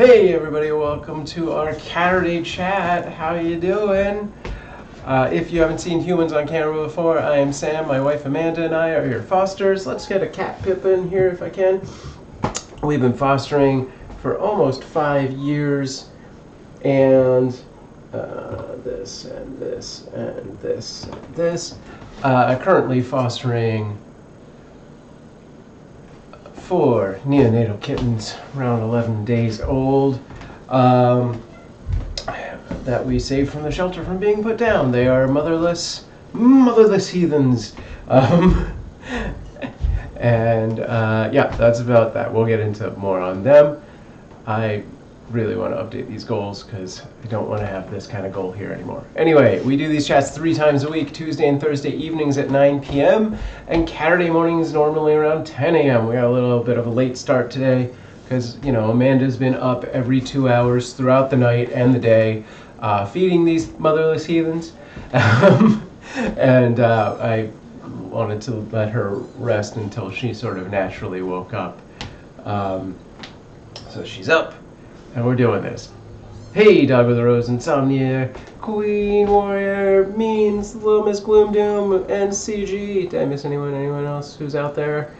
Hey everybody, welcome to our Caturday chat. How you doing? If you haven't seen humans on camera before, I am Sam, my wife Amanda and I are your fosters. Let's get a cat pip in here if I can. We've been fostering for almost 5 years, and this and this and this and this. Currently fostering 4 neonatal kittens, around 11 days old, that we saved from the shelter from being put down. They are motherless heathens. Yeah, that's about that. We'll get into more on them. I really want to update these goals because I don't want to have this kind of goal here anymore. Anyway, we do these chats 3 times a week, Tuesday and Thursday evenings at 9 p.m. and Saturday mornings normally around 10 a.m. We got a little bit of a late start today because, you know, Amanda's been up every 2 hours throughout the night and the day feeding these motherless heathens. And I wanted to let her rest until she sort of naturally woke up. So she's up. And we're doing this. Hey, Dog with a Rose, Insomnia, Queen Warrior, Means, Little Miss Gloom Doom, and CG. Did I miss anyone? Anyone else who's out there?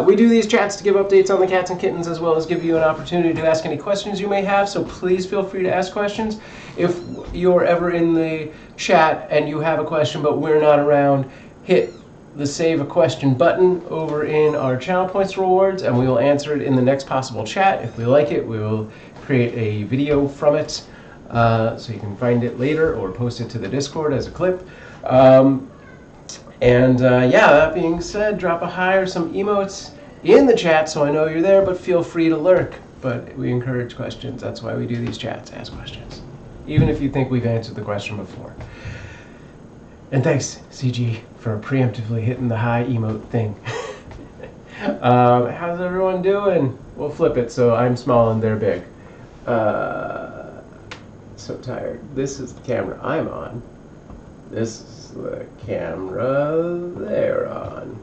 We do these chats to give updates on the cats and kittens, as well as give you an opportunity to ask any questions you may have, so please feel free to ask questions. If you're ever in the chat and you have a question but we're not around, hit the Save a Question button over in our channel points rewards, and we will answer it in the next possible chat. If we like it, we will create a video from it, so you can find it later or post it to the Discord as a clip. Yeah, that being said, drop a hi or some emotes in the chat so I know you're there, but feel free to lurk. But we encourage questions. That's why we do these chats. Ask questions, even if you think we've answered the question before. And thanks, CG, for preemptively hitting the high emote thing. How's everyone doing? We'll flip it so I'm small and they're big. So tired. This is the camera I'm on. This is the camera they're on.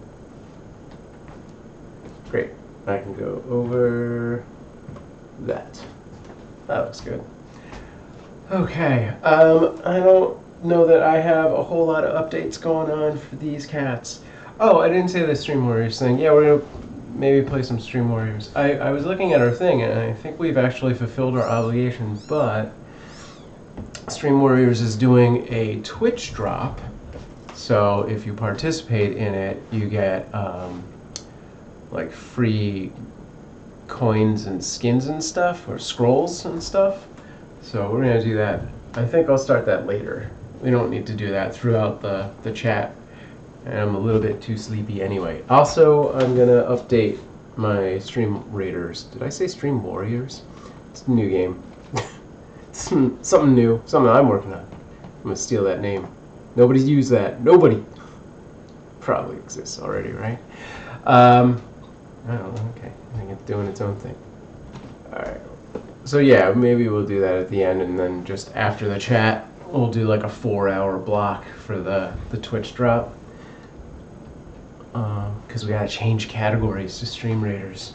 Great. I can go over that. That looks good. Okay. I don't know that I have a whole lot of updates going on for these cats. Oh, I didn't say the Stream Warriors thing. Yeah, we're gonna maybe play some Stream Warriors. I was looking at our thing and I think we've actually fulfilled our obligation, but Stream Warriors is doing a Twitch drop. So if you participate in it, you get like free coins and skins and stuff, or scrolls and stuff. So we're gonna do that. I think I'll start that later. We don't need to do that throughout the chat. And I'm a little bit too sleepy anyway. Also, I'm going to update my Stream Raiders. Did I say Stream Warriors? It's a new game. Something new. Something I'm working on. I'm going to steal that name. Nobody's used that. Nobody. Probably exists already, right? I don't know. Okay. I think it's doing its own thing. Alright. So yeah, maybe we'll do that at the end, and then just after the chat, we'll do like a 4-hour block for the Twitch drop. Because we gotta change categories to Stream Raiders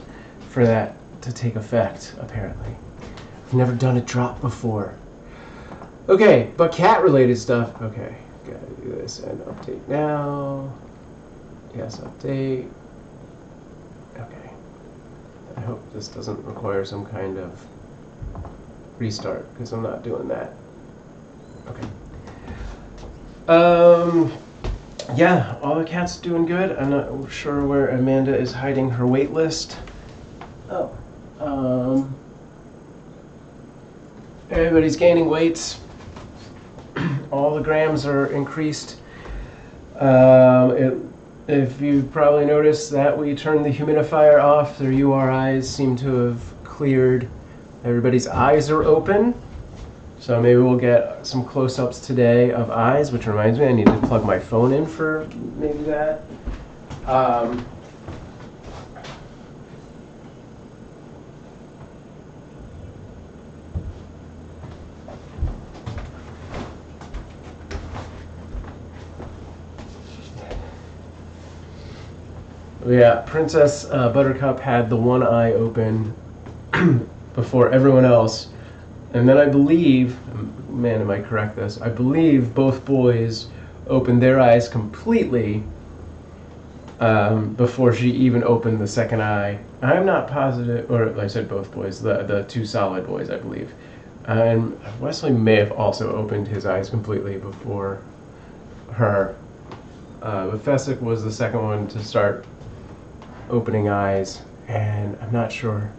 for that to take effect, apparently. I've never done a drop before. Okay, but cat-related stuff. Okay, gotta do this and update now. Yes, update. Okay. I hope this doesn't require some kind of restart, because I'm not doing that. Okay. Yeah, all the cats doing good. I'm not sure where Amanda is hiding her wait list. Oh. Everybody's gaining weights. All the grams are increased. If you probably noticed that we turned the humidifier off, their URIs seem to have cleared. Everybody's eyes are open. So maybe we'll get some close-ups today of eyes, which reminds me I need to plug my phone in for maybe that. Yeah, Princess Buttercup had the one eye open before everyone else. And then I believe, man, am I correct this? I believe both boys opened their eyes completely before she even opened the second eye. I'm not positive, or I said both boys, the two solid boys, I believe. And Wesley may have also opened his eyes completely before her. But Fessick was the second one to start opening eyes, and I'm not sure,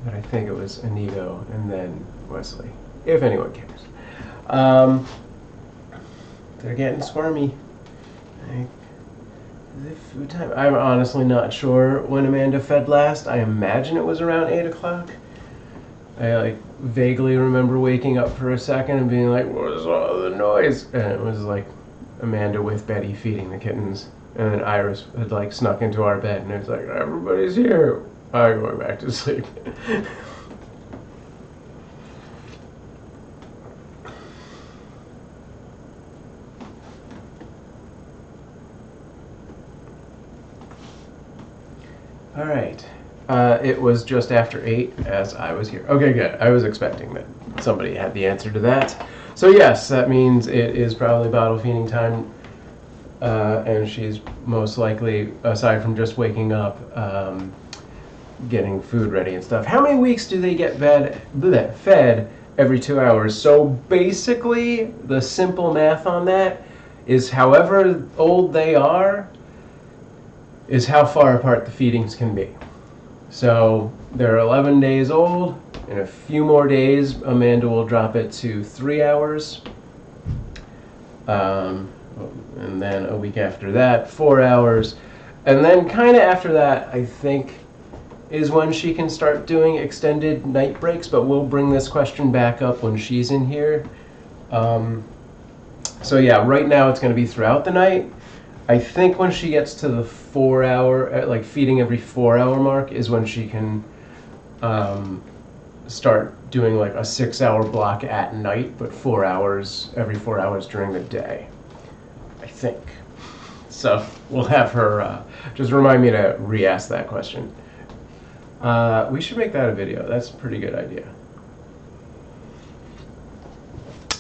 but I think it was Inigo and then Wesley, if anyone cares. They're getting squirmy. Is it food time? I'm honestly not sure when Amanda fed last. I imagine it was around 8 o'clock. I vaguely remember waking up for a second and being like, what is all the noise? And it was Amanda with Betty feeding the kittens. And then Iris had snuck into our bed and it's everybody's here. I'm going back to sleep. All right. It was just after 8 as I was here. Okay, good. I was expecting that somebody had the answer to that. So yes, that means it is probably bottle feeding time. And she's most likely, aside from just waking up, getting food ready and stuff. How many weeks do they get fed every 2 hours? So basically, the simple math on that is however old they are is how far apart the feedings can be. So they're 11 days old. In a few more days, Amanda will drop it to 3 hours. And then a week after that, 4 hours. And then kind of after that, I think, is when she can start doing extended night breaks, but we'll bring this question back up when she's in here. So yeah, right now it's going to be throughout the night. I think when she gets to the 4 hour, feeding every 4 hour mark is when she can start doing a 6 hour block at night, but 4 hours, every 4 hours during the day, I think. So we'll have her, just remind me to re-ask that question. We should make that a video. That's a pretty good idea.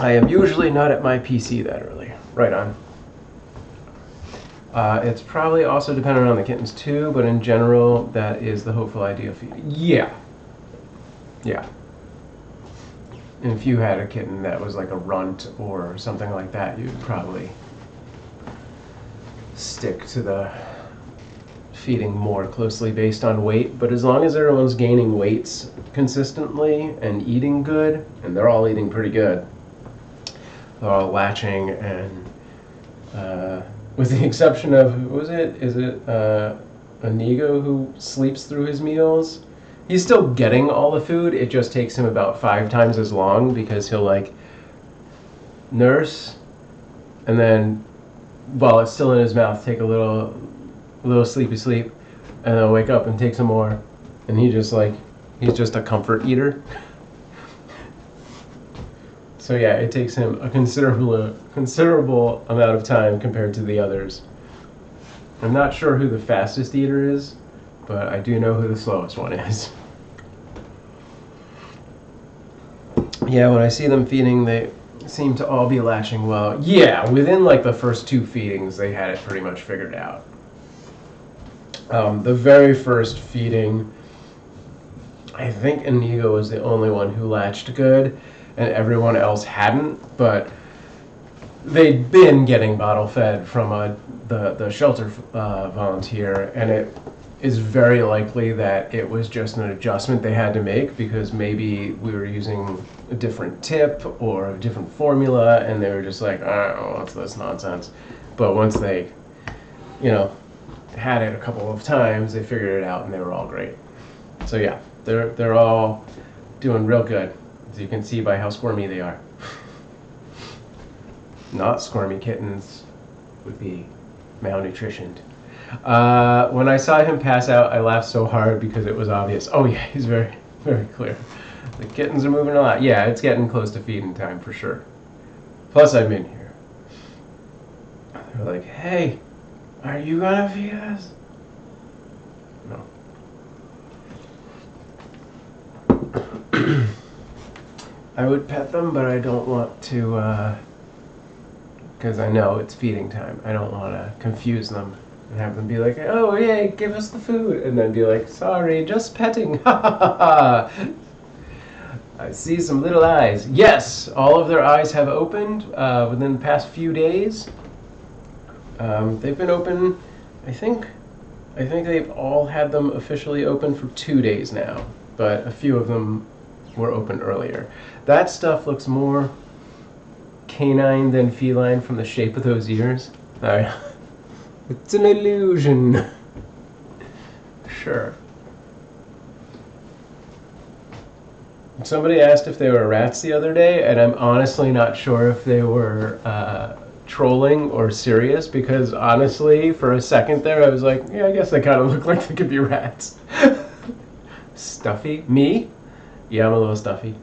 I am usually not at my PC that early. Right on. It's probably also dependent on the kittens too, but in general, that is the hopeful idea of feeding. Yeah. Yeah. And if you had a kitten that was like a runt or something like that, you'd probably stick to the feeding more closely based on weight. But as long as everyone's gaining weights consistently and eating good, and they're all eating pretty good, they're all latching, and with the exception of, is it Inigo who sleeps through his meals? He's still getting all the food, it just takes him about 5 times as long because he'll nurse and then while it's still in his mouth take a little sleepy sleep and then wake up and take some more, and he's just a comfort eater. So yeah, it takes him a considerable amount of time compared to the others. I'm not sure who the fastest eater is, but I do know who the slowest one is. Yeah, when I see them feeding, they seem to all be latching well. Yeah, within the first 2 feedings, they had it pretty much figured out. The very first feeding, I think Inigo was the only one who latched good, and everyone else hadn't, but they'd been getting bottle fed from the shelter volunteer, and it is very likely that it was just an adjustment they had to make because maybe we were using a different tip or a different formula, and they were just like, oh, what's this nonsense? But once they, had it a couple of times, they figured it out, and they were all great. So yeah, they're all doing real good, as you can see by how squirmy they are. Not squirmy kittens would be malnutritioned. When I saw him pass out, I laughed so hard because it was obvious. Oh yeah, he's very, very clear. The kittens are moving a lot. Yeah, it's getting close to feeding time for sure. Plus I'm in here. They're like, hey, are you gonna feed us? No. I would pet them, but I don't want to, because I know it's feeding time. I don't want to confuse them and have them be like, oh, yay, give us the food. And then be like, sorry, just petting. Ha ha ha ha. I see some little eyes. Yes, all of their eyes have opened within the past few days. They've been open, I think they've all had them officially open for 2 days now, but a few of them were open earlier. That stuff looks more canine than feline from the shape of those ears. It's an illusion. Sure. Somebody asked if they were rats the other day, and I'm honestly not sure if they were trolling or serious, because honestly, for a second there, I was like, yeah, I guess they kind of look like they could be rats. Stuffy? Me? Yeah, I'm a little stuffy.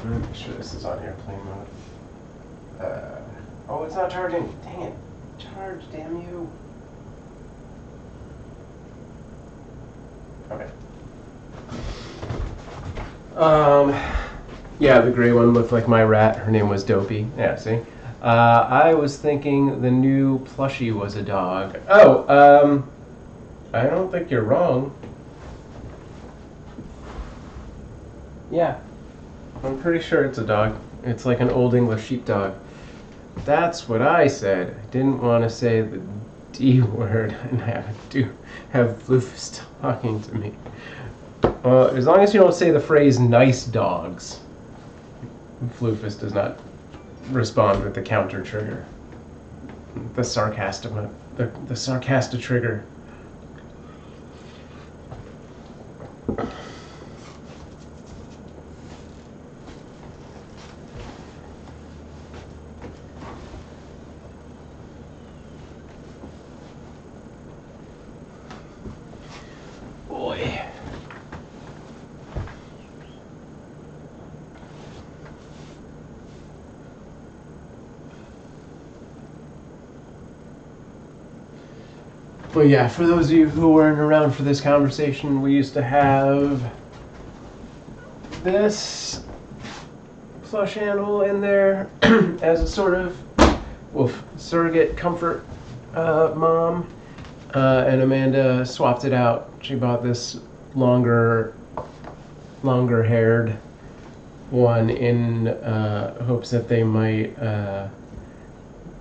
Make sure this is on airplane mode. Oh, it's not charging. Dang it. Charge, damn you. Okay. Yeah, the gray one looked like my rat. Her name was Dopey. Yeah, see? I was thinking the new plushie was a dog. Oh, I don't think you're wrong. Yeah. I'm pretty sure it's a dog. It's like an old English sheepdog. That's what I said. I didn't want to say the D word and have Floofus talking to me. As long as you don't say the phrase nice dogs, Floofus does not respond with the counter trigger. The sarcastic trigger. Boy. But yeah, for those of you who weren't around for this conversation, we used to have this plush animal in there as a sort of surrogate comfort mom, and Amanda swapped it out. She bought this longer haired one in hopes that they might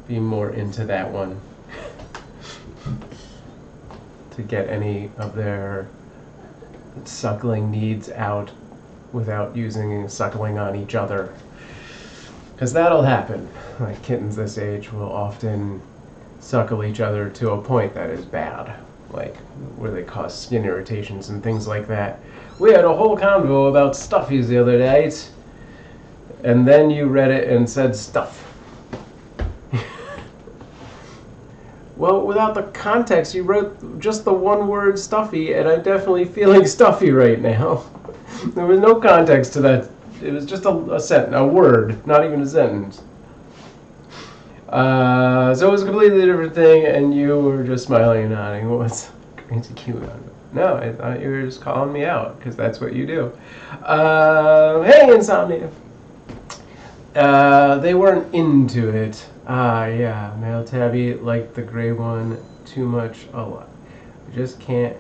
be more into that one. To get any of their suckling needs out without using suckling on each other. Because that'll happen. Like kittens this age will often suckle each other to a point that is bad. Like where they cause skin irritations and things like that. We had a whole convo about stuffies the other day. And then you read it and said stuff. Well, without the context, you wrote just the one word stuffy, and I'm definitely feeling stuffy right now. There was no context to that. It was just a sentence, a word, not even a sentence. So it was a completely different thing, and you were just smiling and nodding. What's crazy cute on it? No, I thought you were just calling me out, because that's what you do. Hey, Insomnia! They weren't into it. Yeah, male tabby liked the gray one too much a lot. I just can't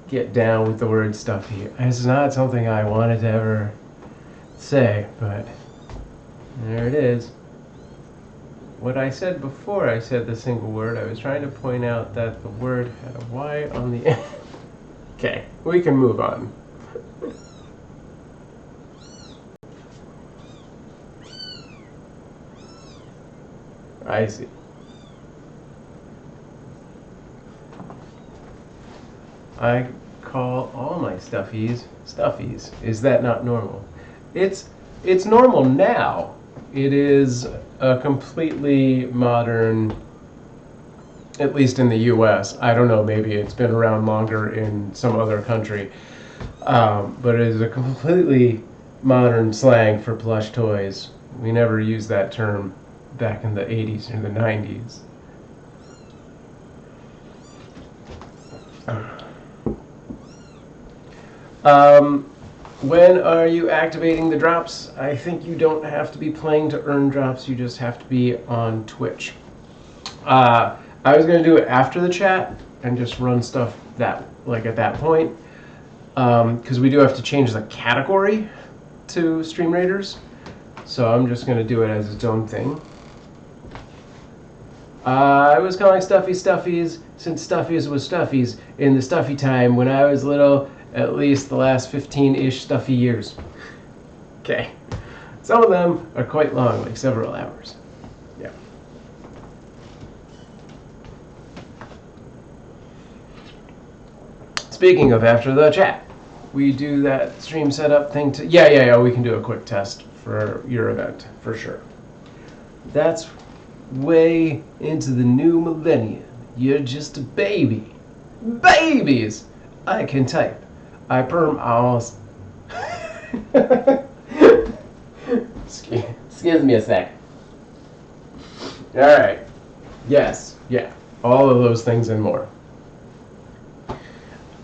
get down with the word stuffy. It's not something I wanted to ever say, but there it is. What I said before I said the single word, I was trying to point out that the word had a Y on the end. Okay, we can move on. I see. I call all my stuffies stuffies. Is that not normal? It's normal now. It is a completely modern, at least in the US. I don't know, maybe it's been around longer in some other country. But it is a completely modern slang for plush toys. We never use that term back in the 80s or the 90s. When are you activating the drops? I think you don't have to be playing to earn drops. You just have to be on Twitch. I was going to do it after the chat and just run stuff at that point. Because we do have to change the category to Stream Raiders. So I'm just going to do it as its own thing. I was calling Stuffies since Stuffies was Stuffies in the Stuffy time when I was little, at least the last 15-ish Stuffy years. Okay. Some of them are quite long, like several hours. Yeah. Speaking of after the chat, we do that stream setup thing to... Yeah, we can do a quick test for your event, for sure. That's way into the new millennium. You're just a baby. Babies! I can type. I perm almost. Excuse me a sec. Alright. Yes, yeah. All of those things and more.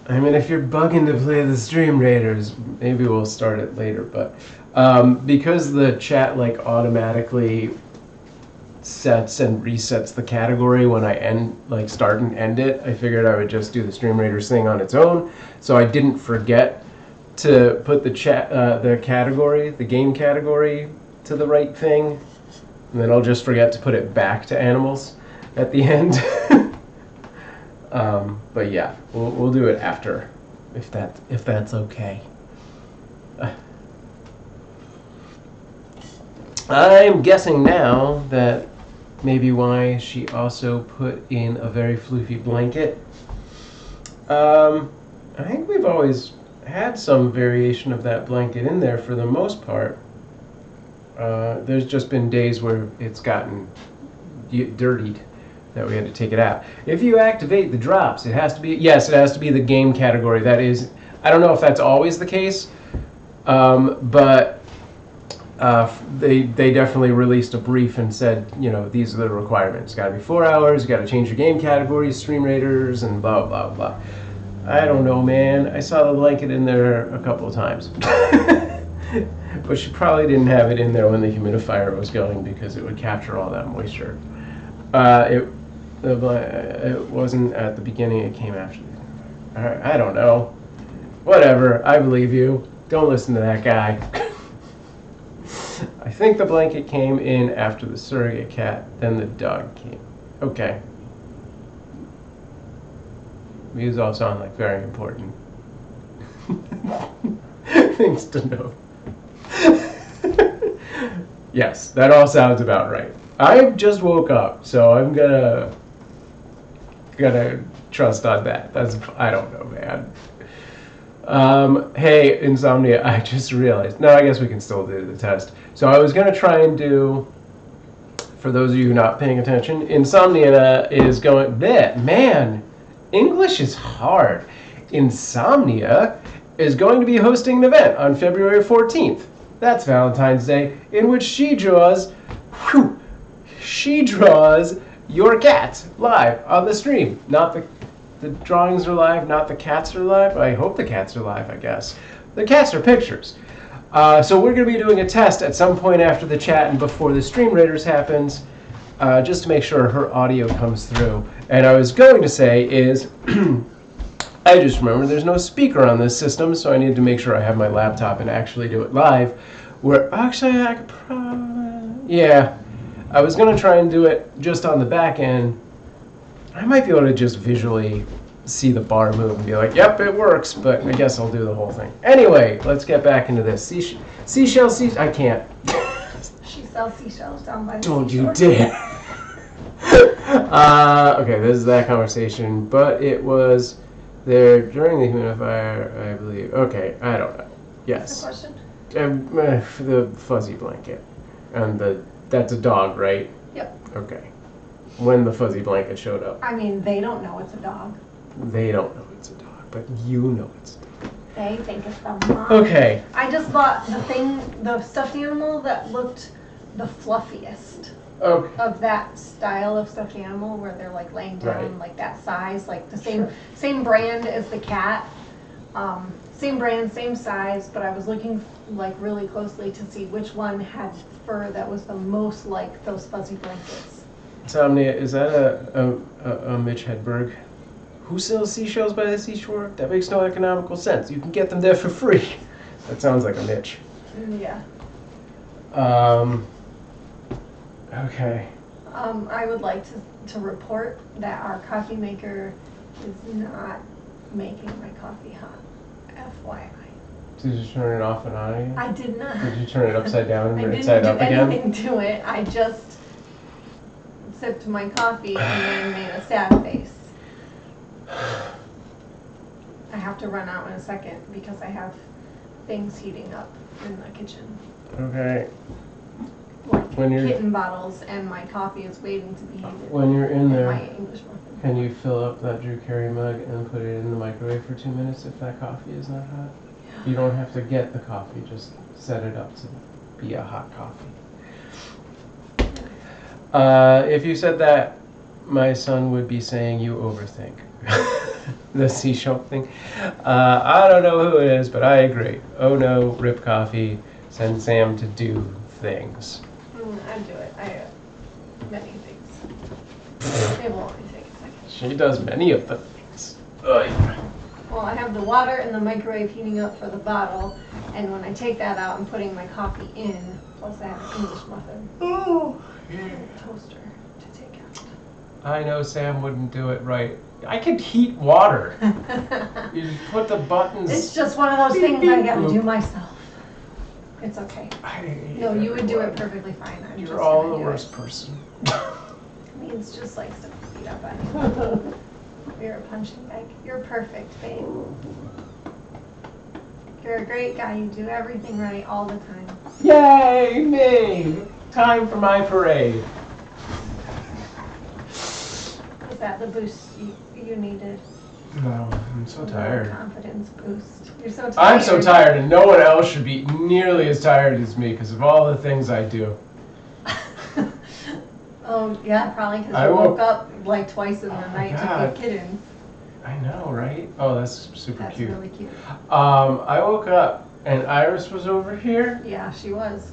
I mean, if you're bugging to play the Stream Raiders, maybe we'll start it later, but because the chat automatically sets and resets the category when I start and end it, I figured I would just do the Stream Raiders thing on its own, so I didn't forget to put the category, the game category, to the right thing, and then I'll just forget to put it back to animals at the end. But yeah, we'll do it after, if that's okay. I'm guessing now that maybe why she also put in a very floofy blanket. I think we've always had some variation of that blanket in there for the most part. There's just been days where it's gotten dirtied that we had to take it out. If you activate the drops, it has to be the game category. That is, I don't know if that's always the case, but they definitely released a brief and said, these are the requirements. Got to be 4 hours. You got to change your game categories, Stream Raiders, and blah blah blah. I don't know, man. I saw the blanket in there a couple of times, but she probably didn't have it in there when the humidifier was going because it would capture all that moisture. It wasn't at the beginning. It came after. I don't know. Whatever. I believe you. Don't listen to that guy. I think the blanket came in after the surrogate cat, then the dog came. Okay. These all sound like very important things to know. Yes, that all sounds about right. I just woke up, so I'm gonna trust on that. I don't know, man. Hey, Insomnia, I just realized. No, I guess we can still do the test. So I was going to try and do, for those of you not paying attention, Insomnia is going, man, English is hard. Insomnia is going to be hosting an event on February 14th. That's Valentine's Day, in which she draws your cat live on the stream. Not the drawings are live, not the cats are live. I hope the cats are live, I guess. The cats are pictures. So we're going to be doing a test at some point after the chat and before the Stream Raiders happens, just to make sure her audio comes through. And I was going to say is, I just remembered there's no speaker on this system, so I need to make sure I have my laptop and actually do it live. Where actually I could I was going to try and do it just on the back end. I might be able to just visually see the bar move and be like, yep, it works, but I guess I'll do the whole thing. Anyway, let's get back into this. I can't. She sells seashells down by the Don't seashore. you dare. Okay, this is that conversation, but it was there during the humidifier, I believe. Okay, I don't know. Yes. What's the question? The fuzzy blanket. And that's a dog, right? Yep. Okay. When the fuzzy blanket showed up. I mean, they don't know it's a dog. They don't know it's a dog, but you know it's a dog. They think it's the mom. Okay. I just bought the stuffed animal that looked the fluffiest Okay. of that style of stuffed animal where they're like laying down Right. like that size, like the same Sure. same brand as the cat. Same brand, same size, but I was looking like really closely to see which one had fur that was the most like those fuzzy blankets. Somnia, is that a Mitch Hedberg? Who sells seashells by the seashore? That makes no economical sense. You can get them there for free. That sounds like a Mitch. Yeah. Okay. I would like to report that our coffee maker is not making my coffee hot. FYI. Did you turn it off and on again? I did not. Did you turn it upside down I or didn't inside do up again? anything to it. I just sipped my coffee and then made a sad face. I have to run out in a second because I have things heating up in the kitchen. Okay. Like When you're- kitten bottles, and my coffee is waiting to be heated. When you're in And there, my English muffin. can you fill up that Drew Carey mug and put it in the microwave for 2 minutes if that coffee is not hot? You don't have to get the coffee, just set it up to be a hot coffee. If you said that, my son would be saying you overthink. The seashell thing. I don't know who it is, but I agree. Oh no, Rip Coffee, send Sam to do things. I do it. I many things. It will only take a second. She does many of the things. Ugh. Well, I have the water in the microwave heating up for the bottle, and when I take that out, I'm putting my coffee in. Plus, I have an English muffin Oh, and a toaster to take out. I know Sam wouldn't do it right. I could heat water. You just put the buttons. It's just one of those things I gotta do myself. It's okay. No, you would do it perfectly fine. I'm just You're all gonna the do worst it. person. Means just likes to beat up on you. You're a punching bag. You're perfect, babe. You're a great guy. You do everything right all the time. Yay, me! Time for my parade. Is that the boost you needed? No, I'm so The tired. confidence boost. You're so tired. I'm so tired, and no one else should be nearly as tired as me because of all the things I do. Oh, yeah, probably because I you woke- woke up like twice in the Oh my night to God. feed kittens. I know, right? Oh, that's super That's cute. really cute. I woke up and Iris was over here, Yeah, she was.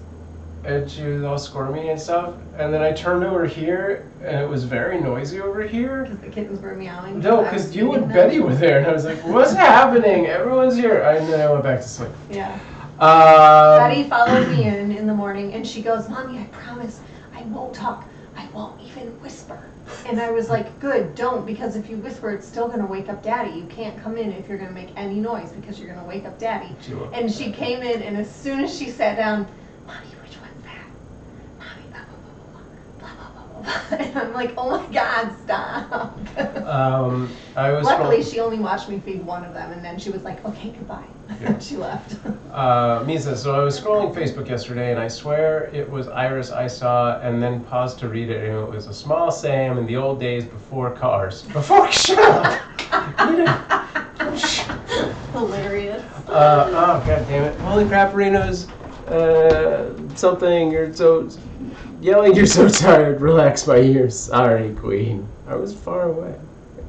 and she was all squirmy and stuff. And then I turned over here, and it was very noisy over here. Because the kittens were meowing. No, I because was you feeding and them. Betty were there, and I was like, "What's happening? Everyone's here." And then I went back to sleep. Yeah. Um, Betty followed me in the morning, and she goes, "Mommy, I promise I won't talk. I won't even whisper." And I was like, "Good, don't, because if you whisper, it's still gonna wake up Daddy. You can't come in if you're gonna make any noise because you're gonna wake up Daddy." She woke And up. she came in, and as soon as she sat down, "Mommy, which one's that? Mommy, blah blah blah blah blah blah blah blah." And I'm like, "Oh my God, stop!" I was Luckily, scroll- she only watched me feed one of them, and then she was like, "Okay, goodbye." Yeah. She left. Misa, so I was scrolling Facebook yesterday, and I swear it was Iris I saw, and then paused to read it, and it was a small Sam in the old days before cars. Before, shut up! Hilarious. Oh, god damn it. Holy craperinos, something, you're so, yelling you're so tired, relax my ears. Sorry, queen. I was far away.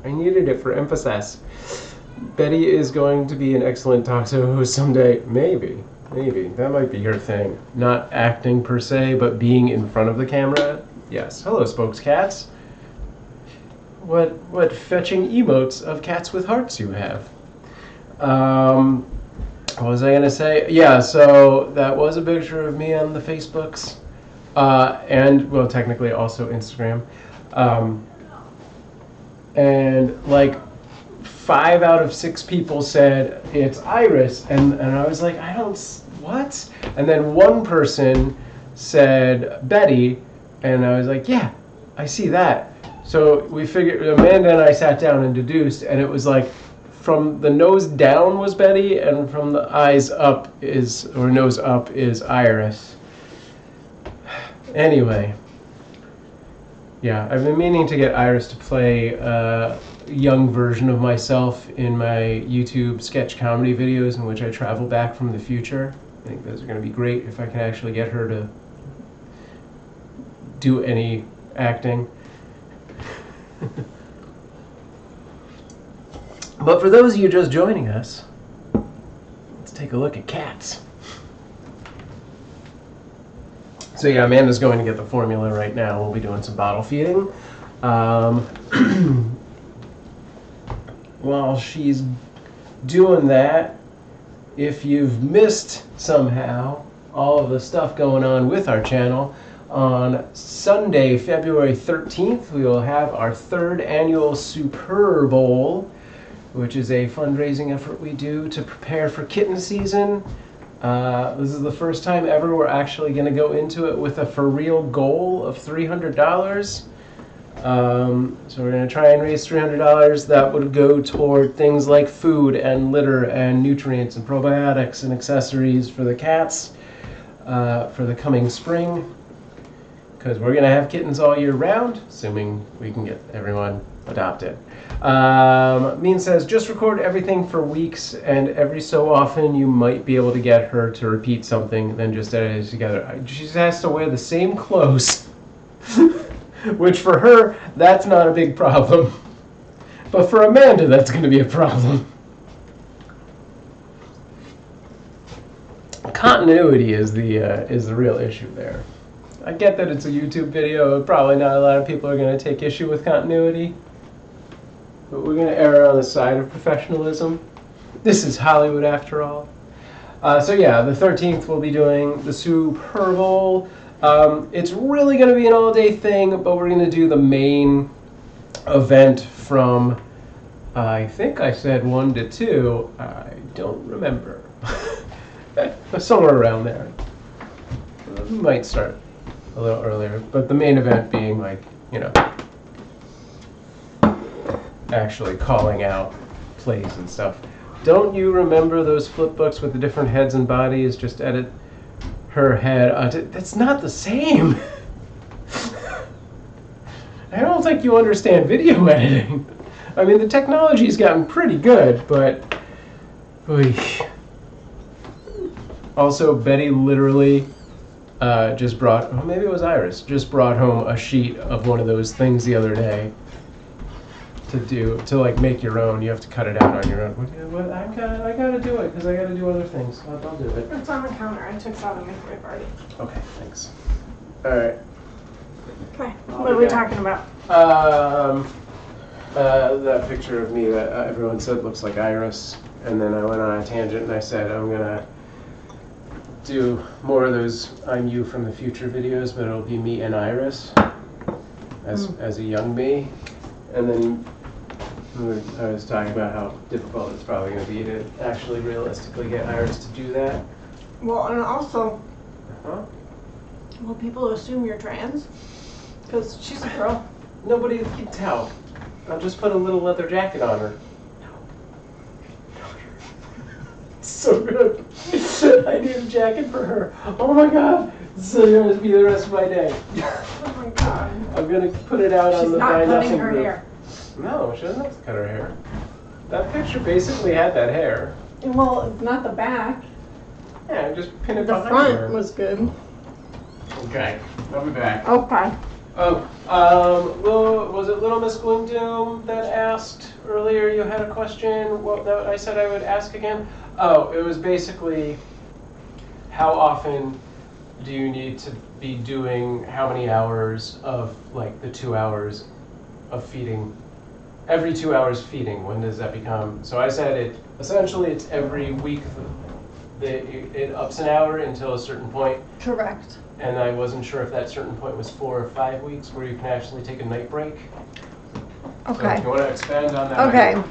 I needed it for emphasis. Betty is going to be an excellent talk show host someday. Maybe. That might be her thing. Not acting per se, but being in front of the camera. Yes. Hello, spokes cats. What fetching emotes of cats with hearts you have. What was I gonna say? Yeah, so that was a picture of me on the Facebooks. And, well, technically also Instagram. And, like, 5 out of 6 people said it's Iris, and I was like, what? And then one person said Betty, and I was like, yeah, I see that. So we figured, Amanda and I sat down and deduced, and it was like from the nose down was Betty, and from the eyes up nose up is Iris. Anyway. Yeah, I've been meaning to get Iris to play a young version of myself in my YouTube sketch comedy videos in which I travel back from the future. I think those are going to be great if I can actually get her to do any acting. But for those of you just joining us, let's take a look at cats. So yeah, Amanda's going to get the formula right now. We'll be doing some bottle feeding. While she's doing that, if you've missed somehow all of the stuff going on with our channel, on Sunday, February 13th, we will have our 3rd annual Super Bowl, which is a fundraising effort we do to prepare for kitten season. This is the first time ever we're actually going to go into it with a for real goal of $300. So we're going to try and raise $300 that would go toward things like food and litter and nutrients and probiotics and accessories for the cats for the coming spring, because we're going to have kittens all year round, assuming we can get everyone adopted. Mean says, just record everything for weeks, and every so often you might be able to get her to repeat something, then just edit it together. She just has to wear the same clothes. Which for her, that's not a big problem. But for Amanda, that's going to be a problem. Continuity is the real issue there. I get that it's a YouTube video. Probably not a lot of people are going to take issue with continuity. But we're going to err on the side of professionalism. This is Hollywood after all. So yeah, the 13th we'll be doing the Super Bowl. It's really going to be an all-day thing, but we're going to do the main event from, I think I said 1 to 2. I don't remember. Somewhere around there. We might start a little earlier, but the main event being like, you know, actually calling out plays and stuff. Don't you remember those flip books with the different heads and bodies? Just edit her head onto... That's not the same. I don't think you understand video editing. I mean, the technology's gotten pretty good, but... Oy. Also, Betty literally just brought... Oh, maybe it was Iris. Just brought home a sheet of one of those things the other day to like make your own. You have to cut it out on your own. What, I gotta do it because I gotta do other things. I'll do it. It's on the counter. I took it out of the microwave already. Okay, thanks. All right. Okay. What are we talking about? That picture of me that everyone said looks like Iris, and then I went on a tangent and I said I'm gonna do more of those I'm You from the Future videos, but it'll be me and Iris as a young me, and then I was talking about how difficult it's probably going to be to actually realistically get Iris to do that. Well, and also, will people assume you're trans? Because she's a girl. Nobody can tell. I'll just put a little leather jacket on her. So good. I need a jacket for her. Oh my god. This is going to be the rest of my day. Oh my god. I'm going to put it out on the She's not cutting her group. hair. No, she doesn't have to cut her hair. That picture basically had that hair. Well, not the back. Yeah, just pin it The behind front her. was good. Okay, I'll be back. Okay. Was it Little Miss Gloom Doom that asked earlier you had a question? What that I said I would ask again? Oh, it was basically how often do you need to be doing how many hours of like the 2 hours of feeding? Every 2 hours feeding, when does that become? So I said essentially it's every week it ups an hour until a certain point. Correct. And I wasn't sure if that certain point was 4 or 5 weeks where you can actually take a night break. Okay. So if you want to expand on that. Okay.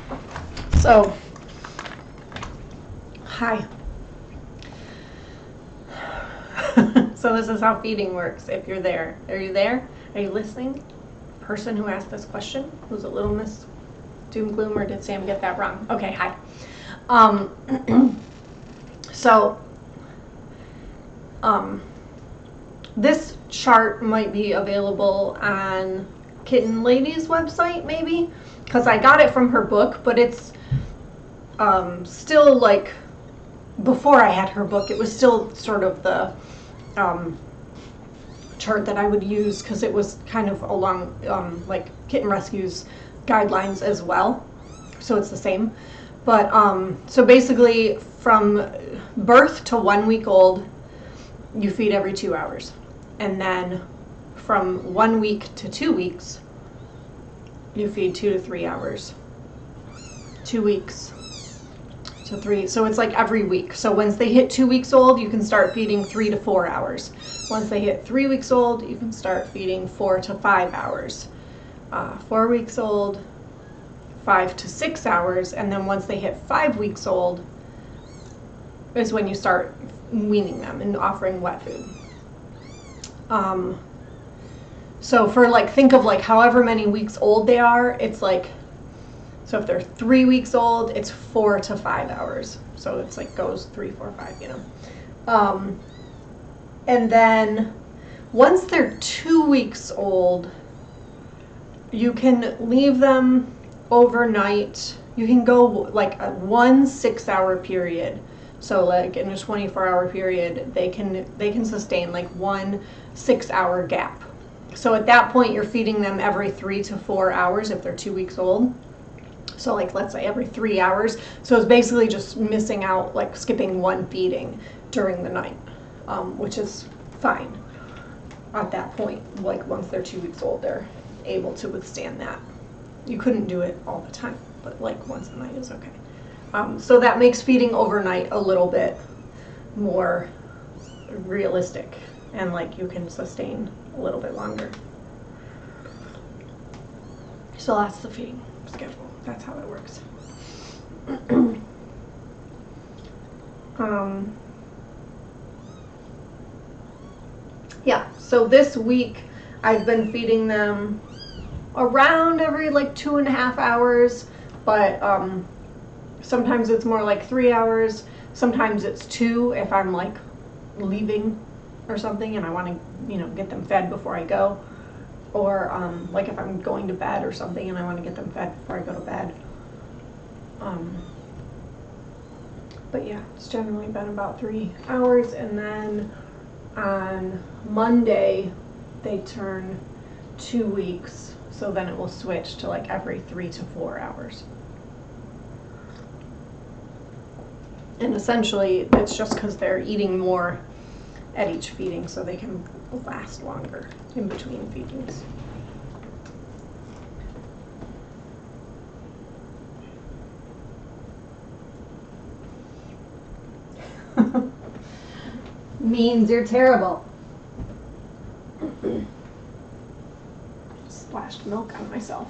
So, hi. So this is how feeding works. If you're there, are you there? Are you listening? Person who asked this question, was it Little Miss Doom Gloom, or did Sam get that wrong? Okay, hi. So, this chart might be available on Kitten Lady's website, maybe, because I got it from her book, but it's still like chart that I would use because it was kind of along like Kittenrescue's guidelines as well. So it's the same. But so basically from birth to 1 week old, you feed every 2 hours. And then from 1 week to 2 weeks, you feed 2 to 3 hours. 2 weeks to 3. So it's like every week. So once they hit 2 weeks old, you can start feeding 3 to 4 hours. Once they hit 3 weeks old, you can start feeding 4 to 5 hours. 4 weeks old, 5 to 6 hours. And then once they hit 5 weeks old is when you start weaning them and offering wet food. So for like, think of like however many weeks old they are, it's like, so if they're 3 weeks old, it's 4 to 5 hours. So it's like goes 3, 4, 5, you know. And then once they're 2 weeks old, you can leave them overnight. You can go like a 1 6-hour period. So like in a 24-hour period, they can sustain like 1 6-hour gap. So at that point, you're feeding them every 3 to 4 hours if they're 2 weeks old. So like, let's say every 3 hours. So it's basically just missing out, like skipping 1 feeding during the night, which is fine at that point. Like once they're 2 weeks old, they're able to withstand that. You couldn't do it all the time, but like once a night is okay. So that makes feeding overnight a little bit more realistic, and like you can sustain a little bit longer. So that's the feeding schedule. That's how it works. Yeah, so this week I've been feeding them around every like 2.5 hours, but sometimes it's more like 3 hours. Sometimes it's 2 if I'm like leaving or something and I want to, you know, get them fed before I go. Or like if I'm going to bed or something and I want to get them fed before I go to bed. But yeah, it's generally been about 3 hours. And then on Monday, they turn 2 weeks. So then it will switch to like every 3 to 4 hours. And essentially, it's just because they're eating more at each feeding, so they can last longer in between feedings. Means you're terrible. Splashed milk on myself.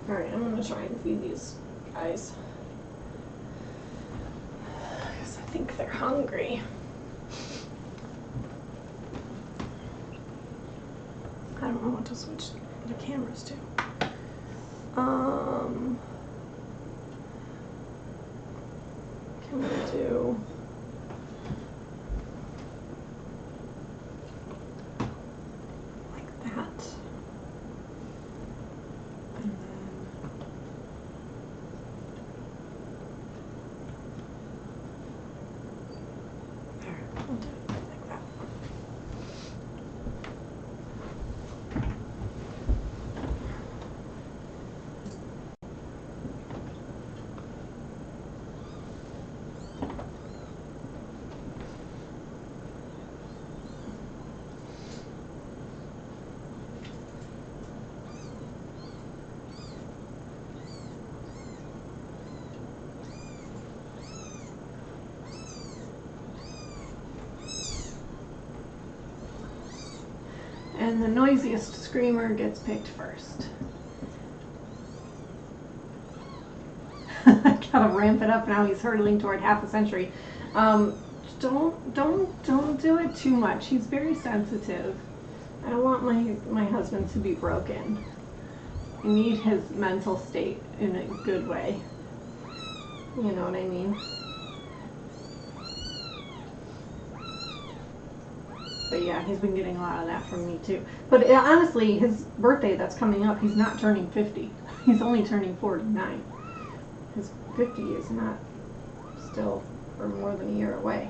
All right, I'm gonna try and feed these guys because I think they're hungry. I don't know what to switch the cameras to. Can we do like that? And then there, we'll do it like that. And the noisiest screamer gets picked first. I gotta ramp it up now. He's hurtling toward half a century. Don't do it too much. He's very sensitive. I don't want my husband to be broken. I need his mental state in a good way. You know what I mean? But yeah, he's been getting a lot of that from me too. But honestly, his birthday that's coming up, he's not turning 50. He's only turning 49. His 50 is not still for more than a year away.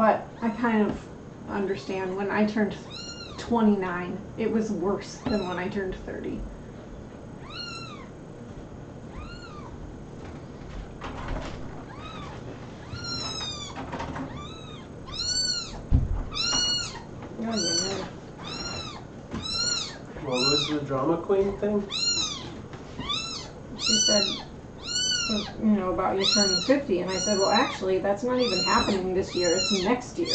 but I kind of understand. When I turned 29, it was worse than when I turned 30. Oh, yeah. What was the drama queen thing? She said, about you turning 50, and I said, well, actually, that's not even happening this year. It's next year.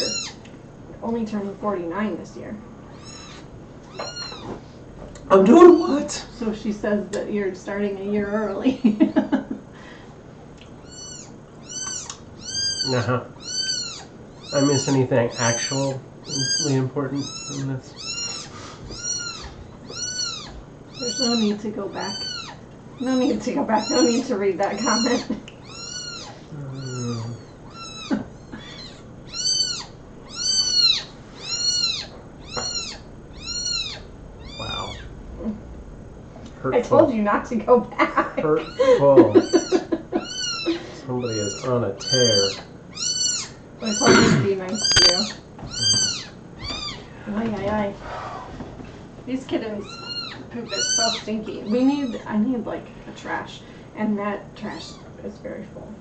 Only turning 49 this year. I'm doing what? So she says that you're starting a year early. Uh-huh. I miss anything actually important in this? There's no need to go back. No need to go back. No need to read that comment. Wow. I Hurtful. told you not to go back. Hurtful. Somebody is on a tear. I told you to be nice to you. Ay, ay, ay. These kittens' poop is so stinky. I need like a trash, and that trash is very full.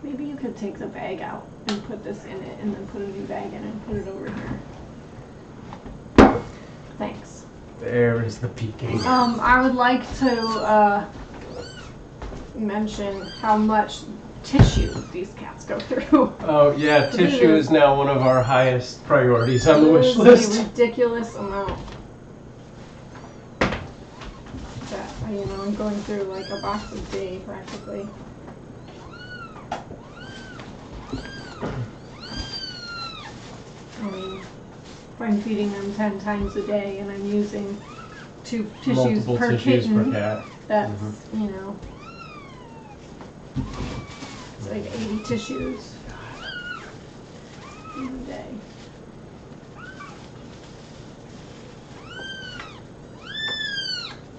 Maybe you could take the bag out and put this in it, and then put a new bag in it and put it over here. Thanks. There is the peeking. I would like to mention how much tissue these cats go through. Oh yeah, tissue is now one of our highest priorities on the wish It is list. a ridiculous amount. That I'm going through like a box a day practically. I mean, if I'm feeding them 10 times a day and I'm using 2 tissues Multiple per tissues kitten, per cat. that's, it's like 80 tissues in a day.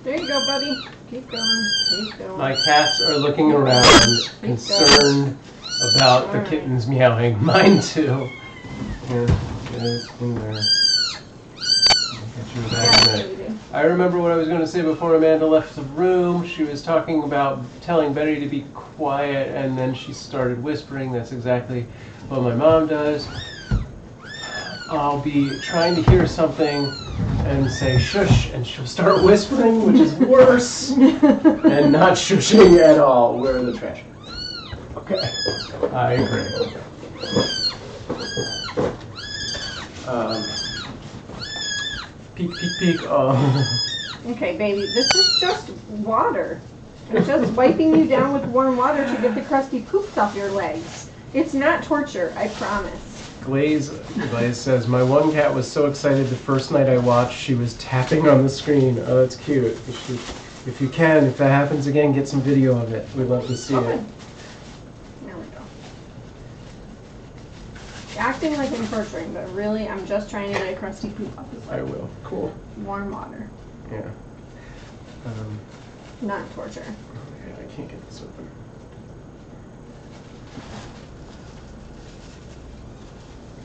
There you go, buddy. Keep going. Keep going. My cats are looking around, concerned about the kittens meowing. Mine too. Here, get it in there. I'll get you back in a minute. I remember what I was going to say before Amanda left the room. She was talking about telling Betty to be quiet, and then she started whispering. That's exactly what my mom does. I'll be trying to hear something and say shush, and she'll start whispering, which is worse, and not shushing at all. Where are the trash? Okay, I agree. Peek, peek, peek. Oh. Okay, baby, this is just water. I'm just wiping you down with warm water to get the crusty poops off your legs. It's not torture, I promise. Glaze says, my one cat was so excited the first night I watched, she was tapping on the screen. Oh, that's cute. If you can, if that happens again, get some video of it. We'd love to see it. There we go. Acting like I'm torturing, but really I'm just trying to get a crusty poop off his leg. I will. Cool. Warm water. Yeah. Not torture. Okay, I can't get this open.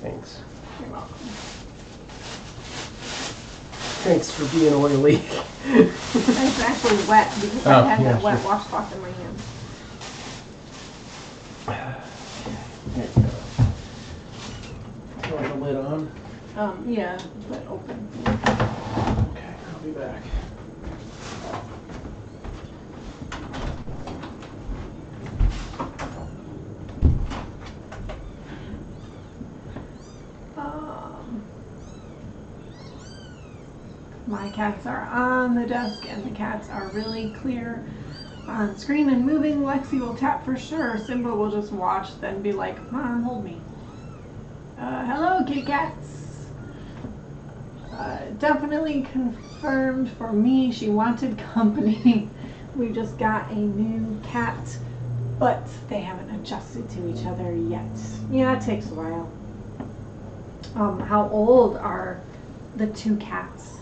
Thanks. You're welcome. Thanks for being oily. It's actually wet because I had that wet washcloth in my hand. There you go. Do you want the lid on? Yeah, but open. Okay, I'll be back. My cats are on the desk and the cats are really clear on screen and moving. Lexi will tap for sure. Simba will just watch, then be like, Mom, hold me. Hello, kitty cats. Definitely confirmed for me she wanted company. We just got a new cat, but they haven't adjusted to each other yet. Yeah, it takes a while. How old are the 2 cats?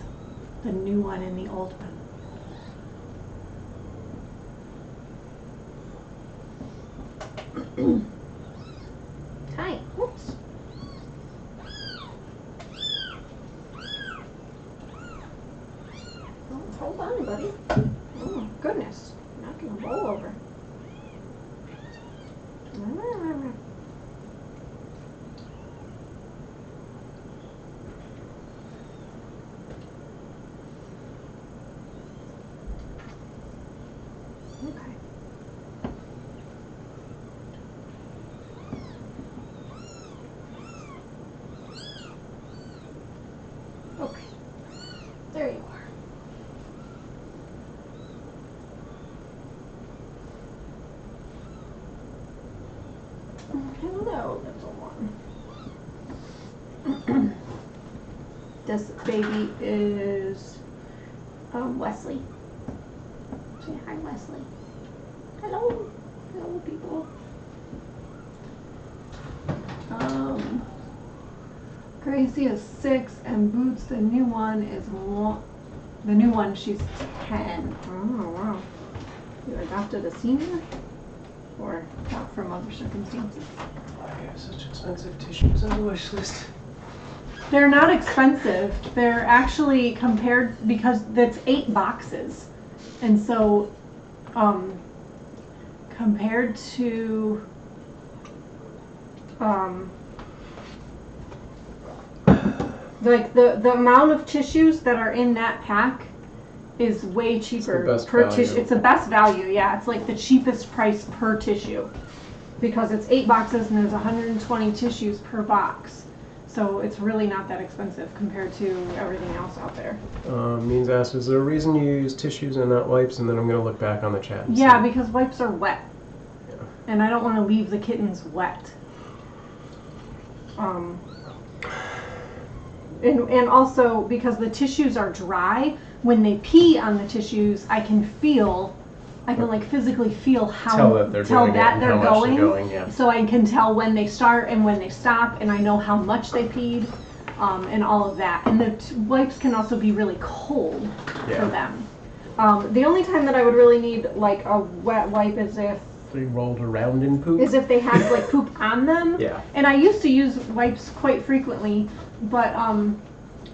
The new one and the old one. Hi. Oops. Goodness, knocking a bowl over. Okay. Okay. There you are. Hello, little one. This baby is Wesley. Say hi, Wesley. Hello. Hello, people. Gracie is 6, and Boots, the new one, is the new one. She's 10. Oh wow! You adopted a senior, or not from other circumstances? I have such expensive tissues on the wish list. They're not expensive. They're actually compared because that's 8 boxes, and so compared to like the amount of tissues that are in that pack is way cheaper per tissue. It's the best value. Yeah, it's like the cheapest price per tissue because it's 8 boxes and there's 120 tissues per box. So it's really not that expensive compared to everything else out there. Means asked, is there a reason you use tissues and not wipes? And then I'm going to look back on the chat. And yeah, see. because wipes are wet. Yeah. And I don't want to leave the kittens wet. And also because the tissues are dry, when they pee on the tissues, I can like physically feel how tell that they're tell doing that it they're and how much going. they're going, yeah. So I can tell when they start and when they stop, and I know how much they peed, and all of that. And the wipes can also be really cold for them. The only time that I would really need like a wet wipe is if they rolled around in poop. Is if they have like poop on them. Yeah. And I used to use wipes quite frequently, but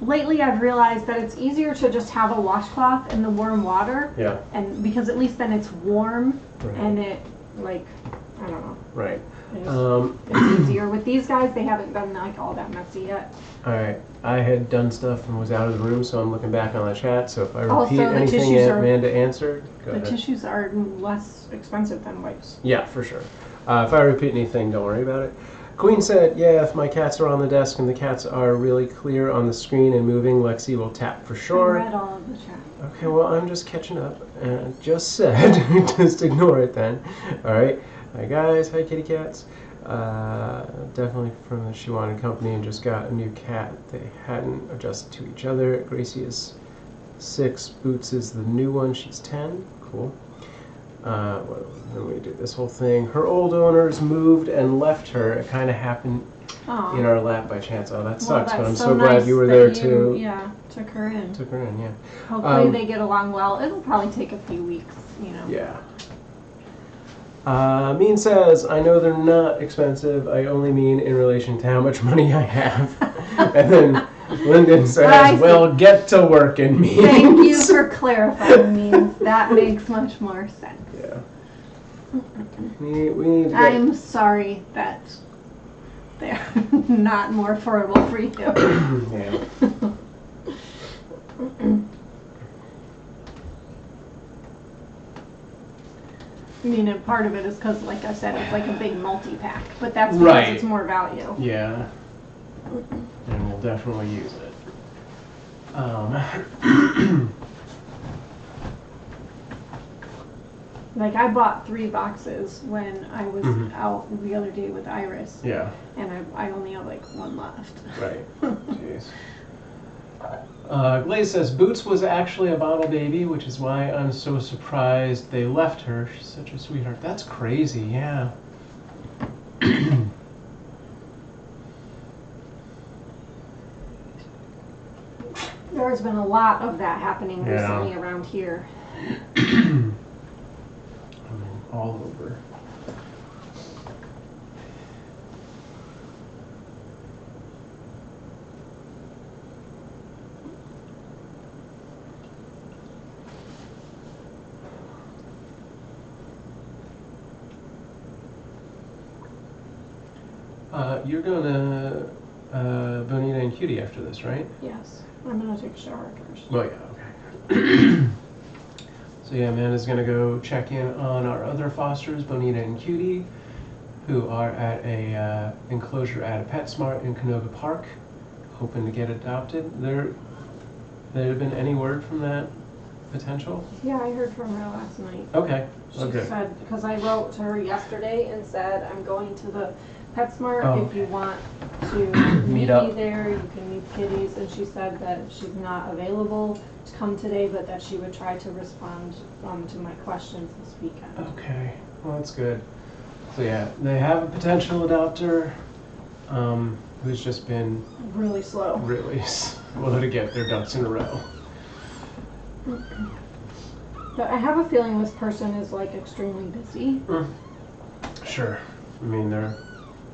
lately I've realized that it's easier to just have a washcloth in the warm water. Yeah. And because at least then it's warm, right. and it like I don't know. Right. It's easier with these guys. They haven't been like all that messy yet. All right. I had done stuff and was out of the room, so I'm looking back on the chat. So if I repeat Also, anything Amanda answered, go ahead. The tissues are less expensive than wipes. Yeah, for sure. If I repeat anything, don't worry about it. Queen said, yeah, if my cats are on the desk and the cats are really clear on the screen and moving, Lexi will tap for sure. I read all of the chat. Okay, well, I'm just catching up. And just said, just ignore it then. All right. Hi, guys. Hi, kitty cats. Definitely from the She Wanted Company and just got a new cat. They hadn't adjusted to each other. Gracie is 6. Boots is the new one. She's 10. Cool. Then we did this whole thing. Her old owners moved and left her. It kind of happened in our lap by chance. Oh, that sucks, but I'm so glad you were there too. Yeah, took her in. Took her in, yeah. Hopefully they get along well. It'll probably take a few weeks, you know. Yeah. Mean says, I know they're not expensive. I only mean in relation to how much money I have. And then Lyndon says, well, get to work in means. Thank you for clarifying means. That makes much more sense. Yeah. We need to get... I'm sorry that they're not more affordable for you. Yeah. I mean, and part of it is because, like I said, it's like a big multi-pack, but that's because it's more value. Yeah. And we'll definitely use it. Like, I bought 3 boxes when I was out the other day with Iris. Yeah. And I only have, like, 1 left. Right. Jeez. Glaze says, Boots was actually a bottle baby, which is why I'm so surprised they left her. She's such a sweetheart. That's crazy, yeah. There's been a lot of that happening recently around here. I mean, all over. You're gonna Bonita and Cutie after this, right? Yes. I'm gonna take a shower first. Well, yeah, okay. So yeah, Amanda's gonna go check in on our other fosters, Bonita and Cutie, who are at a enclosure at a PetSmart in Canoga Park, hoping to get adopted. There have been any word from that potential? Yeah, I heard from her last night. Okay. She Okay. said, because I wrote to her yesterday and said, I'm going to the PetSmart. Oh. If you want to Meet meet up. me there, you can meet kitties. And she said that she's not available to come today, but that she would try to respond to my questions this weekend. Okay. Well, that's good. So yeah, they have a potential adopter who's just been Really slow. really slow to get their ducks in a row. But I have a feeling this person is like extremely busy. Sure. I mean, they're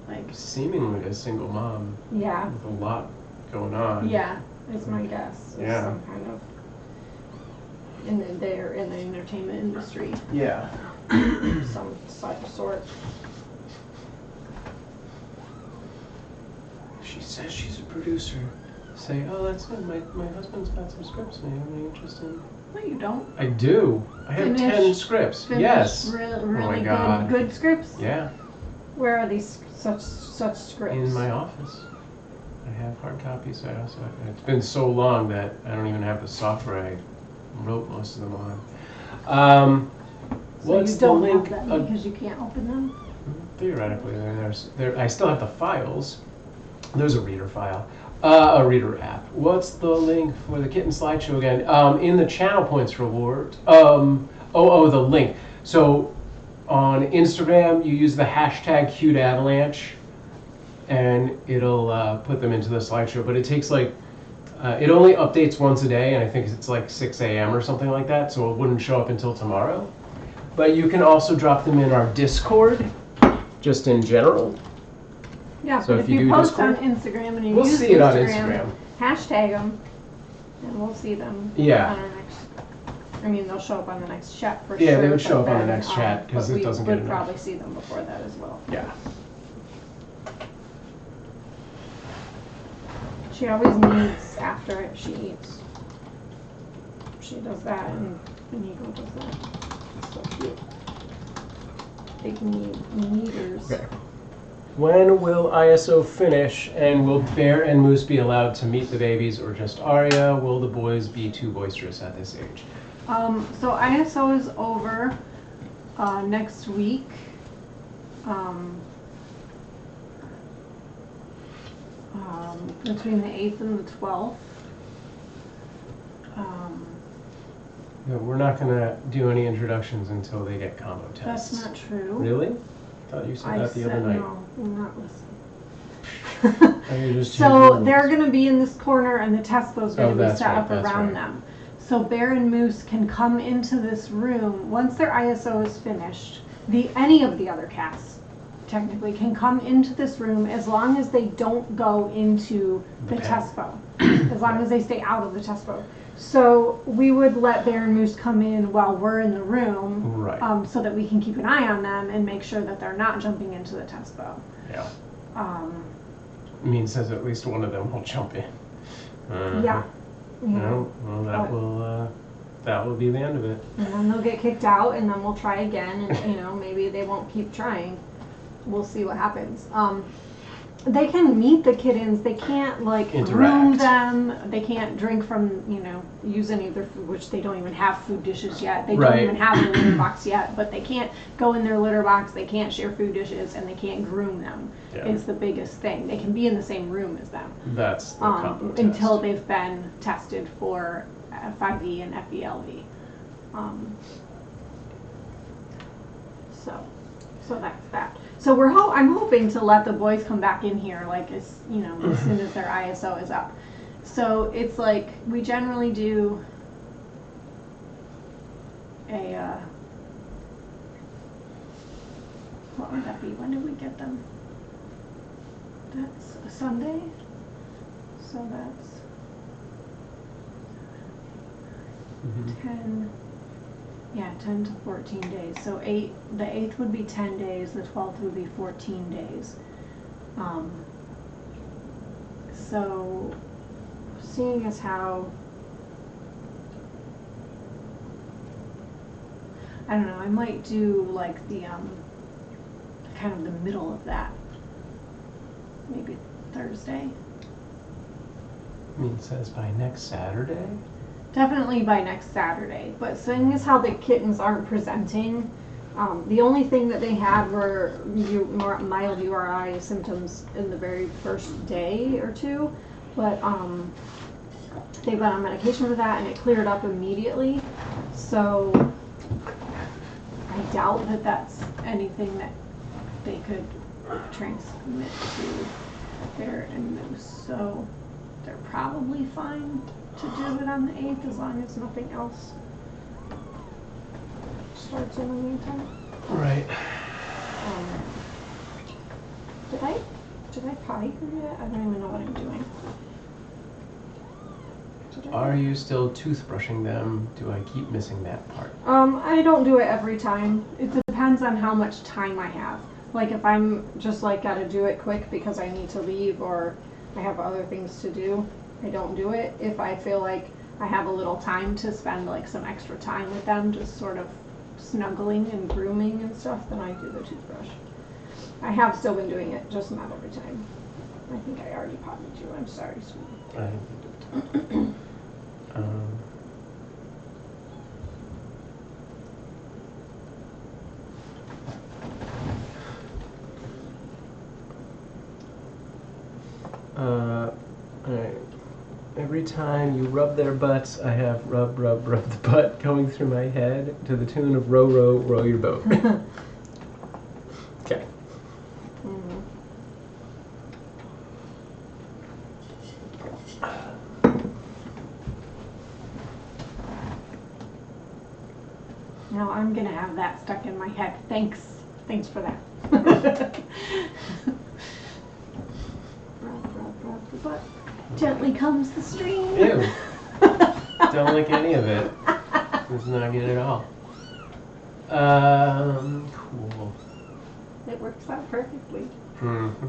Like, seemingly a single mom yeah. with a lot going on. Yeah, is my guess. Is Yeah. some kind of they're in the entertainment industry, Yeah. some sort. She says she's a producer. Say, oh, that's it. My husband's got some scripts. Maybe I'm interested. No, you don't. I do. I have 10 Finish- scripts. Finish Yes. really God. good scripts. Yeah. Where are these such scripts? In my office. I have hard copies. I also it's been so long that I don't even have the software I wrote most of them on. So What's you don't the link? have them because you can't open them. Theoretically, I still have the files. There's a reader file, a reader app. What's the link for the kitten slideshow again? In the channel points reward. The link. So on Instagram, you use the hashtag Cuteavalanche, and it'll put them into the slideshow. But it takes like, it only updates once a day, and I think it's like 6 a.m. or something like that, so it wouldn't show up until tomorrow. But you can also drop them in our Discord, just in general. Yeah, So but if if you you do post Discord, on Instagram and you we'll use see it on Instagram. hashtag them, and we'll see them. Yeah. On our next. I mean, they'll show up on the next chat for sure. Yeah, they would show but up on the then, next chat, 'cause but it doesn't we get would enough. probably see them before that as well. Yeah. She always needs after she eats. She does that, and Nico does that. It's so cute. Big needers. Okay. When will ISO finish, and will Bear and Moose be allowed to meet the babies, or just Arya? Will the boys be too boisterous at this age? So ISO is over next week. Between the 8th and the 12th. No, we're not going to do any introductions until they get combo tests. That's not true. Really? I thought you said that the other said night. no, I'm not listening. Oh, you're just So changing they're rules. going to be in this corner, and the Tesco's going to be that's set right, up that's around right. them. So Bear and Moose can come into this room once their ISO is finished. Any of the other cats technically can come into this room as long as they don't go into the pen. Tesco. As long as they stay out of the Tesco. So we would let Bear and Moose come in while we're in the room, Right. so that we can keep an eye on them and make sure that they're not jumping into the Tesco. Yeah. Um, Says at least one of them will jump in. Yeah. You know, Well, that will be the end of it. and then they'll get kicked out, and then we'll try again, and maybe they won't keep trying. We'll see what happens. They can meet the kittens. They can't like groom Interact. them. They can't drink from use any of their food, which they don't even have food dishes yet. They Right. don't even have a litter box yet. But they can't go in their litter box. They can't share food dishes, and they can't groom them. Yeah. It's the biggest thing. They can be in the same room as them. That's the combo test. Until they've been tested for 5E and FELV. So that's that. So I'm hoping to let the boys come back in here as soon as their ISO is up. So it's like we generally do a what would that be? When did we get them? That's a Sunday. So that's Mhm. 10 to 14 days. So the 8th would be 10 days, the 12th would be 14 days. So, seeing as how, I don't know, I might do like the, kind of the middle of that. Maybe Thursday. I mean, it says by next Saturday? Definitely by next Saturday. But seeing as how the kittens aren't presenting, the only thing that they had were mild URI symptoms in the very first day or two. But they went on medication for that and it cleared up immediately. So I doubt that that's anything that they could transmit to their moose. So they're probably fine to do it on the 8th as long as nothing else starts in the meantime. Right. Did I potty yet? I don't even know what I'm doing. Are you still toothbrushing them? Do I keep missing that part? I don't do it every time. It depends on how much time I have. Like if I'm just like gotta do it quick because I need to leave or I have other things to do, I don't do it. If I feel like I have a little time to spend like some extra time with them, just sort of snuggling and grooming and stuff, then I do the toothbrush. I have still been doing it, just not every time. I think I already potted you. I'm sorry, sweetie. I Alright. Every time you rub their butts, I have rub the butt going through my head to the tune of row, row, row your boat. Okay. No, I'm gonna have that stuck in my head. Thanks for that. Rub the butt. Gently comes the stream. Ew. Don't like any of it. It's not good at all. Cool. It works out perfectly. Mm-hmm.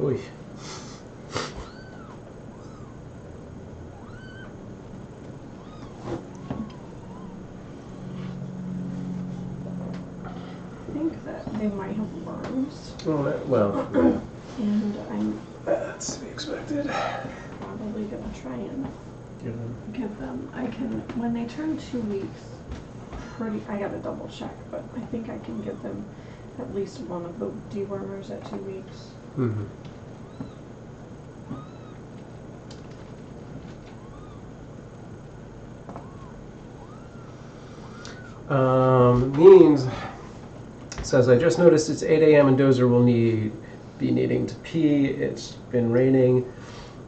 Oy. I think that they might have worms, Well, yeah. and I'm That's to be expected. probably gonna try and Give them. give them. I can when they turn 2 weeks. I gotta double check, but I think I can give them at least one of the dewormers at 2 weeks. Mm-hmm. Means says, I just noticed it's 8 a.m. and Dozer will be needing to pee. It's been raining.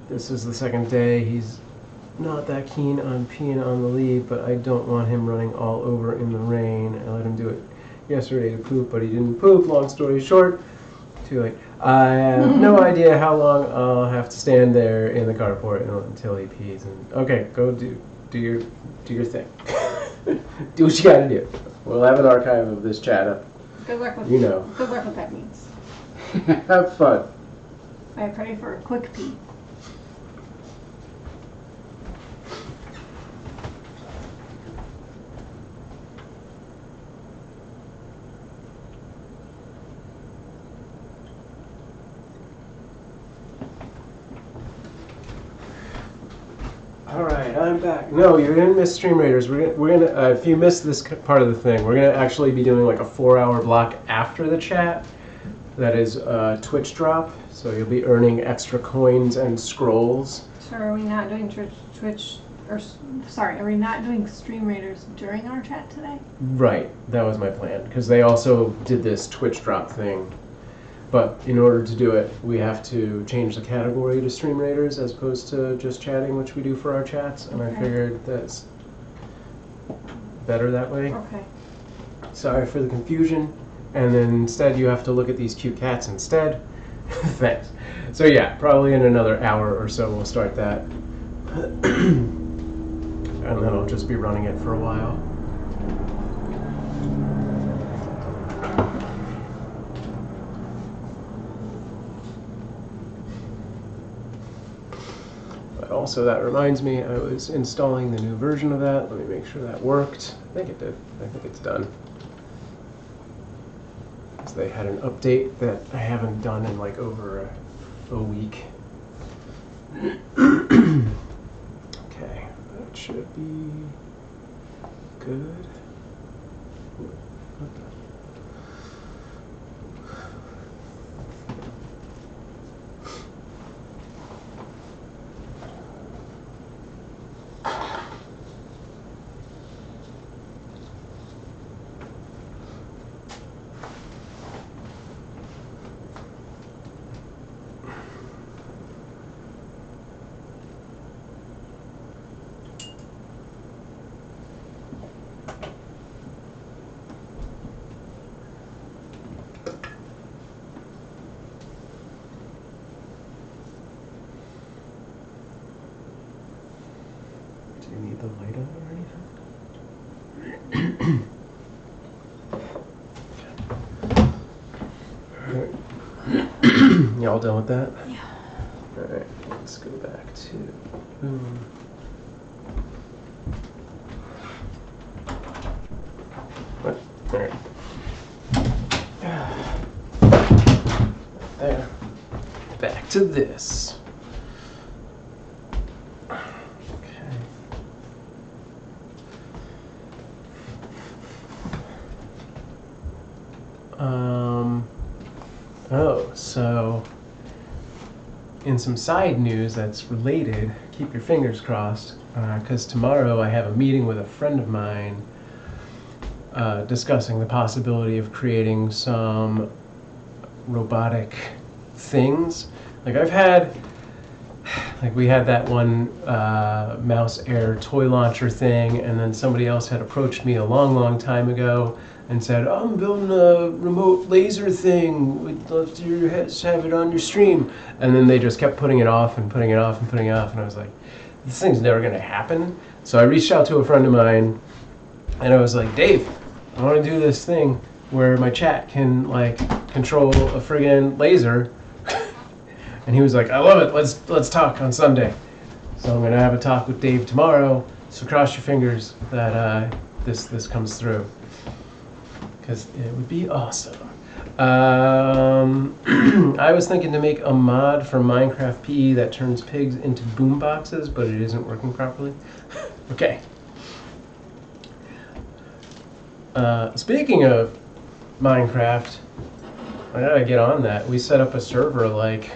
This is the second day. He's not that keen on peeing on the lead, but I don't want him running all over in the rain. I let him do it yesterday to poop, but he didn't poop. Long story short, too late. I have no idea how long I'll have to stand there in the carport until he pees. And okay, go do your thing. Do what you gotta do. We'll have an archive of this chat up. Good luck with You know. Good luck with that means. Have fun. I pray for a quick pee. All right, I'm back. No, you didn't miss Stream Raiders. We're gonna if you missed this part of the thing, we're gonna actually be doing like a 4-hour block after the chat. That is Twitch drop, so you'll be earning extra coins and scrolls. So are we not doing Twitch sorry, are we not doing stream raiders during our chat today? Right, that was my plan, because they also did this Twitch drop thing. But in order to do it, we have to change the category to stream raiders as opposed to just chatting, which we do for our chats, and I Okay. figured that's better that way. Okay. Sorry for the confusion. And then instead you have to look at these cute cats instead. Thanks. So yeah, probably in another hour or so we'll start that. And then I'll just be running it for a while. But also that reminds me, I was installing the new version of that. Let me make sure that worked. I think it did. I think it's done. Because they had an update that I haven't done in like over a week. Okay, that should be good. Do you need the light on or anything? Alright. You all done with that? Yeah. Alright, let's go back to what? Alright. There. Back to this. So in some side news that's related, keep your fingers crossed, because tomorrow I have a meeting with a friend of mine discussing the possibility of creating some robotic things. Like we had that one mouse air toy launcher thing, and then somebody else had approached me a long time ago and said, oh, I'm building a remote laser thing, we'd love to have it on your stream. And then they just kept putting it off and putting it off and putting it off, and I was like, this thing's never gonna happen. So I reached out to a friend of mine, and I was like, Dave, I wanna do this thing where my chat can like control a friggin' laser. And he was like, I love it, let's talk on Sunday. So I'm gonna have a talk with Dave tomorrow, so cross your fingers that this comes through. Because it would be awesome. I was thinking to make a mod for Minecraft PE that turns pigs into boom boxes, but it isn't working properly. Okay. Speaking of Minecraft, I gotta get on that. We set up a server like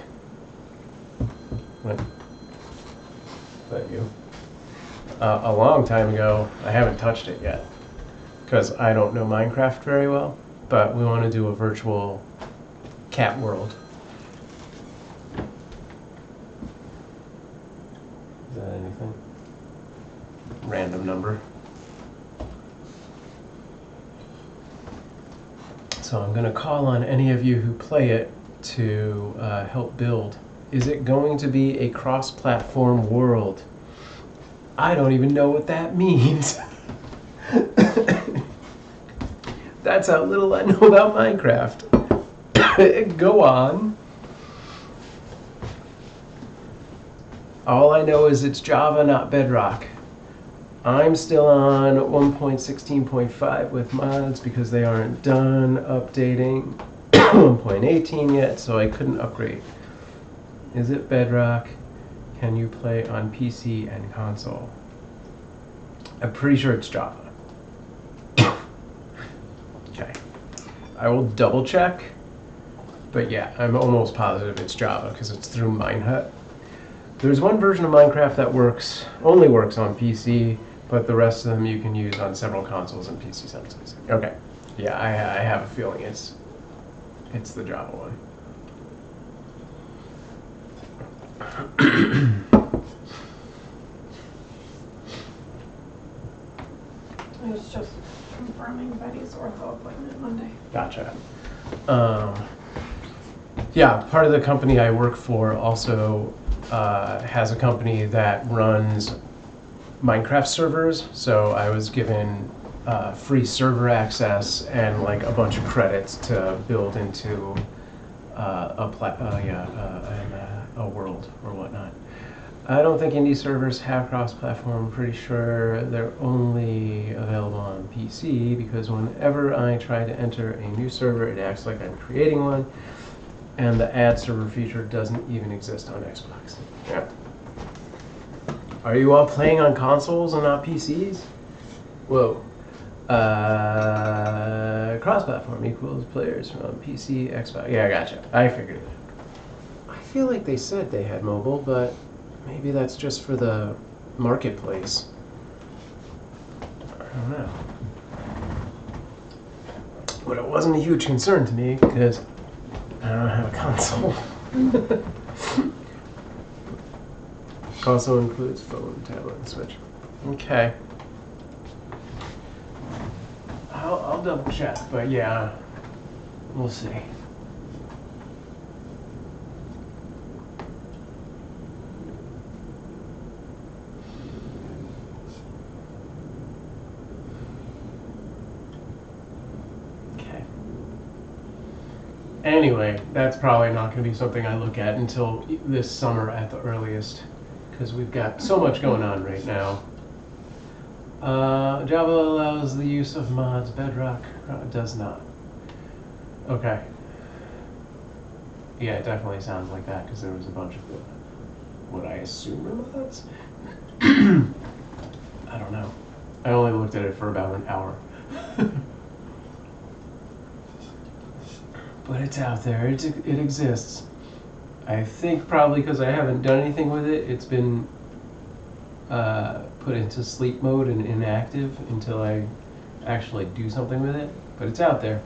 when? Is that you? A long time ago. I haven't touched it yet because I don't know Minecraft very well, but we want to do a virtual cat world. Is that anything? Random number. So I'm going to call on any of you who play it to help build. Is it going to be a cross-platform world? I don't even know what that means. That's how little I know about Minecraft. Go on. All I know is it's Java, not Bedrock. I'm still on 1.16.5 with mods because they aren't done updating 1.18 yet, so I couldn't upgrade. Is it Bedrock? Can you play on PC and console? I'm pretty sure it's Java. Okay. I will double check, but yeah, I'm almost positive it's Java because it's through Minehut. There's one version of Minecraft that only works on PC, but the rest of them you can use on several consoles and PC simultaneously. Okay. Yeah, I have a feeling it's the Java one. I was just confirming Betty's ortho appointment Monday. Gotcha. Yeah, part of the company I work for also has a company that runs Minecraft servers, so I was given free server access and like a bunch of credits to build into a world or whatnot. I don't think indie servers have cross-platform. I'm pretty sure they're only available on PC because whenever I try to enter a new server, it acts like I'm creating one, and the add server feature doesn't even exist on Xbox. Yeah. Are you all playing on consoles and not PCs? Whoa. Cross-platform equals players from PC, Xbox. Yeah, I gotcha. I figured it. I feel like they said they had mobile, but maybe that's just for the marketplace. I don't know. But it wasn't a huge concern to me because I don't have a console. Also includes phone, tablet, and Switch. Okay. I'll double check, but yeah, we'll see. Okay. Anyway, that's probably not going to be something I look at until this summer at the earliest, because we've got so much going on right now. Java allows the use of mods. Bedrock does not. Okay. Yeah, it definitely sounds like that because there was a bunch of what I assume are mods. I don't know. I only looked at it for about an hour. But it's out there. It exists. I think probably because I haven't done anything with it, it's been put into sleep mode and inactive until I actually do something with it. But it's out there.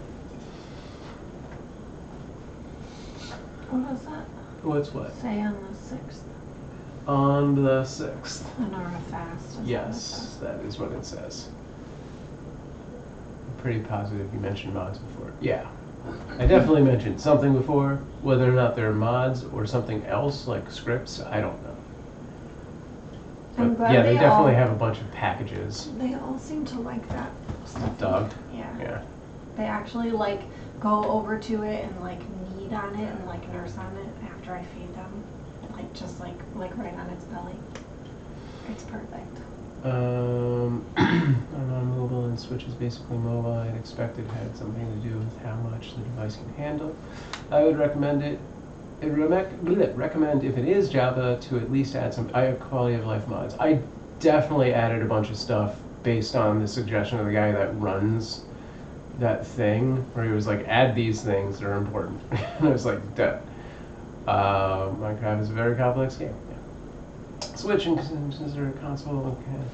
What is that? What's what? Say on the 6th. On the 6th. An hour fast. Yes, that is what it says. I'm pretty positive you mentioned mods before. Yeah. I definitely mentioned something before. Whether or not they're mods or something else, like scripts, I don't know. I'm But glad yeah, they definitely all, have a bunch of packages. They all seem to like that stuff. Dog? Yeah. Yeah. They actually like go over to it and like knead on it and like nurse on it after I feed them. Like just like right on its belly. It's perfect. I'm on mobile and Switch is basically mobile. I'd expect it had something to do with how much the device can handle. I would recommend it. Recommend if it is Java to at least add some quality of life mods. I definitely added a bunch of stuff based on the suggestion of the guy that runs that thing, where he was like, add these things that are important. And I was like, duh. Minecraft is a very complex game. Yeah. Switch and consider console can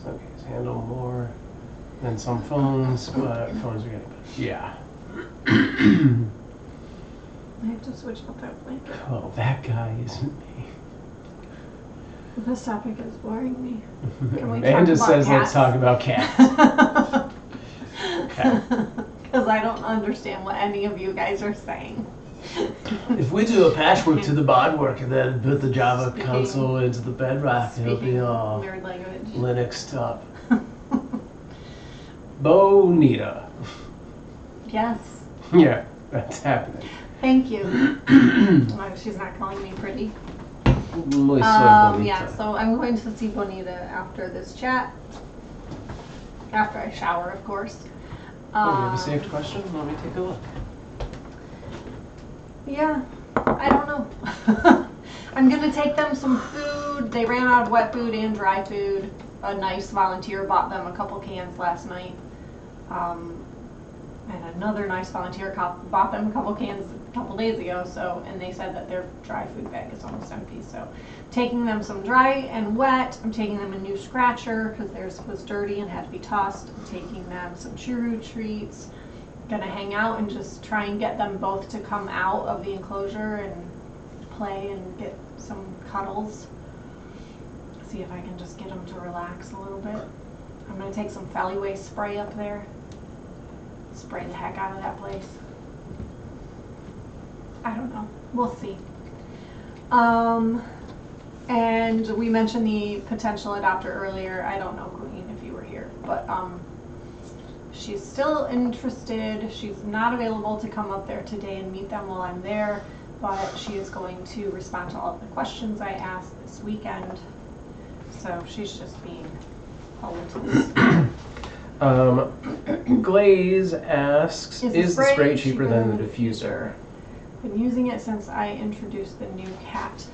some cases handle more than some phones, but phones are getting better. Yeah. I have to switch up that blanket. Well, that guy isn't me. This topic is boring me. Can we Amanda talk about says, cats? let's talk about cats. Okay. Because I don't understand what any of you guys are saying. If we do a patchwork to the boardwork and then put the Java Speaking- console into the bedrock, it'll be Speaking all weird language. Linux top. Bonita. Yes. Yeah, that's happening. Thank you. Oh, she's not calling me pretty. Muy soy bonita. Yeah, so I'm going to see Bonita after this chat. After I shower, of course. Oh, we have a saved question? Let me take a look. Yeah, I don't know. I'm going to take them some food. They ran out of wet food and dry food. A nice volunteer bought them a couple cans last night. And another nice volunteer bought them a couple cans a couple days ago, so, and they said that their dry food bag is almost empty, so taking them some dry and wet. I'm taking them a new scratcher because theirs was dirty and had to be tossed. I'm taking them some churu treats. Gonna hang out and just try and get them both to come out of the enclosure and play and get some cuddles. See if I can just get them to relax a little bit. I'm gonna take some Feliway spray up there. Spray the heck out of that place. I don't know. We'll see. And we mentioned the potential adopter earlier. I don't know, Queen, if you were here, but she's still interested. She's not available to come up there today and meet them while I'm there, but she is going to respond to all of the questions I asked this weekend. So she's just being held into this. Glaze asks, is the spray cheaper than the diffuser? Been using it since I introduced the new cat.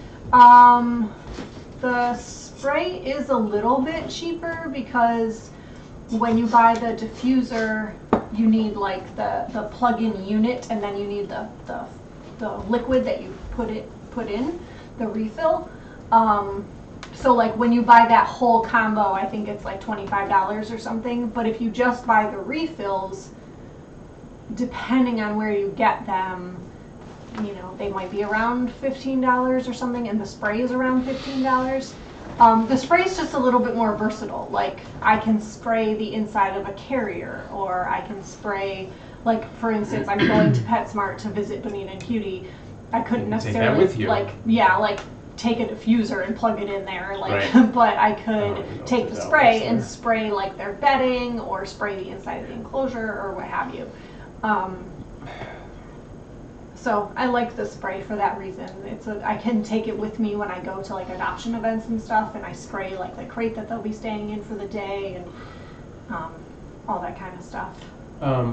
The spray is a little bit cheaper because when you buy the diffuser, you need like the plug-in unit, and then you need the liquid that you put in, the refill. So like when you buy that whole combo, I think it's like $25 or something. But if you just buy the refills, depending on where you get them, you know, they might be around $15 or something, and the spray is around $15. The spray is just a little bit more versatile. Like I can spray the inside of a carrier, or I can spray, like for instance, I'm going to PetSmart to visit Bonita and Cutie. I couldn't necessarily take that with you. like take a diffuser and plug it in there, like, right. But I could take the spray and spray like their bedding, or spray the inside of the enclosure, or what have you. So I like the spray for that reason. I can take it with me when I go to like adoption events and stuff, and I spray like the crate that they'll be staying in for the day, and all that kind of stuff.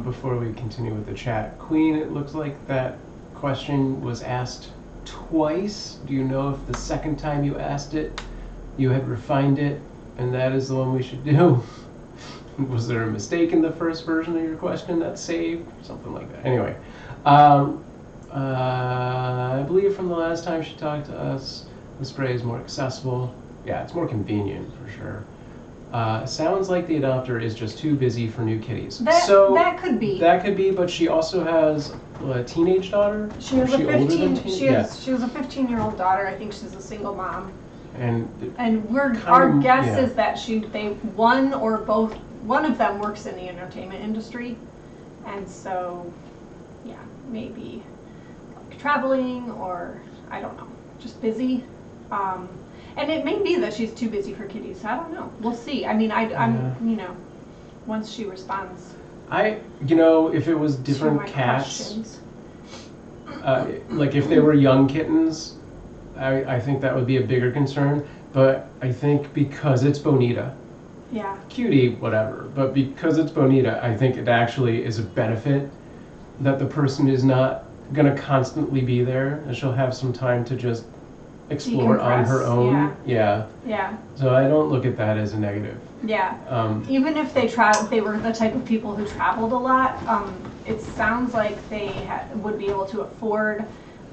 Before we continue with the chat, Queen, it looks like that question was asked twice. Do you know if the second time you asked it, you had refined it, and that is the one we should do? Was there a mistake in the first version of your question that's saved? Something like that. Anyway. I believe from the last time she talked to us, the spray is more accessible. Yeah, it's more convenient for sure. Sounds like the adopter is just too busy for new kitties. That could be. That could be, but she also has a teenage daughter. She has a 15-year-old daughter. I think she's a single mom. And our guess is that one of them works in the entertainment industry, and so yeah, maybe traveling, or I don't know, just busy. And it may be that she's too busy for kitties. I don't know. We'll see. I mean, I'm once she responds. If it was different cats, like if they were young kittens, I think that would be a bigger concern. But I think because it's Bonita, yeah, Cutie, whatever, but because it's Bonita, I think it actually is a benefit that the person is not going to constantly be there, and she'll have some time to just explore on her own. Yeah. So I don't look at that as a negative. Yeah. Even if they were the type of people who traveled a lot, it sounds like they would be able to afford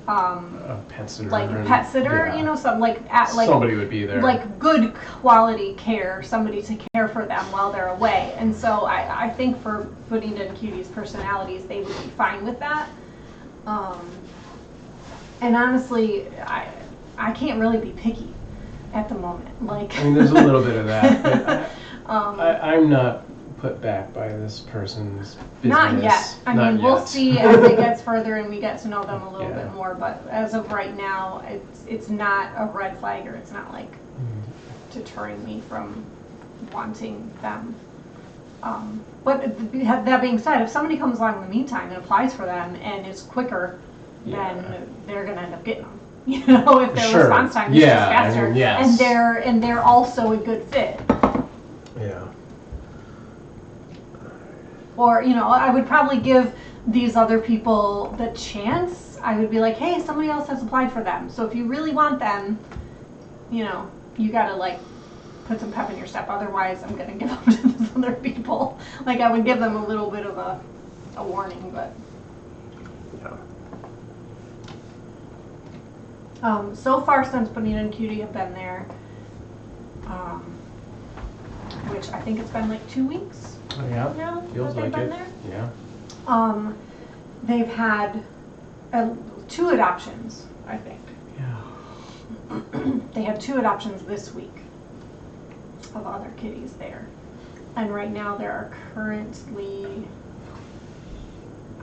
a pet sitter. Somebody would be there. Like good quality care, somebody to care for them while they're away. And so I think for Bonita and Cutie's personalities, they would be fine with that. And honestly, I can't really be picky at the moment. Like, I mean, there's a little bit of that, but I'm not put back by this person's business. Not yet. We'll see as it gets further and we get to know them a little bit more. But as of right now, it's not a red flag, or it's not like deterring me from wanting them. But that being said, if somebody comes along in the meantime and applies for them and is quicker, then they're going to end up getting them. If their response time is just faster, and they're also a good fit. Yeah. Or I would probably give these other people the chance. I would be like, hey, somebody else has applied for them, so if you really want them, you gotta like put some pep in your step. Otherwise, I'm gonna give them to these other people. Like I would give them a little bit of a warning, but. So far since Bonita and Cutie have been there, which I think it's been like 2 weeks Yeah, now feels that they've like been it. there. Yeah. They've had 2 adoptions, I think. Yeah. They had 2 adoptions this week of other kitties there. And right now there are currently,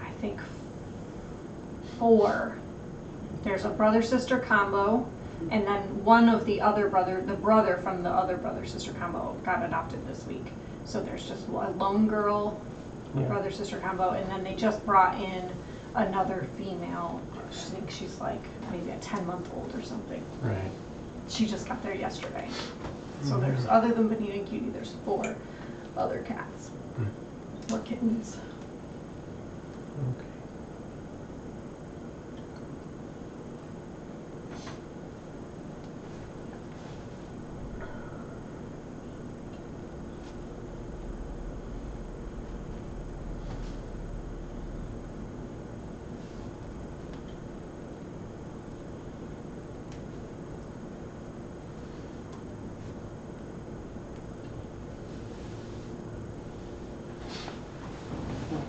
I think, 4. There's a brother-sister combo, and then one of the brother from the other brother-sister combo got adopted this week. So there's just a lone girl, brother-sister combo, and then they just brought in another female. I think she's like maybe a 10-month-old or something. Right. She just got there yesterday. So there's, other than Bonita and Cutie, there's 4 other cats or kittens. Okay.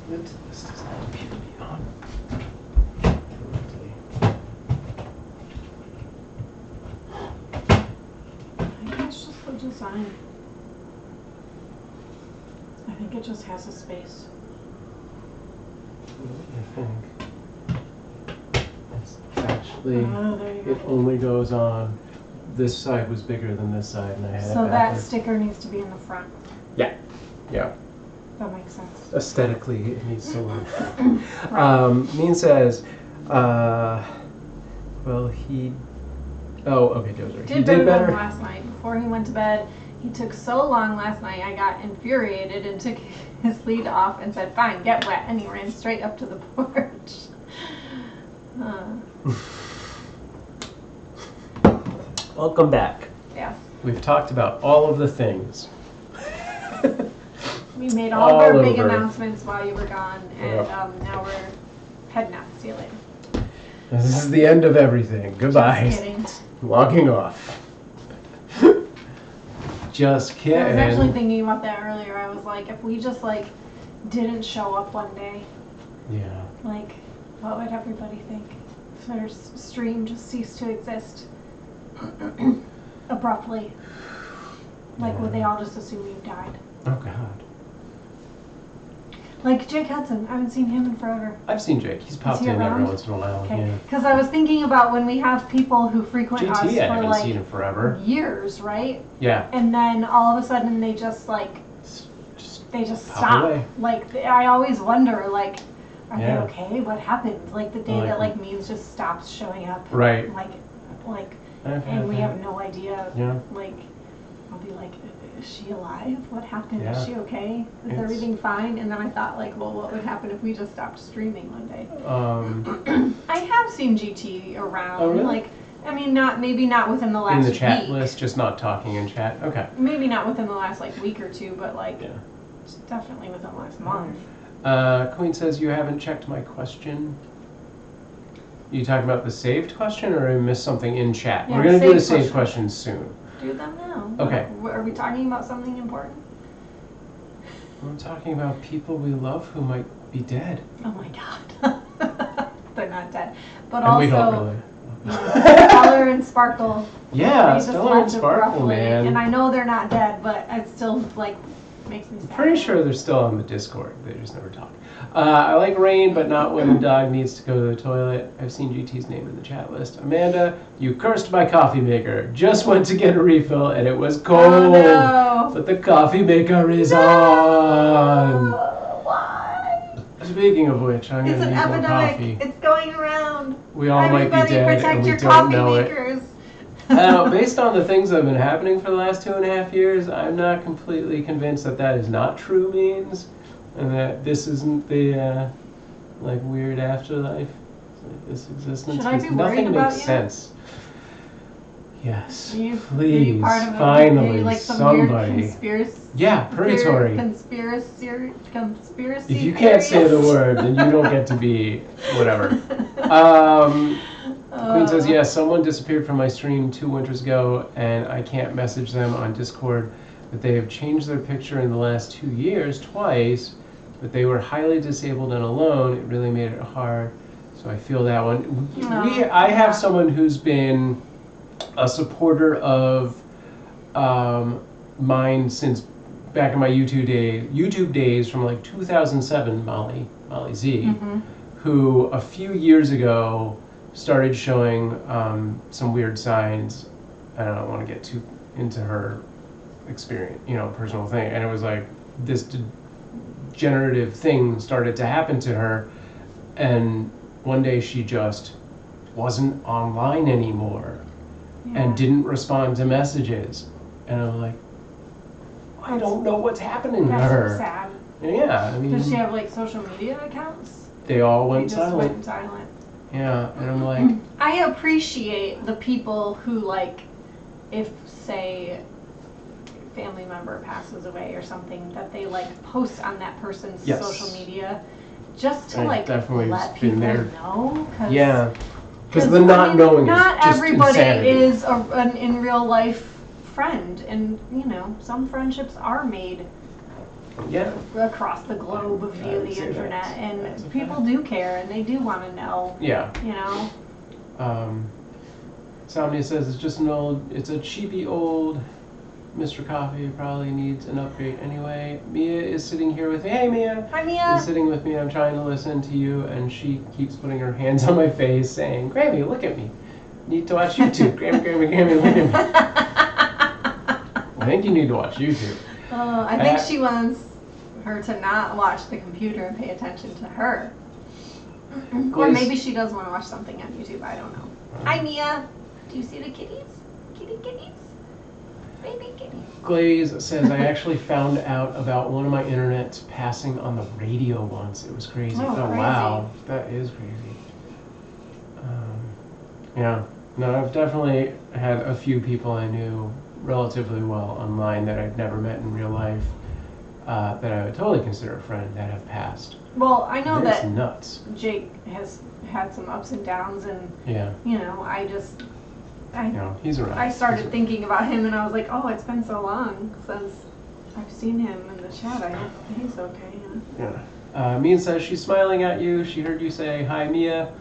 This does not appear to be on correctly. I think it's just the design. I think it just has a space. What do you think? It's actually, Oh, there you it go. only goes on, this side was bigger than this side, and I had So it that backwards. sticker needs to be in the front. Yeah. That makes sense. Aesthetically, it needs to work. Right. Mean says, well, he. Oh, okay, Joe's right. He did Than better. last night. Before he went to bed, he took so long last night, I got infuriated and took his lead off and said, fine, get wet. And he ran straight up to the porch. Welcome back. Yes. We've talked about all of the things. We made all of our All big over. announcements while you were gone, and Yep. now we're heading out. See you later. This is the end of everything. Goodbye. Just kidding. Logging off. Just kidding. I was actually thinking about that earlier. I was like, if we just like didn't show up one day, Yeah. like, what would everybody think? If their stream just ceased to exist abruptly, like, would they all just assume you died? Oh God. Like Jake Hudson, I haven't seen him in forever. I've seen Jake. He's popped he in every around? once in a while. Okay, Yeah. because I was thinking about when we have people who frequent us GT, I for haven't like seen him forever. years, right? Yeah. And then all of a sudden they just like they just pop stop. away. Like I always wonder, like, are Yeah. they okay? What happened? Like the day Like- that like memes just stops showing up. Right. Like, I've had and we that. have no idea. Yeah. Like, I'll be like, is she alive? What happened? Yeah. Is she okay? Is It's- everything fine? And then I thought, like, well, what would happen if we just stopped streaming one day? I have seen GT around. Oh, really? Like, I mean, maybe not within the last in the chat week. list, just not talking in chat. Okay. Maybe not within the last like week or two, but like Yeah. definitely within the last month. Queen says you haven't checked my question. You talking about the saved question, or I missed something in chat? Yeah, We're gonna do the saved saved questions soon. Do them now. Okay. Are we talking about something important? We're talking about people we love who might be dead, Oh my god. They're not dead. But and we don't also, really. Color and Sparkle. Yeah, They just Stella and left Sparkle, abruptly. man. And I know they're not dead, but it still like makes me sad. Pretty sure they're still on the Discord. They just never talk. I like rain, but not when the dog needs to go to the toilet. I've seen GT's name in the chat list. Amanda, you cursed my coffee maker. Just went to get a refill and it was cold. Oh no. But the coffee maker is on. Why? Speaking of which, I'm It's gonna an need more epidemic. coffee. It's going around. We all might Everybody be dead protect and we your don't coffee know it. makers. Based on the things that have been happening for the last 2.5 years, I'm not completely convinced that that is not true means, and that this isn't the like weird afterlife, like this existence. Should I be 'cause worried nothing about makes you? sense. Yes, Are you please, part of finally, like some somebody. weird conspiracy? Yeah, purgatory. Conspiracy. If you can't say the theories? word, then you don't get to be whatever. Queen says, yes, someone disappeared from my stream 2 winters ago, and I can't message them on Discord, but they have changed their picture in the last 2 years twice, but they were highly disabled and alone. It really made it hard. So I feel that one. I have someone who's been a supporter of mine since back in my YouTube days from like 2007, Molly Z, who a few years ago started showing some weird signs. I don't want to get too into her experience, personal thing. And it was like this degenerative thing started to happen to her. And one day she just wasn't online anymore and didn't respond to messages. And I'm like, I don't know what's happening to her. That's so sad. Yeah, I mean. Does she have like social media accounts? They all went just silent. went silent. Yeah, and I'm like. I appreciate the people who like, if say, family member passes away or something, that they like post on that person's social media, just to like let people know. Yeah. Because the not knowing is just everybody insanity. is an in real life friend, and some friendships are made across the globe via the internet, and people do care and they do want to know. Yeah. Somnia says it's a cheapy old Mr. Coffee, probably needs an upgrade anyway. Mia is sitting here with me. Hey, Mia. Hi, Mia. Is sitting with me. I'm trying to listen to you, and she keeps putting her hands on my face, saying, "Grammy, look at me. Need to watch YouTube. Grammy, look at me." I think you need to watch YouTube. I think she wants her to not watch the computer and pay attention to her. Or maybe she does want to watch something on YouTube. I don't know. Hi, Mia. Do you see the kitties? Kitties? Baby kitty. Glaze says, I actually found out about one of my internets passing on the radio once. It was crazy. Oh crazy. Wow. That is crazy. Yeah. No, I've definitely had a few people I knew relatively well online that I'd never met in real life that I would totally consider a friend that have passed. Well, I know It's that nuts. Jake has had some ups and downs, and he's around. I started thinking about him, and I was like, oh, it's been so long since I've seen him in the chat. I hope he's okay. Yeah. Mia says she's smiling at you. She heard you say, hi, Mia,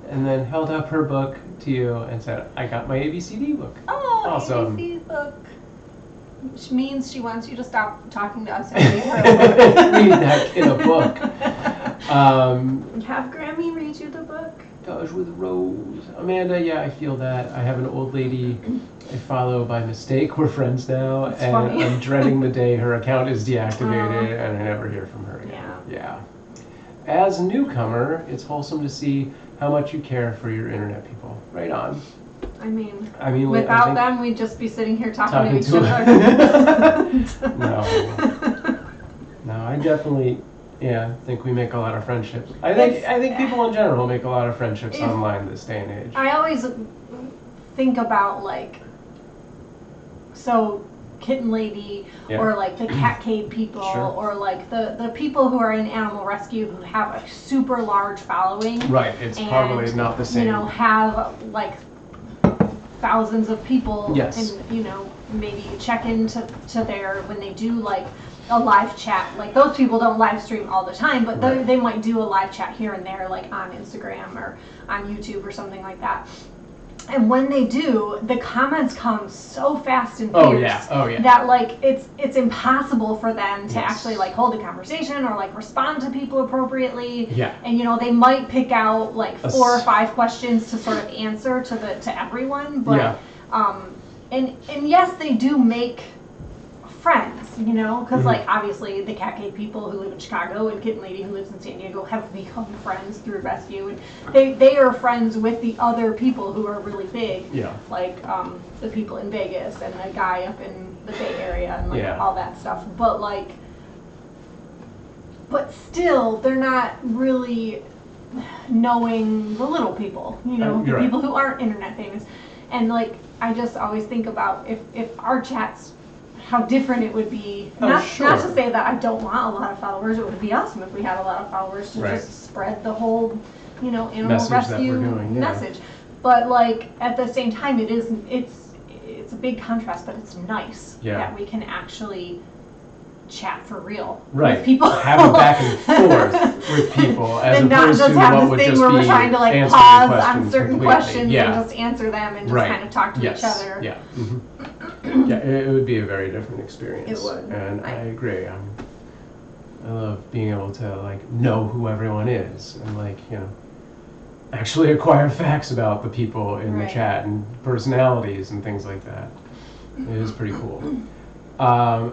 and then held up her book to you and said, I got my ABCD book. Oh, awesome. ABC book. Which means she wants you to stop talking to us and read her a book. Read that kid a book. Have Grammy read you the book. Dodge with Rose. Amanda, yeah, I feel that. I have an old lady I follow by mistake. We're friends now. That's and funny. I'm dreading the day her account is deactivated and I never hear from her again. Yeah. As a newcomer, it's wholesome to see how much you care for your internet people. Right on. I mean without them, we'd just be sitting here talking to each other. No, I definitely, think we make a lot of friendships. I think people in general make a lot of friendships online this day and age. I always think about Kitten Lady, or like the Cat Cave people, or like the people who are in animal rescue who have a super large following. Right, it's probably not the same. Have like thousands of people, and maybe check into their, when they do like a live chat. Like those people don't live stream all the time, but they might do a live chat here and there, like on Instagram or on YouTube or something like that. And when they do, the comments come so fast and fierce that like it's impossible for them to actually like hold a conversation or like respond to people appropriately. Yeah. And they might pick out like 4 or 5 questions to sort of answer to everyone, but and yes, they do make friends, because like obviously the Cat Cave people who live in Chicago and Kitten Lady who lives in San Diego have become friends through rescue, and they are friends with the other people who are really big, like the people in Vegas and the guy up in the Bay Area and like all that stuff, but still they're not really knowing the little people, the people who aren't internet famous. And like I just always think about if our chats, how different it would be. Not to say that I don't want a lot of followers. It would be awesome if we had a lot of followers to just spread the whole, animal message rescue that we're doing, message. but like at the same time, it's a big contrast, but it's nice that we can actually chat for real with people. Have a back and forth with people as and opposed not just to have what this would thing just where be we're trying to like answering pause questions on certain completely. questions and just answer them and just kind of talk to each other. Yeah. Mm-hmm. Yeah, it would be a very different experience. It would. And I agree. I love being able to like know who everyone is and like, you know, actually acquire facts about the people in the chat and personalities and things like that. It is pretty cool.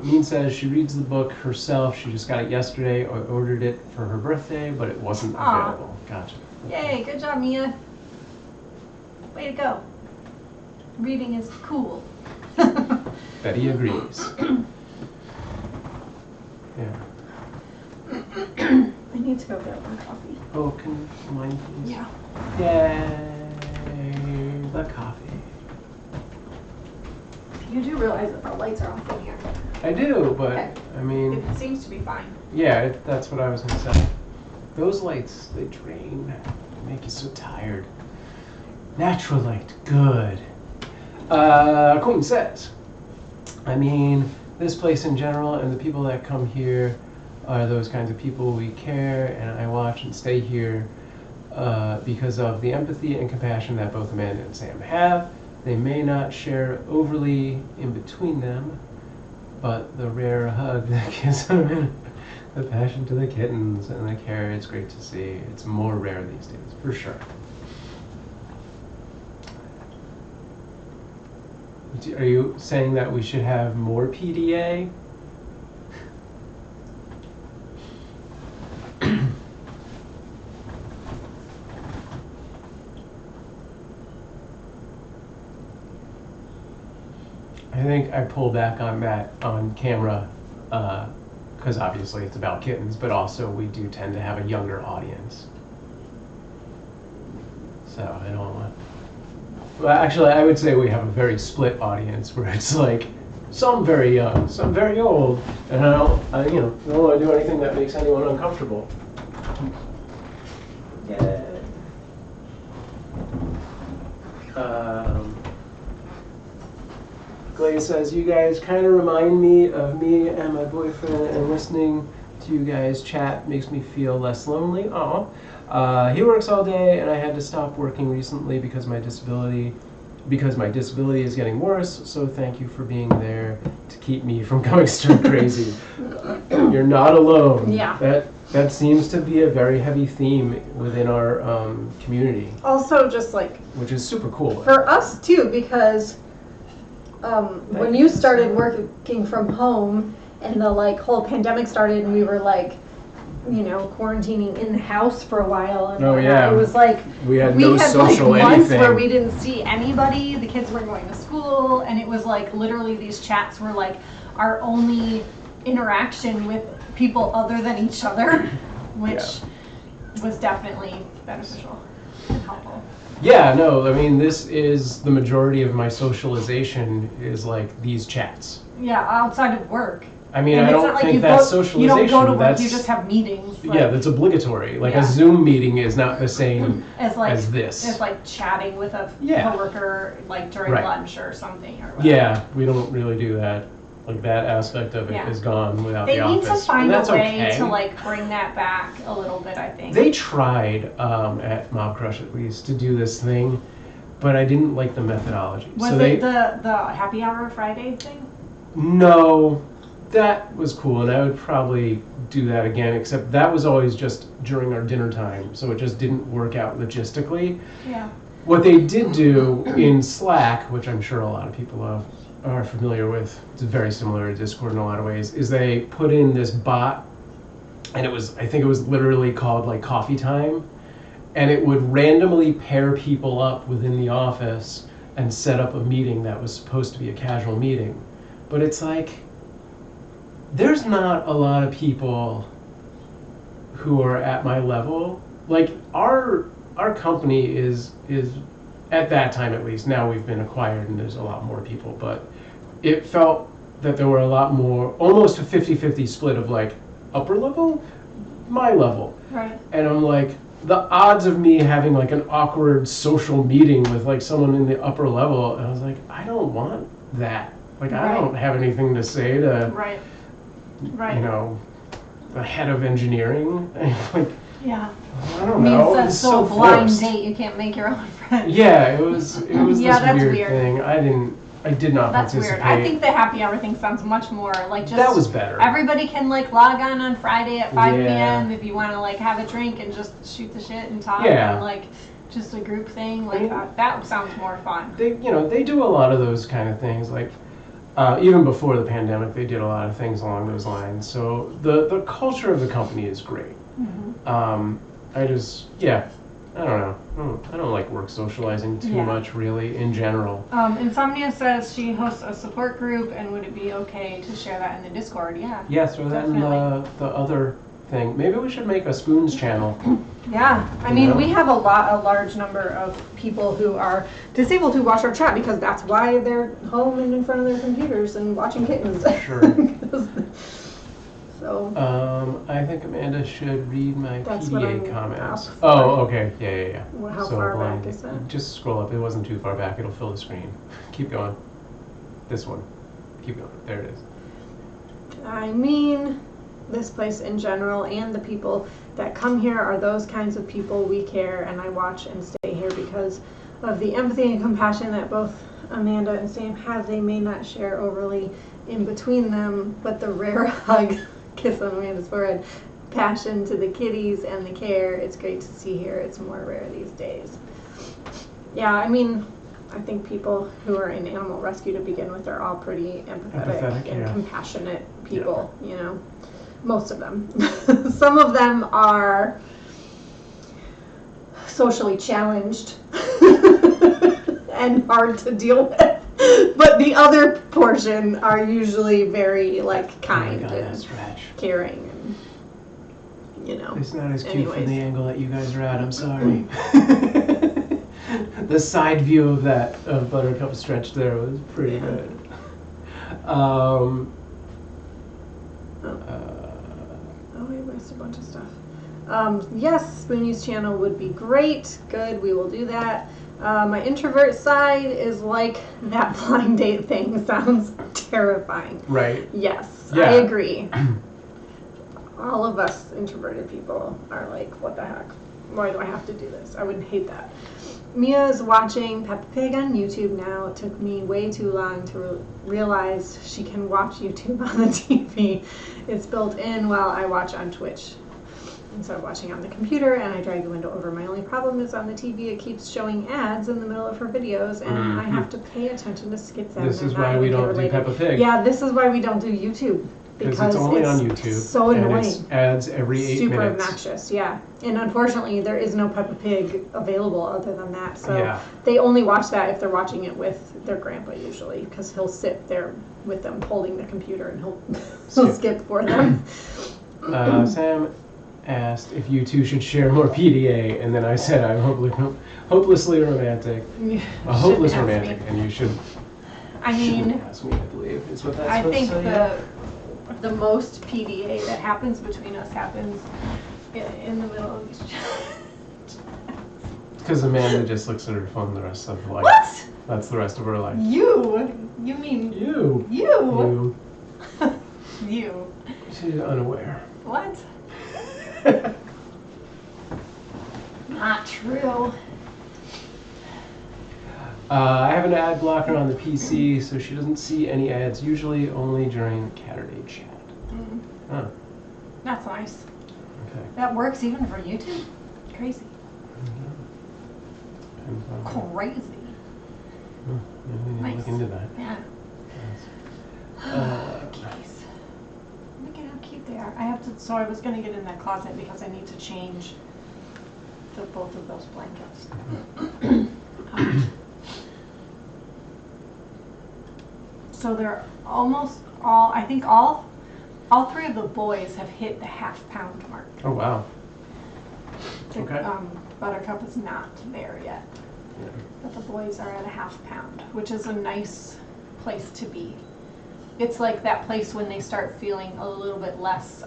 Mean says she reads the book herself. She just got it yesterday. I ordered it for her birthday, but it wasn't available. Gotcha. Okay. Yay, good job, Mia. Way to go. Reading is cool. Betty agrees. Yeah. I need to go get more coffee. Oh, can you mind, please? Yeah. Yay, the coffee. You do realize that the lights are off in here. I do, but Okay. I mean, It seems to be fine. yeah, that's what I was gonna say. Those lights, they drain. They make you so tired. Natural light, good. Queen says, I mean, this place in general and the people that come here are those kinds of people we care, and I watch and stay here because of the empathy and compassion that both Amanda and Sam have. They may not share overly in between them, but the rare hug that gives them the passion to the kittens and the care, it's great to see. It's more rare these days, for sure. Are you saying that we should have more PDA? I think I pull back on that on camera because obviously it's about kittens, but also we do tend to have a younger audience. So I don't want. Well, actually, I would say we have a very split audience where it's like some very young, some very old, and I don't want to do anything that makes anyone uncomfortable. Yeah. Glaze says, you guys kind of remind me of me and my boyfriend, and listening to you guys chat makes me feel less lonely. Aw. He works all day, and I had to stop working recently because my disability is getting worse, so thank you for being there to keep me from going stir crazy. You're not alone. Yeah. That seems to be a very heavy theme within our community. Also, just like, which is super cool. for us too, because when you started working from home and the like whole pandemic started and we were like, you know, quarantining in the house for a while, and it was like we had no social like months anything where we didn't see anybody. The kids weren't going to school, and it was like literally these chats were like our only interaction with people other than each other, which was definitely beneficial and helpful. Yeah, no, I mean, this is the majority of my socialization is like these chats. Yeah, outside of work. I mean, and I don't think that's socialization. You don't go to work, you just have meetings. Like, yeah, that's obligatory. Like a Zoom meeting is not the same as this. It's like chatting with a coworker like during lunch or something or whatever. Yeah, we don't really do that. Like that aspect of it is gone without the office. They need to find a way to like bring that back a little bit, I think. They tried at Mob Crush at least to do this thing, but I didn't like the methodology. Was it the happy hour Friday thing? No, that was cool, and I would probably do that again, except that was always just during our dinner time, so it just didn't work out logistically. Yeah. What they did do in Slack, which I'm sure a lot of people are familiar with, it's very similar to Discord in a lot of ways, is they put in this bot, and I think it was literally called like Coffee Time, and it would randomly pair people up within the office and set up a meeting that was supposed to be a casual meeting. But it's like, there's not a lot of people who are at my level. Like our company is at that time at least, now we've been acquired and there's a lot more people, but it felt that there were a lot more, almost a 50-50 split of like upper level, my level. Right. And I'm like, the odds of me having like an awkward social meeting with like someone in the upper level, and I was like, I don't want that. Like, I Right. don't have anything to say to, Right. Right. you know, the head of engineering. Like, Yeah. I don't know. Means It's that's so so blind forced. date you can't make your own friends. Yeah, it was Yeah, this that's weird, weird. thing. I did not That's participate. weird. I think the happy hour thing sounds much more like just that was better. everybody can like log on Friday at 5 Yeah. p.m. if you want to like have a drink and just shoot the shit and talk Yeah. and like just a group thing. Like I mean- that sounds more fun. They do a lot of those kind of things. Like even before the pandemic, they did a lot of things along those lines. So the culture of the company is great. Mm-hmm. I don't know. I don't like work socializing too Yeah. much, really, in general. Insomnia says she hosts a support group, and would it be okay to share that in the Discord? Yeah. Yeah, throw that in the other thing. Maybe we should make a Spoons channel. Yeah, I You mean, know? we have a large number of people who are disabled who watch our chat because that's why they're home and in front of their computers and watching kittens. Sure. So, I think Amanda should read my That's what PDA I'm comments. up for. Oh, okay. Yeah. Well, how So far blind. back is that? Just scroll up. It wasn't too far back. It'll fill the screen. Keep going. This one. Keep going. There it is. I mean, this place in general and the people that come here are those kinds of people we care, and I watch and stay here because of the empathy and compassion that both Amanda and Sam have. They may not share overly in between them, but the rare hug, kiss on Amanda's forehead, passion to the kitties and the care, it's great to see here. It's more rare these days. Yeah, I mean, I think people who are in animal rescue to begin with are all pretty empathetic and yeah. compassionate people, you know. Most of them. Some of them are socially challenged and hard to deal with. But the other portion are usually very like kind Oh my God, that and stretch. caring and you know. It's not as cute from Anyways. the angle that you guys are at. I'm sorry. The side view of that Buttercup stretch there was pretty Yeah. good. Oh, we missed a bunch of stuff. Yes, Spoonie's channel would be great. Good, we will do that. My introvert side is like that blind date thing. Sounds terrifying. Right. Yes, Yeah. I agree. All of us introverted people are like, what the heck? Why do I have to do this? I would hate that. Mia is watching Peppa Pig on YouTube now. It took me way too long to realize she can watch YouTube on the TV. It's built in while I watch on Twitch. Instead of watching on the computer, and I drag the window over. My only problem is on the TV it keeps showing ads in the middle of her videos, and I have to pay attention to skip them. This They're is not why we even don't do related. Peppa Pig. Yeah, this is why we don't do YouTube. Because it's only on YouTube. So annoying. And it's ads every 8 Super minutes. obnoxious, yeah. And unfortunately, there is no Peppa Pig available other than that. So Yeah. they only watch that if they're watching it with their grandpa usually, because he'll sit there with them holding the computer and he'll skip for them. Sam asked if you two should share more PDA, and then I said I'm hopelessly romantic. A hopeless Shouldn't ask romantic, me. and you should. I mean, shouldn't ask me, I believe, is what that's I supposed think to say. the most PDA that happens between us happens in the middle of each Because Amanda just looks at her phone the rest of life. What? That's the rest of her life. You mean You. you? You. She's unaware. What? Not true. I have an ad blocker on the PC, so she doesn't see any ads, usually only during Caturday chat. Oh, That's nice. okay. That works even for YouTube? Crazy. Depends on- Crazy. Oh, yeah, we need to Nice. look into that. Yeah. Uh, Kitties. Look at how cute they are. I have to, so I was going to get in that closet because I need to change both of those blankets. So they're almost all, I think all three of the boys have hit the half-pound mark. Oh, wow. The, Okay. Buttercup is not there yet, Yeah. but the boys are at a half-pound, which is a nice place to be. It's like that place when they start feeling a little bit less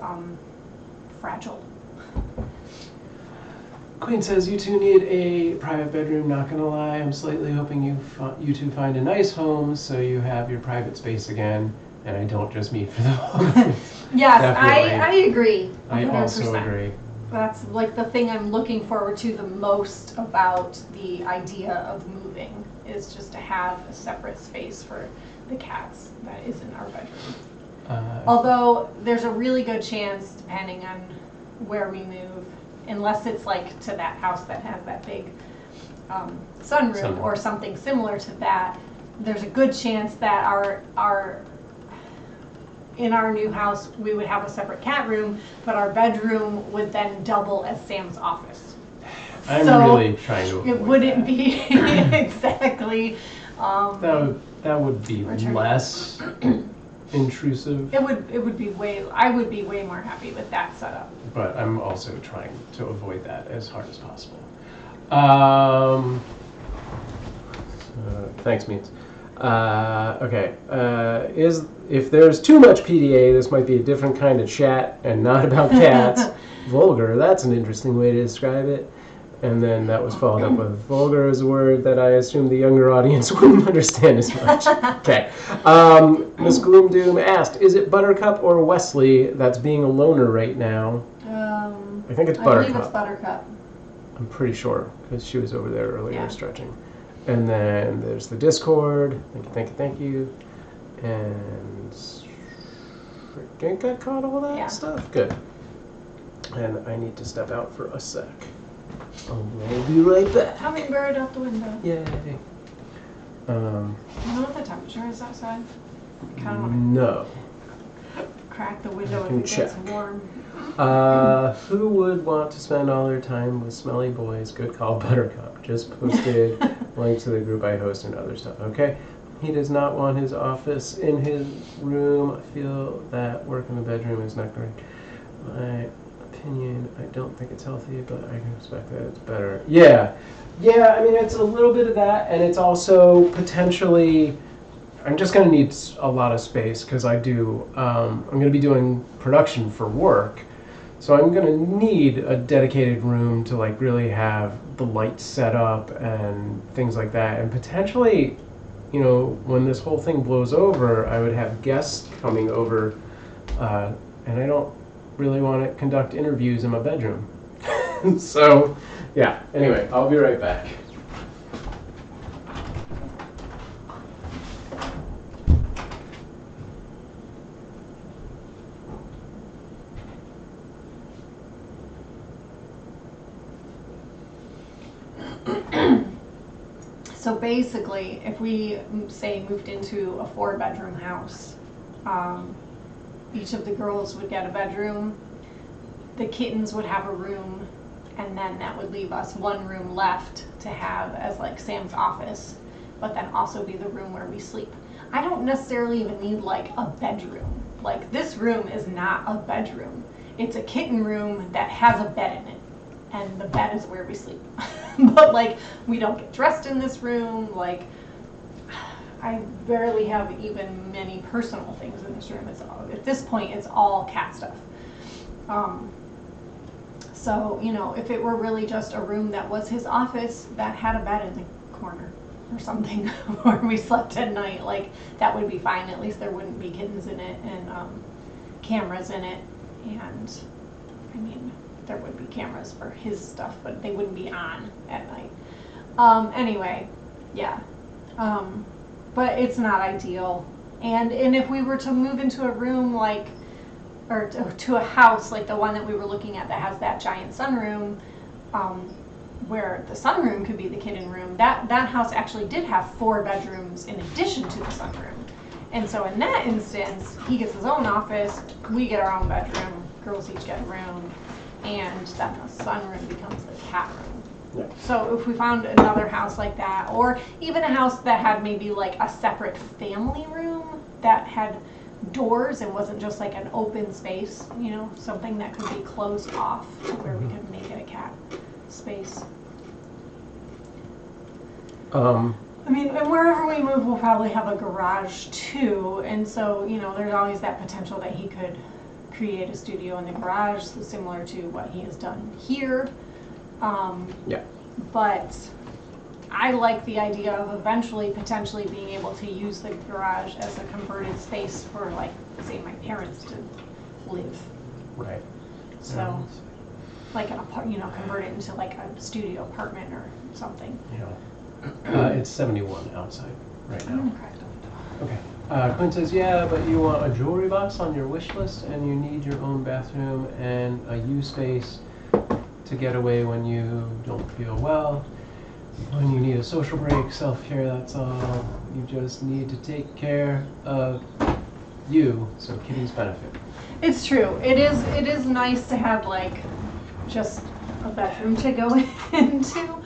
fragile. Queen says, you two need a private bedroom, not gonna lie. I'm slightly hoping you two find a nice home so you have your private space again and I don't just meet for the holidays. Yes, Definitely. I agree. I 100%. also agree. That's like the thing I'm looking forward to the most about the idea of moving is just to have a separate space for the cats that isn't our bedroom. Although there's a really good chance, depending on where we move, unless it's like to that house that has that big sunroom or something similar to that, there's a good chance that in our new house we would have a separate cat room, but our bedroom would then double as Sam's office. I'm So really trying to avoid it wouldn't that. be exactly. That would be less intrusive. It would be I would be way more happy with that setup. But I'm also trying to avoid that as hard as possible. Thanks, Means. Okay. If there's too much PDA, this might be a different kind of chat and not about cats. Vulgar, that's an interesting way to describe it. And then that was followed up with vulgar is a word that I assume the younger audience wouldn't understand as much. Okay. Miss Gloom Doom asked, is it Buttercup or Wesley that's being a loner right now? I think it's I Buttercup. believe it's Buttercup. I'm pretty sure, because she was over there earlier Yeah. stretching. And then there's the Discord. Thank you. And I think I caught all that stuff. Good. And I need to step out for a sec. I'll be right back. Hummingbird out the window. Yay. You know what the temperature is outside? I kind of want No. to crack the window I if can it gets check. warm. Who would want to spend all their time with smelly boys? Good call, Buttercup. Just posted link to the group I host and other stuff. Okay. He does not want his office in his room. I feel that work in the bedroom is not great. My opinion, I don't think it's healthy, but I can expect that it's better. Yeah, I mean, it's a little bit of that, and it's also potentially, I'm just going to need a lot of space because I'm going to be doing production for work, so I'm going to need a dedicated room to like really have the lights set up and things like that, and potentially, you know, when this whole thing blows over, I would have guests coming over, and I don't really want to conduct interviews in my bedroom. So, yeah, anyway, I'll be right back. So basically, if we say moved into a 4-bedroom house, each of the girls would get a bedroom, the kittens would have a room, and then that would leave us one room left to have as like Sam's office, but then also be the room where we sleep. I don't necessarily even need like a bedroom. Like this room is not a bedroom. It's a kitten room that has a bed in it, and the bed is where we sleep. But like we don't get dressed in this room. Like I barely have even many personal things in this room. It's all, at this point, it's all cat stuff. So, you know, if it were really just a room that was his office that had a bed in the corner or something where we slept at night, like that would be fine. At least there wouldn't be kittens in it and cameras in it. And I mean, there would be cameras for his stuff, but they wouldn't be on at night. Anyway, yeah. But it's not ideal. And if we were to move into a room like, or to a house like the one that we were looking at that has that giant sunroom, where the sunroom could be the kitten room, that house actually did have 4 bedrooms in addition to the sunroom. And so in that instance, he gets his own office, we get our own bedroom, girls each get a room, and then the sunroom becomes the cat room. Yeah. So if we found another house like that, or even a house that had maybe like a separate family room that had doors and wasn't just like an open space, you know, something that could be closed off to where we could make it a cat space. I mean, and wherever we move, we'll probably have a garage too, and so, you know, there's always that potential that he could create a studio in the garage, similar to what he has done here. Yeah. But I like the idea of eventually potentially being able to use the garage as a converted space for, like, say, my parents to live. Right. So, like convert it into like a studio apartment or something. It's 71 outside right now. Okay. Okay. Quinn says, yeah, but you want a jewelry box on your wish list, and you need your own bathroom and a U space to get away when you don't feel well. When you need a social break, self-care, that's all. You just need to take care of you, so kitties benefit. It's true. It is nice to have like just a bedroom to go into.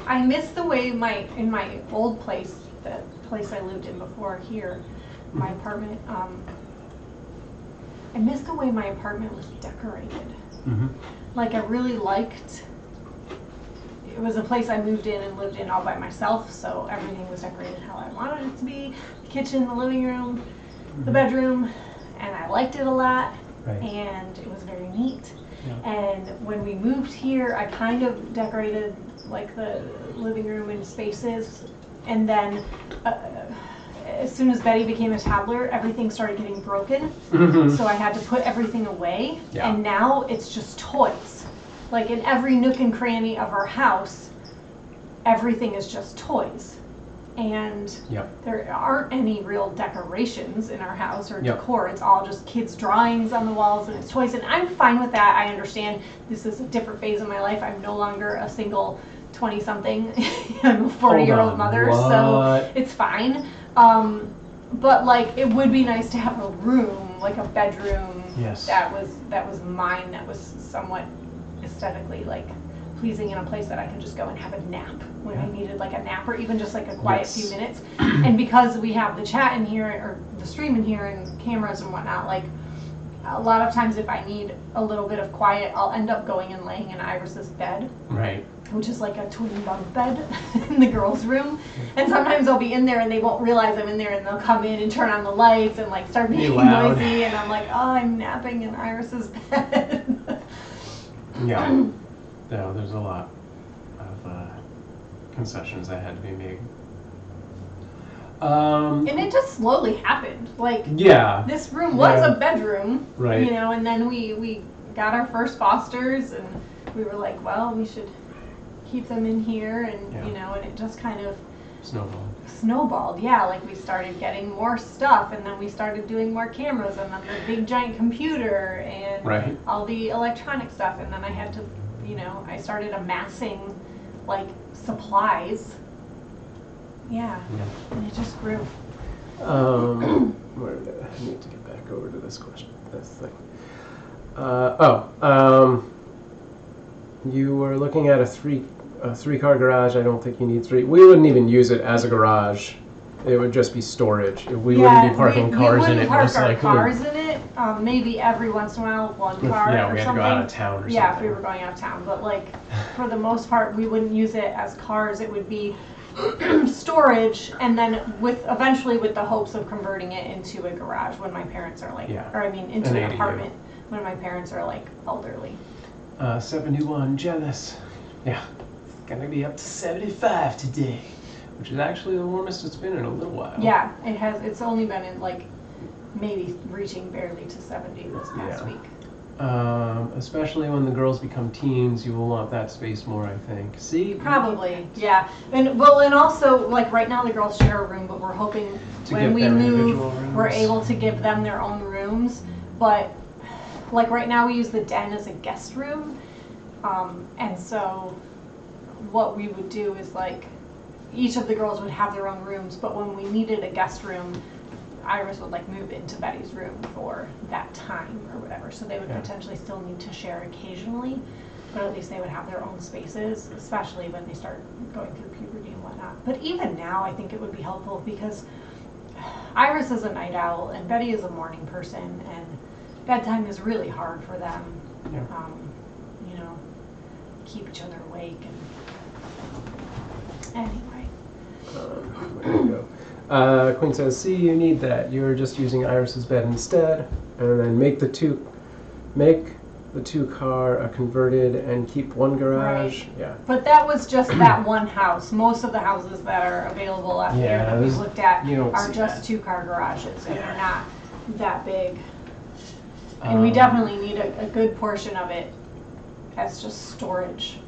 I miss the way in my old place, that place I lived in before here, my apartment. I miss the way my apartment was decorated. Mm-hmm. Like I really liked. It was a place I moved in and lived in all by myself, so everything was decorated how I wanted it to be. The kitchen, the living room, the bedroom, and I liked it a lot. Right. And it was very neat. Yeah. And when we moved here, I kind of decorated like the living room and spaces. And then as soon as Betty became a toddler, everything started getting broken. Mm-hmm. So I had to put everything away. Yeah. And now it's just toys. Like in every nook and cranny of our house, everything is just toys. And there aren't any real decorations in our house or decor. It's all just kids' drawings on the walls and it's toys. And I'm fine with that. I understand this is a different phase of my life. I'm no longer a single 20-something. I'm a 40-year-old mother, so it's fine. But like it would be nice to have a room, like a bedroom that was mine, that was somewhat aesthetically like pleasing in a place that I could just go and have a nap when I needed like a nap or even just like a quiet few minutes. And because we have the chat in here or the stream in here and cameras and whatnot, like a lot of times if I need a little bit of quiet, I'll end up going and laying in Iris's bed. Right. Which is like a twin bunk bed in the girls' room. And sometimes I'll be in there and they won't realize I'm in there and they'll come in and turn on the lights and like start being noisy and I'm like, oh, I'm napping in Iris's bed. Yeah. No, there's a lot of concessions that had to be made. And it just slowly happened. Like, this room was a bedroom, you know, and then we got our first fosters and we were like, well, we should keep them in here and, you know, and it just kind of snowballed. Yeah, like we started getting more stuff and then we started doing more cameras and then the big giant computer and all the electronic stuff and then I had to, you know, I started amassing like supplies. Yeah. And it just grew. Where did I need to get back over to this question, this thing. You were looking at a three-car garage. I don't think you need three. We wouldn't even use it as a garage. It would just be storage. We wouldn't be parking cars in it. We wouldn't park our cars in it. Maybe every once in a while, one car or something. Yeah, we had to go out of town or something. Yeah, if we were going out of town. But like, for the most part, we wouldn't use it as cars. It would be storage, and then eventually with the hopes of converting it into a garage when my parents are like, or I mean, into an apartment when my parents are like elderly. 71, jealous. Yeah, it's gonna be up to 75 today, which is actually the warmest it's been in a little while. Yeah, it has. It's only been in like maybe reaching barely to 70 this past week. Especially when the girls become teens, you will want that space more, I think. See? Probably, yeah. And also like right now the girls share a room, but we're hoping when we move, we're able to give them their own rooms. But like right now we use the den as a guest room, and so what we would do is like each of the girls would have their own rooms, but when we needed a guest room, Iris would like move into Betty's room for that time or whatever. So they would potentially still need to share occasionally, but at least they would have their own spaces, especially when they start going through puberty and whatnot. But even now, I think it would be helpful because Iris is a night owl and Betty is a morning person, and bedtime is really hard for them. You know, keep each other awake and anyway. Where to go? Queen says, see, you need that. You're just using Iris's bed instead. And then make the 2-car, a converted, and keep one garage. Right. Yeah. But that was just that one house. Most of the houses that are available out here that we looked at you don't are see just that. 2-car garages, and Yeah. they're not that big. And we definitely need a good portion of it as just storage.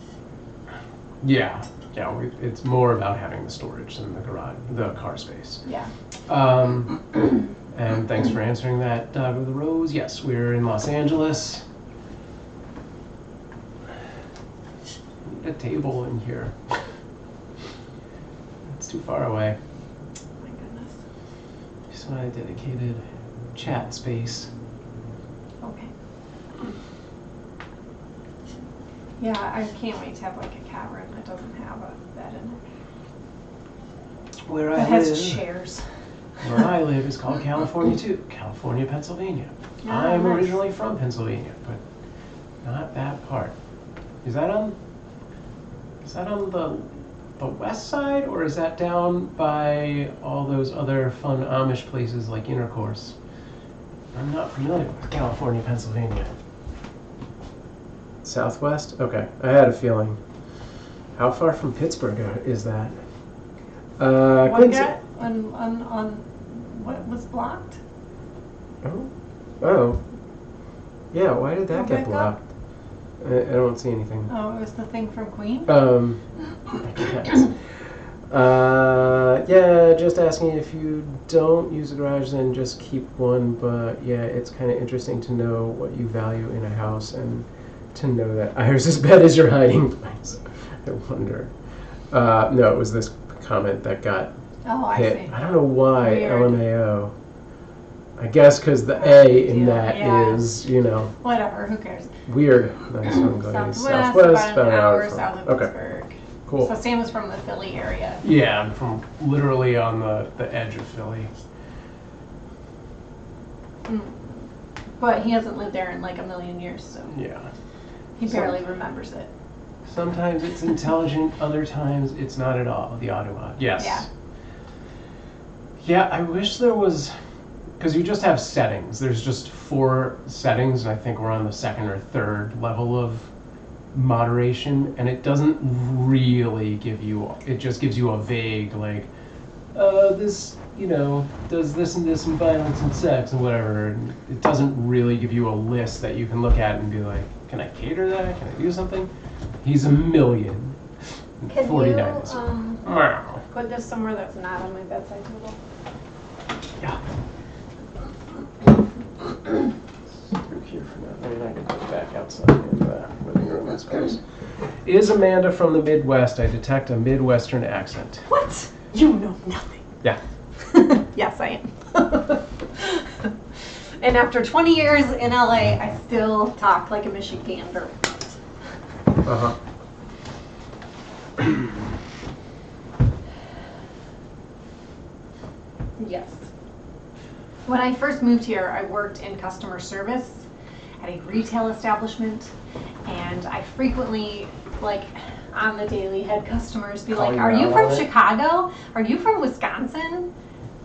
Yeah. Yeah. It's more about having the storage than the garage, the car space. Yeah. And thanks for answering that, Dog of the Rose. Yes, we're in Los Angeles. Need a table in here. It's too far away. My goodness. Just want a dedicated chat space. Okay. Yeah, I can't wait to have like a cat room that doesn't have a bed in it. Where I That has live, chairs. where I live is called California too. California, Pennsylvania. Ah, I'm nice. originally from Pennsylvania, but not that part. Is that on the west side, or is that down by all those other fun Amish places like Intercourse? I'm not familiar with California, Pennsylvania. Southwest? Okay, I had a feeling. How far from Pittsburgh is that? What Quincy. got on what was blocked? Oh. Yeah, why did that Go get back up. blocked? I don't see anything. Oh, it was the thing from Queen? I guess. Yeah, just asking if you don't use a garage, then just keep one. But yeah, it's kind of interesting to know what you value in a house and to know that Iris's bed is your hiding place. I wonder. No, it was this comment that got Oh, I hit. see. I don't know why, Weird. LMAO. I guess because the A in that Yeah. is, Whatever, who cares? weird. Nice, I'm glad. Southwest, about an hour south of Okay, Pittsburgh. cool. So Sam was from the Philly area. Yeah, I'm from literally on the edge of Philly. But he hasn't lived there in like a million years, so Yeah. he barely remembers it. Sometimes it's intelligent, other times it's not at all. The Ottawa. Yes. Yeah. Yeah, I wish there was, because you just have settings. There's just 4 settings, and I think we're on the 2nd or 3rd level of moderation, and it doesn't really give you, it just gives you a vague, like, this, does this and this and violence and sex and whatever. And it doesn't really give you a list that you can look at and be like, can I cater that? Can I do something? He's a million. Can 49 you is Wow. put this somewhere that's not on my bedside table? Yeah. Through here for now. I mean, I can put it back outside in the living room, I suppose. Is Amanda from the Midwest? I detect a Midwestern accent. What? You know nothing. Yeah. Yes, I am. And after 20 years in LA, I still talk like a Michigander. Uh-huh. Yes. When I first moved here, I worked in customer service at a retail establishment, and I frequently, like, on the daily, had customers be like, you "Are you out from on it?" Chicago? Are you from Wisconsin?"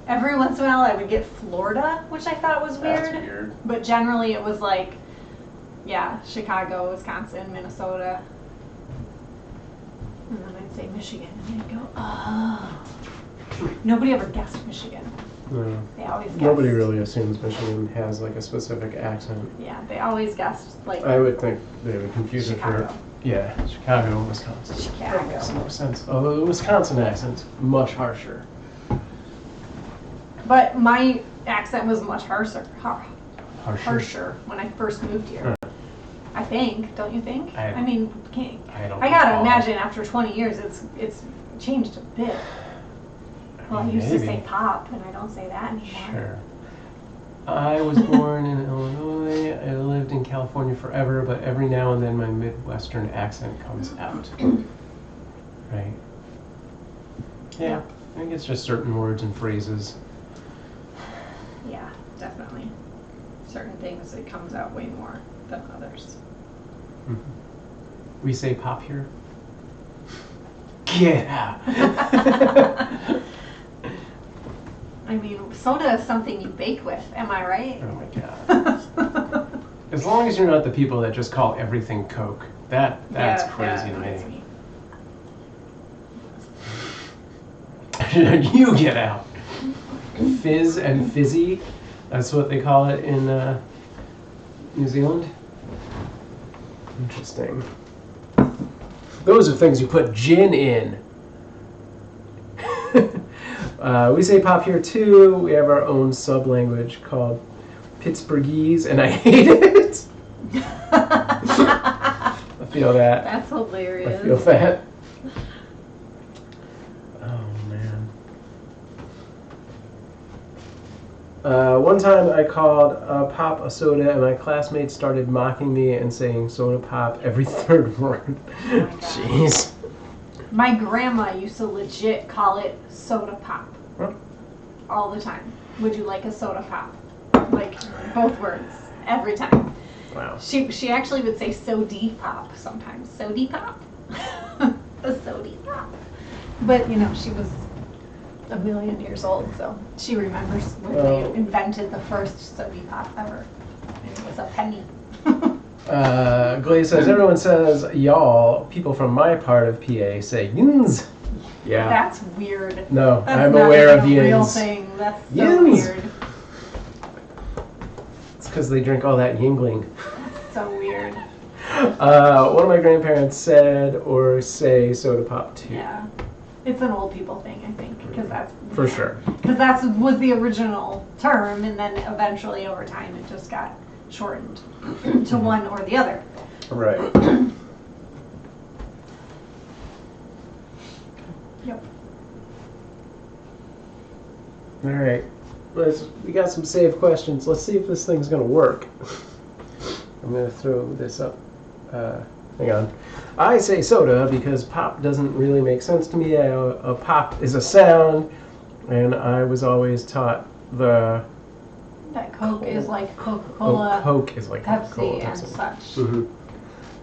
Every once in a while, I would get Florida, which I thought was That's weird. weird. But generally, it was like, yeah, Chicago, Wisconsin, Minnesota. And then I'd say Michigan, and they'd go, "Oh." Nobody ever guessed Michigan. No. They always guessed. Nobody really assumes Michigan has like a specific accent. Yeah, they always guessed like I would think they would confuse Chicago. it for Chicago, Wisconsin. Chicago. Makes no sense. Although the Wisconsin accent's much harsher. But my accent was much harsher when I first moved here. I think, don't you think? I mean, I don't I gotta recall. imagine after 20 years, it's changed a bit. Well, I used to say Maybe. pop, and I don't say that anymore. Sure. I was born in Illinois. I lived in California forever, but every now and then my Midwestern accent comes out. Right? Yeah. I think it's just certain words and phrases. Yeah, definitely. Certain things, it comes out way more than others. Mhm. We say pop here. Get out. I mean, soda is something you bake with, am I right? Oh my god. As long as you're not the people that just call everything Coke. That's Yeah, crazy to that's me. me. You get out. Fizz and fizzy. That's what they call it in New Zealand. Interesting. Those are things you put gin in. We say pop here too. We have our own sub-language called Pittsburghese, and I hate it. I feel that. That's hilarious. I feel that. Oh, man. One time I called pop a soda, and my classmates started mocking me and saying soda pop every third word. Jeez. My grandma used to legit call it soda pop. Huh? All the time. Would you like a soda pop? Like, both words. Every time. Wow. She actually would say sody pop sometimes. Sody pop. The sody pop. But, you know, she was a million years old, so she remembers when they invented the first sody pop ever. And it was a penny. Glaze says, everyone says y'all. People from my part of PA say yins. Yeah. That's weird. No, That's I'm not aware even of a real yins. thing. That's so Yins. weird. It's because they drink all that yingling. So weird. One of my grandparents said or say soda pop too. Yeah. It's an old people thing, I think, because that's For sure. because that was the original term, and then eventually over time it just got shortened to one or the other. Right. Yep. All right. We got some saved questions. Let's see if this thing's going to work. I'm going to throw this up. Hang on. I say soda because pop doesn't really make sense to me. A pop is a sound, and I was always taught That Coke is like Coca-Cola, Coke is like Coca-Cola. Pepsi, and such.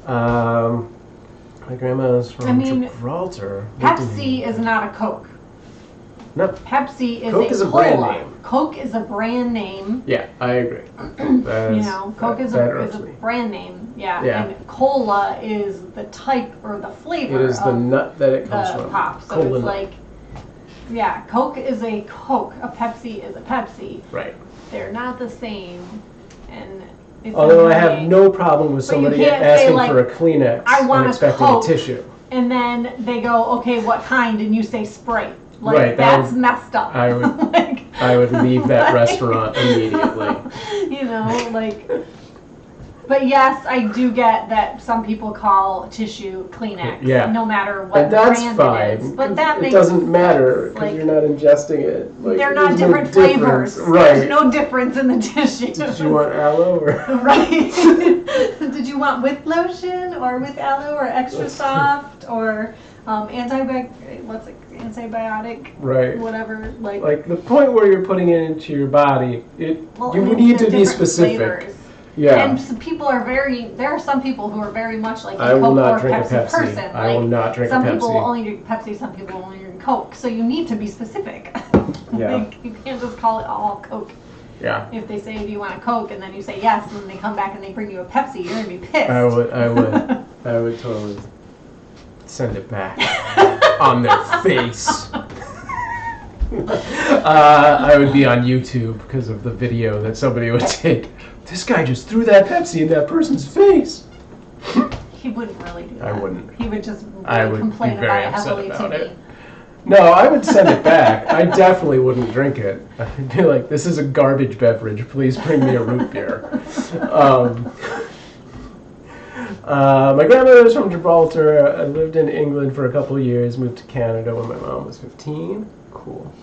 Mm-hmm. My grandma's from Gibraltar. Pepsi is not a Coke. No. Pepsi is Coke a is a cola. brand name. Coke is a brand name. Yeah, I agree. Coke is a brand name. Yeah. And cola is the type or the flavor. It is the nut that it comes the from. pop. So Cola it's nut. like, yeah, Coke is a Coke. A Pepsi is a Pepsi. Right. They're not the same. And it's Although I annoying. have no problem with But you somebody can't say, asking like, for a Kleenex I want and a expecting Coke. a tissue. And then they go, okay, what kind? And you say Sprite. Like, Right, that's messed up. I would, like, I would leave that restaurant immediately. You know, like. But yes, I do get that some people call tissue Kleenex. Yeah. No matter what And that's brand fine. it is. But that it makes doesn't matter sense. because Like, you're not ingesting it. Like, they're not there's no different flavors. difference. Right. There's no difference in the tissue. Did you want aloe or? Right. Did you want with lotion or with aloe or extra soft or antibiotic? Right. Whatever. Like the point where you're putting it into your body, you need to be different specific. flavors. Yeah. And some people are there are some people who are very much like a I will Coke not or drink a Pepsi Pepsi. person. I will not drink a Some people Pepsi. will only drink Pepsi, some people will only drink Coke. So you need to be specific. Yeah. Like, you can't just call it all Coke. Yeah. If they say, do you want a Coke? And then you say yes, and then they come back and they bring you a Pepsi, you're going to be pissed. I would totally send it back on their face. I would be on YouTube because of the video that somebody would take. This guy just threw that Pepsi in that person's face. He wouldn't really do that. I wouldn't. He would just I would complain be very about it upset heavily about to it. me. No, I would send it back. I definitely wouldn't drink it. I'd be like, this is a garbage beverage. Please bring me a root beer. My grandmother was from Gibraltar. I lived in England for a couple of years, moved to Canada when my mom was 15. Cool.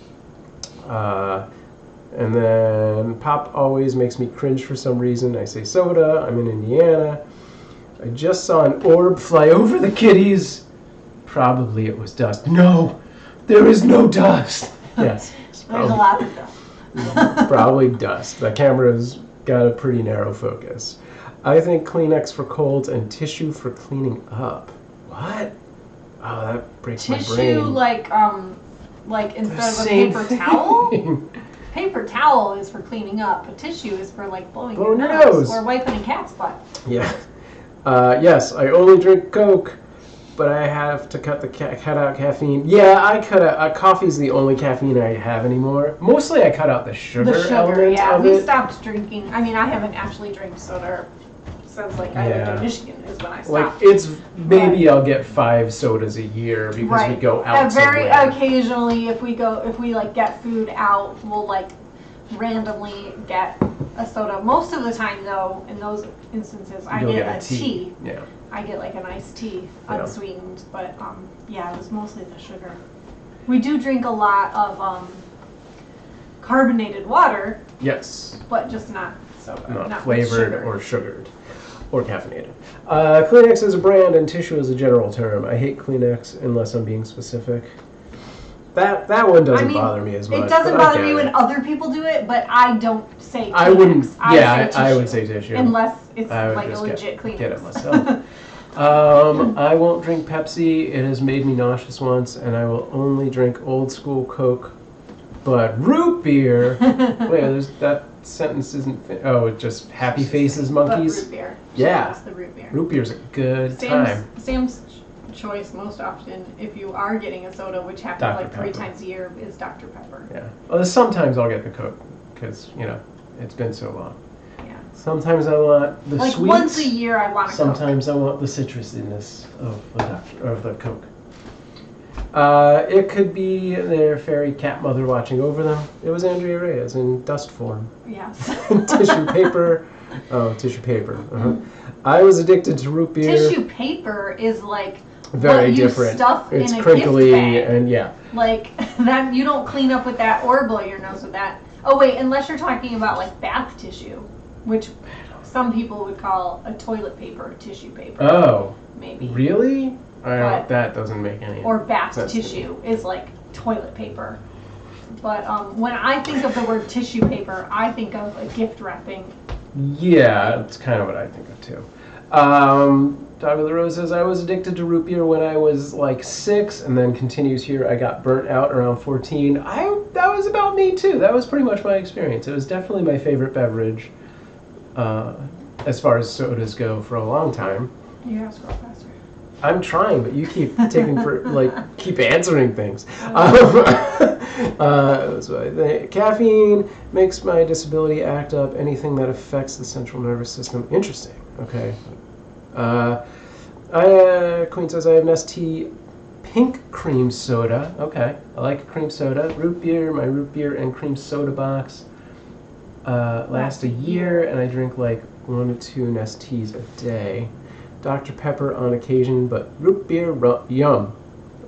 And then pop always makes me cringe for some reason. I say soda. I'm in Indiana. I just saw an orb fly over the kitties. Probably it was dust. No, there is no dust. Yes. There's a lot of stuff. Probably dust. The camera's got a pretty narrow focus. I think Kleenex for colds and tissue for cleaning up. What? Oh, that breaks my brain. Tissue, like instead of a paper towel? Paper towel is for cleaning up. A tissue is for like blowing your Blowing your nose nose. or wiping a cat's butt. Yeah. Yes, I only drink Coke, but I have to cut out caffeine. Yeah, I cut out coffee's the only caffeine I have anymore. Mostly I cut out the sugar, element yeah. of We it. stopped drinking. I mean, I haven't actually drank soda since like I lived in Michigan is when I stopped. Like it's maybe I'll get 5 sodas a year because we go out Very somewhere. occasionally, if we like get food out, we'll like randomly get a soda. Most of the time, though, in those instances, I You'll get get a tea. Yeah. I get like an iced tea, Yeah. unsweetened. But yeah, it was mostly the sugar. We do drink a lot of carbonated water, Yes. but just not soda, Not with flavored sugar. or sugared or caffeinated. Kleenex is a brand and tissue is a general term. I hate Kleenex unless I'm being specific. That one doesn't bother me as much. It doesn't but I bother get me when it. other people do it, but I don't say Kleenex. I wouldn't. I I would say tissue. Unless it's I would like a just legit Kleenex. get it myself. I won't drink Pepsi. It has made me nauseous once, and I will only drink old school Coke. But root beer. Wait, that sentence isn't. It just happy faces monkeys. But root beer. Yeah. That's the root beer. Root beer's a good time. Sam's choice most often, if you are getting a soda, which happens Dr. like 3 Pepper. times a year, is Dr. Pepper. Yeah. Well, sometimes I'll get the Coke because it's been so long. Yeah. Sometimes I want the Like sweets. once a year, I want a Coke. Sometimes I want the citrusiness of the Coke. It could be their fairy cat mother watching over them. It was Andrea Reyes in dust form. Yes. Tissue paper. Oh, tissue paper. Uh-huh. I was addicted to root beer. Tissue paper is like Very what you different. stuff It's in a crinkly gift bag. and yeah. Like that, you don't clean up with that or blow your nose with that. Oh wait, unless you're talking about like bath tissue, which some people would call a toilet paper tissue paper. Oh. Maybe. Really? But- that doesn't make any Or bath sense to me. tissue is like toilet paper. But when I think of the word tissue paper, I think of a gift wrapping. Yeah, that's kind of what I think of too. Dog of the Rose says, I was addicted to root beer when I was like 6, and then continues here, I got burnt out around 14. That was about me too. That was pretty much my experience. It was definitely my favorite beverage as far as sodas go for a long time. You gotta scroll faster. I'm trying, but you keep keep answering things. So I think caffeine makes my disability act up. Anything that affects the central nervous system. Interesting. Okay. Queen says I have Nestea pink cream soda. Okay, I like cream soda. Root beer. My root beer and cream soda box last a year, and I drink like 1 to 2 Nesteas a day. Dr. Pepper on occasion, but root beer yum.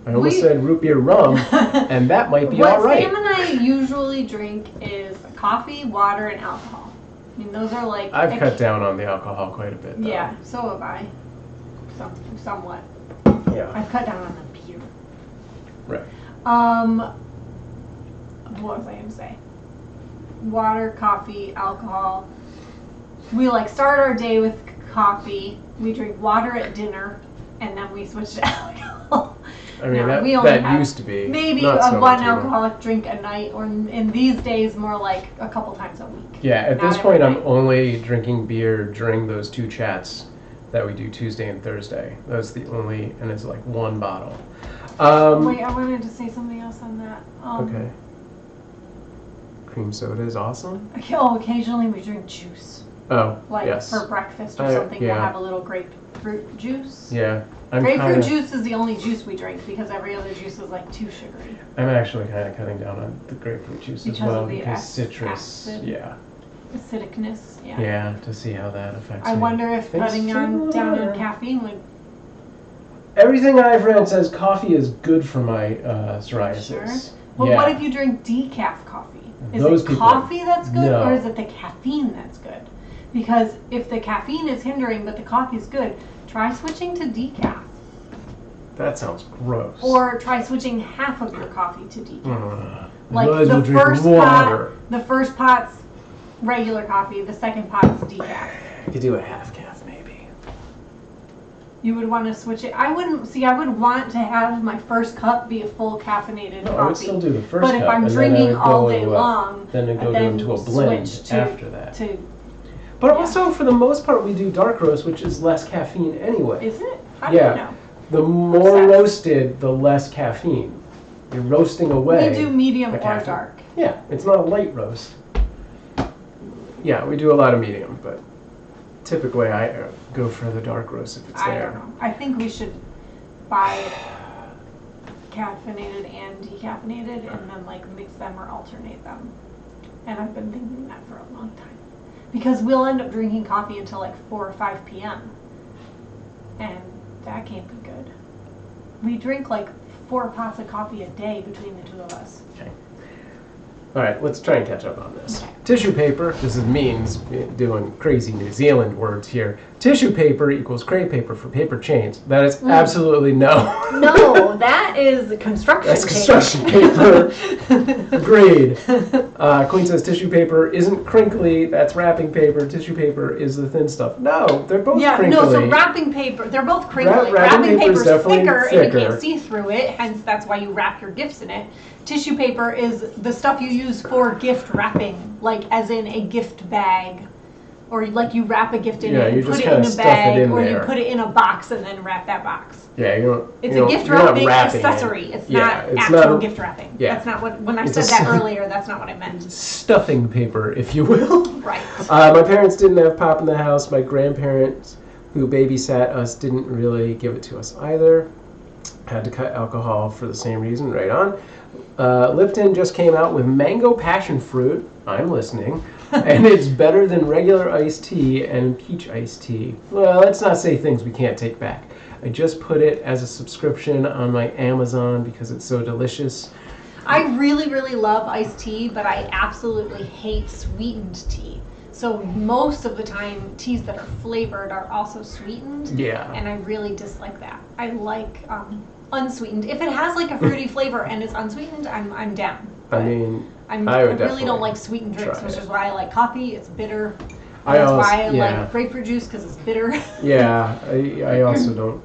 I almost said root beer rum, and that might be all right. What Sam and I usually drink is coffee, water, and alcohol. I mean, those are like... I've cut down on the alcohol quite a bit, though. Yeah, so have I. Somewhat. Yeah. I've cut down on the beer. Right. What was I going to say? Water, coffee, alcohol. We start our day with coffee. We drink water at dinner, and then we switch to alcohol. I mean, No, we that only have used to be. Maybe not so one much anymore. alcoholic drink a night, or in these days, more like a couple times a week. Yeah, at Not this point, every I'm night. only drinking beer during those 2 chats that we do Tuesday and Thursday. That's the only, and it's like 1 bottle. Wait, I wanted to say something else on that. Okay. Cream soda is awesome. Occasionally we drink juice. Oh, Like yes. for breakfast or I- something, yeah. we'll have a little grapefruit juice. Yeah. Grapefruit juice is the only juice we drink because every other juice is like too sugary. I'm actually kind of cutting down on the grapefruit juice as Because well of the because citrus. acid. Yeah. Acidicness, yeah. Yeah, to see how that affects I me. wonder if Thanks cutting to down water. on caffeine would. Everything I've read says coffee is good for my psoriasis. Sure. Well, yeah. what if you drink decaf coffee? Is Those it people- coffee that's good, No. or is it the caffeine that's good? Because if the caffeine is hindering but the coffee's good, try switching to decaf. That sounds gross. Or try switching half of your coffee to decaf. Might as well the drink first water. the first pot's regular coffee, the second pot's decaf. I could do a half calf maybe. You would want to switch it. I would want to have my first cup be a full caffeinated No, coffee. I would still do the first But cup. if I'm and then I drinking would all go day into long, then I'd go then into a blend switch to, after that. But yeah. also, for the most part, we do dark roast, which is less caffeine anyway. Is it? How do Yeah. you know? The more Obsessed. roasted, the less caffeine. You're roasting away. We do medium the or caffeine. dark. Yeah, it's not a light roast. Yeah, we do a lot of medium, but typically I go for the dark roast if it's I there. don't know. I think we should buy caffeinated and decaffeinated and then like mix them or alternate them. And I've been thinking that for a long time. Because we'll end up drinking coffee until like 4 or 5 p.m. And that can't be good. We drink like 4 pots of coffee a day between the two of us. Okay. All right, let's try and catch up on this. Okay. Tissue paper, this is means doing crazy New Zealand words here. Tissue paper equals crepe paper for paper chains. That is absolutely no. No, that is construction That's construction paper. Agreed. Queen says tissue paper isn't crinkly. That's wrapping paper. Tissue paper is the thin stuff. No, they're both crinkly. No, so wrapping paper, they're both crinkly. Wrapping paper is paper's definitely thicker and you thicker. can't see through it, hence that's why you wrap your gifts in it. Tissue paper is the stuff you use for gift wrapping, like as in a gift bag. Or like you wrap a gift in it you and put just it in kinda a stuff bag, it in or there. you put it in a box and then wrap that box. Yeah, you don't. It's you a don't- gift you're not wrapping wrapping accessory. it. It's Yeah, not it's actual not a- gift wrapping. yeah. That's not what, when I It's said a that s- earlier, that's not what I meant. Stuffing paper, if you will. Right. My parents didn't have pop in the house. My grandparents, who babysat us, didn't really give it to us either. Had to cut alcohol for the same reason. Right on. Lipton just came out with mango passion fruit. I'm listening. And it's better than regular iced tea and peach iced tea. Well, let's not say things we can't take back. I just put it as a subscription on my Amazon because it's so delicious. I really, really love iced tea, but I absolutely hate sweetened tea. So most of the time, teas that are flavored are also sweetened. Yeah. And I really dislike that. I like unsweetened. If it has like a fruity flavor and it's unsweetened, I'm down. I mean, I I would really don't definitely like sweetened drinks, try which it. is why I like coffee. It's bitter. I That's also- why I yeah. like grapefruit juice, because it's bitter. Yeah, I also don't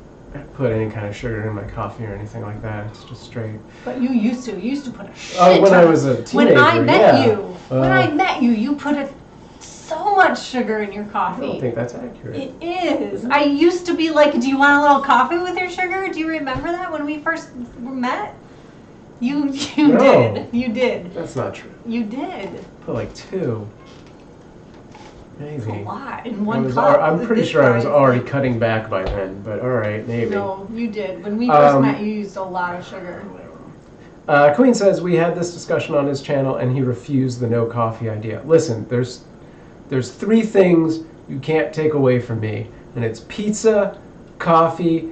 put any kind of sugar in my coffee or anything like that. It's just straight. But you used to. You used to put a shit When I ton. was a teenager, When I met yeah. you put so much sugar in your I coffee. don't think that's accurate. It is. I used to be like, do you want a little coffee with your sugar? Do you remember that when we first met? You No. did. You did. That's not true. You did. Put like 2. Maybe. It's a lot in I one was cup. I'm pretty This sure I was size. already cutting back by then, but all right, maybe. No, you did. When we first Um, met, you used a lot of sugar. Queen says we had this discussion on his channel and he refused the no coffee idea. Listen, there's 3 things you can't take away from me, and it's pizza, coffee,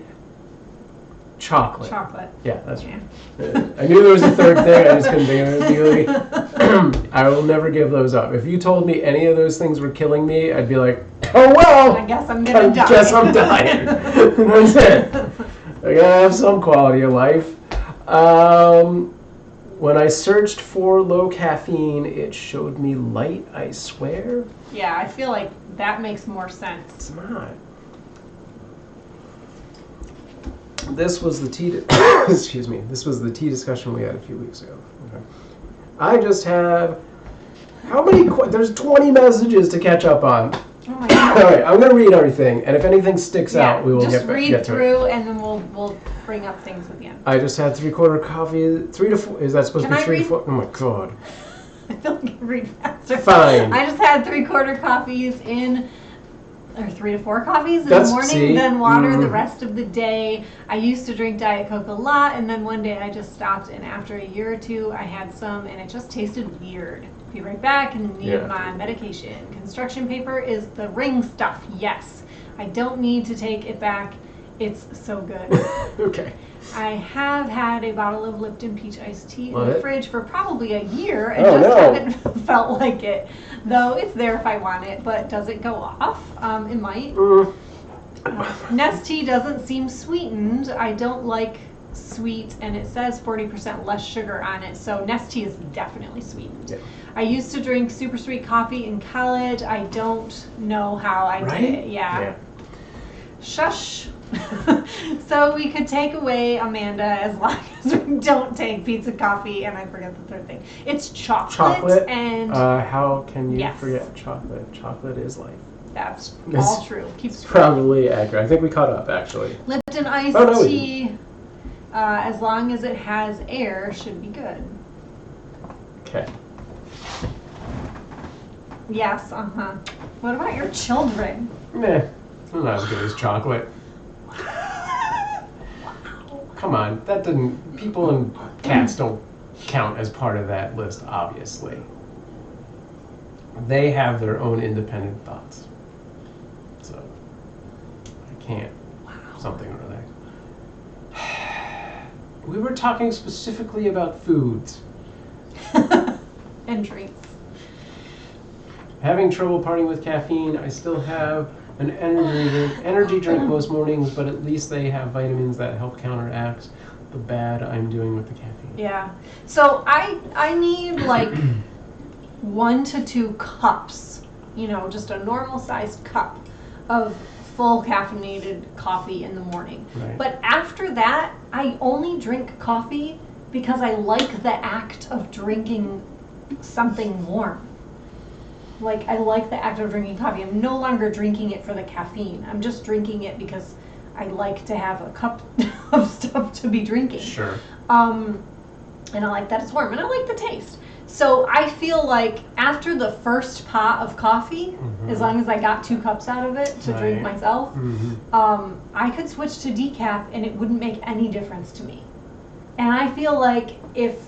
chocolate. Chocolate. Yeah, that's Yeah. right. I knew there was a third thing, I just couldn't think of it immediately. I will never give those up. If you told me any of those things were killing me, I'd be like, oh well! I guess I'm gonna die. Guess I'm dying. That's it. I gotta have some quality of life. When I searched for low caffeine, it showed me light, I swear. Yeah, I feel like that makes more sense. It's not. This was the tea. Excuse me. This was the tea discussion we had a few weeks ago. Okay. I just have. How many? There's 20 messages to catch up on. Oh my god. All right, I'm gonna read everything, and if anything sticks Yeah, out, we will just get read to it. through and then we'll bring up things at the end. I just had 3/4 coffee. 3 to 4. Is that supposed Can to be I 3 to read? 4? Oh my god. I feel like I read faster. Fine. I just had 3/4 coffees in, or 3 to 4 coffees in That's- the morning, see? then water the Mhm. rest of the day. I used to drink Diet Coke a lot, and then one day I just stopped, and after a year or two, I had some, and it just tasted weird. Be right back and need Yeah. my medication. Construction paper is the ring stuff, yes. I don't need to take it back. It's so good. Okay. I have had a bottle of Lipton peach iced tea in the What? fridge for probably a year and Oh, just no. haven't felt like it. Though it's there if I want it, but does it go off? It might. Nest tea doesn't seem sweetened. I don't like sweet, and it says 40% less sugar on it, so Nest tea is definitely sweetened. Yeah. I used to drink super sweet coffee in college. I don't know how I Right? did it. Yeah. Shush. So we could take away Amanda as long as we don't take pizza, coffee, and I forget the third thing. It's chocolate. And how can you yes. forget chocolate? Chocolate is life. That's It's- all true. It's probably accurate. I think we caught up, actually. Lipton iced Oh, no, we tea, as long as it has air, should be good. Okay. Yes, What about your children? Meh. Not as good as chocolate. Come on, that didn't. People and cats don't count as part of that list, obviously. They have their own independent thoughts. So, I can't. Something or other. We were talking specifically about foods. And drinks. Having trouble partying with caffeine. I still have an energy drink most mornings, but at least they have vitamins that help counteract the bad I'm doing with the caffeine. Yeah. So I need like 1 to 2 cups, just a normal sized cup of full caffeinated coffee in the morning. Right. But after that, I only drink coffee because I like the act of drinking something warm. Like, I like the act of drinking coffee. I'm no longer drinking it for the caffeine. I'm just drinking it because I like to have a cup of stuff to be drinking. Sure. And I like that it's warm, and I like the taste. So I feel like after the first pot of coffee, as long as I got 2 cups out of it to drink myself, I could switch to decaf and it wouldn't make any difference to me. And I feel like if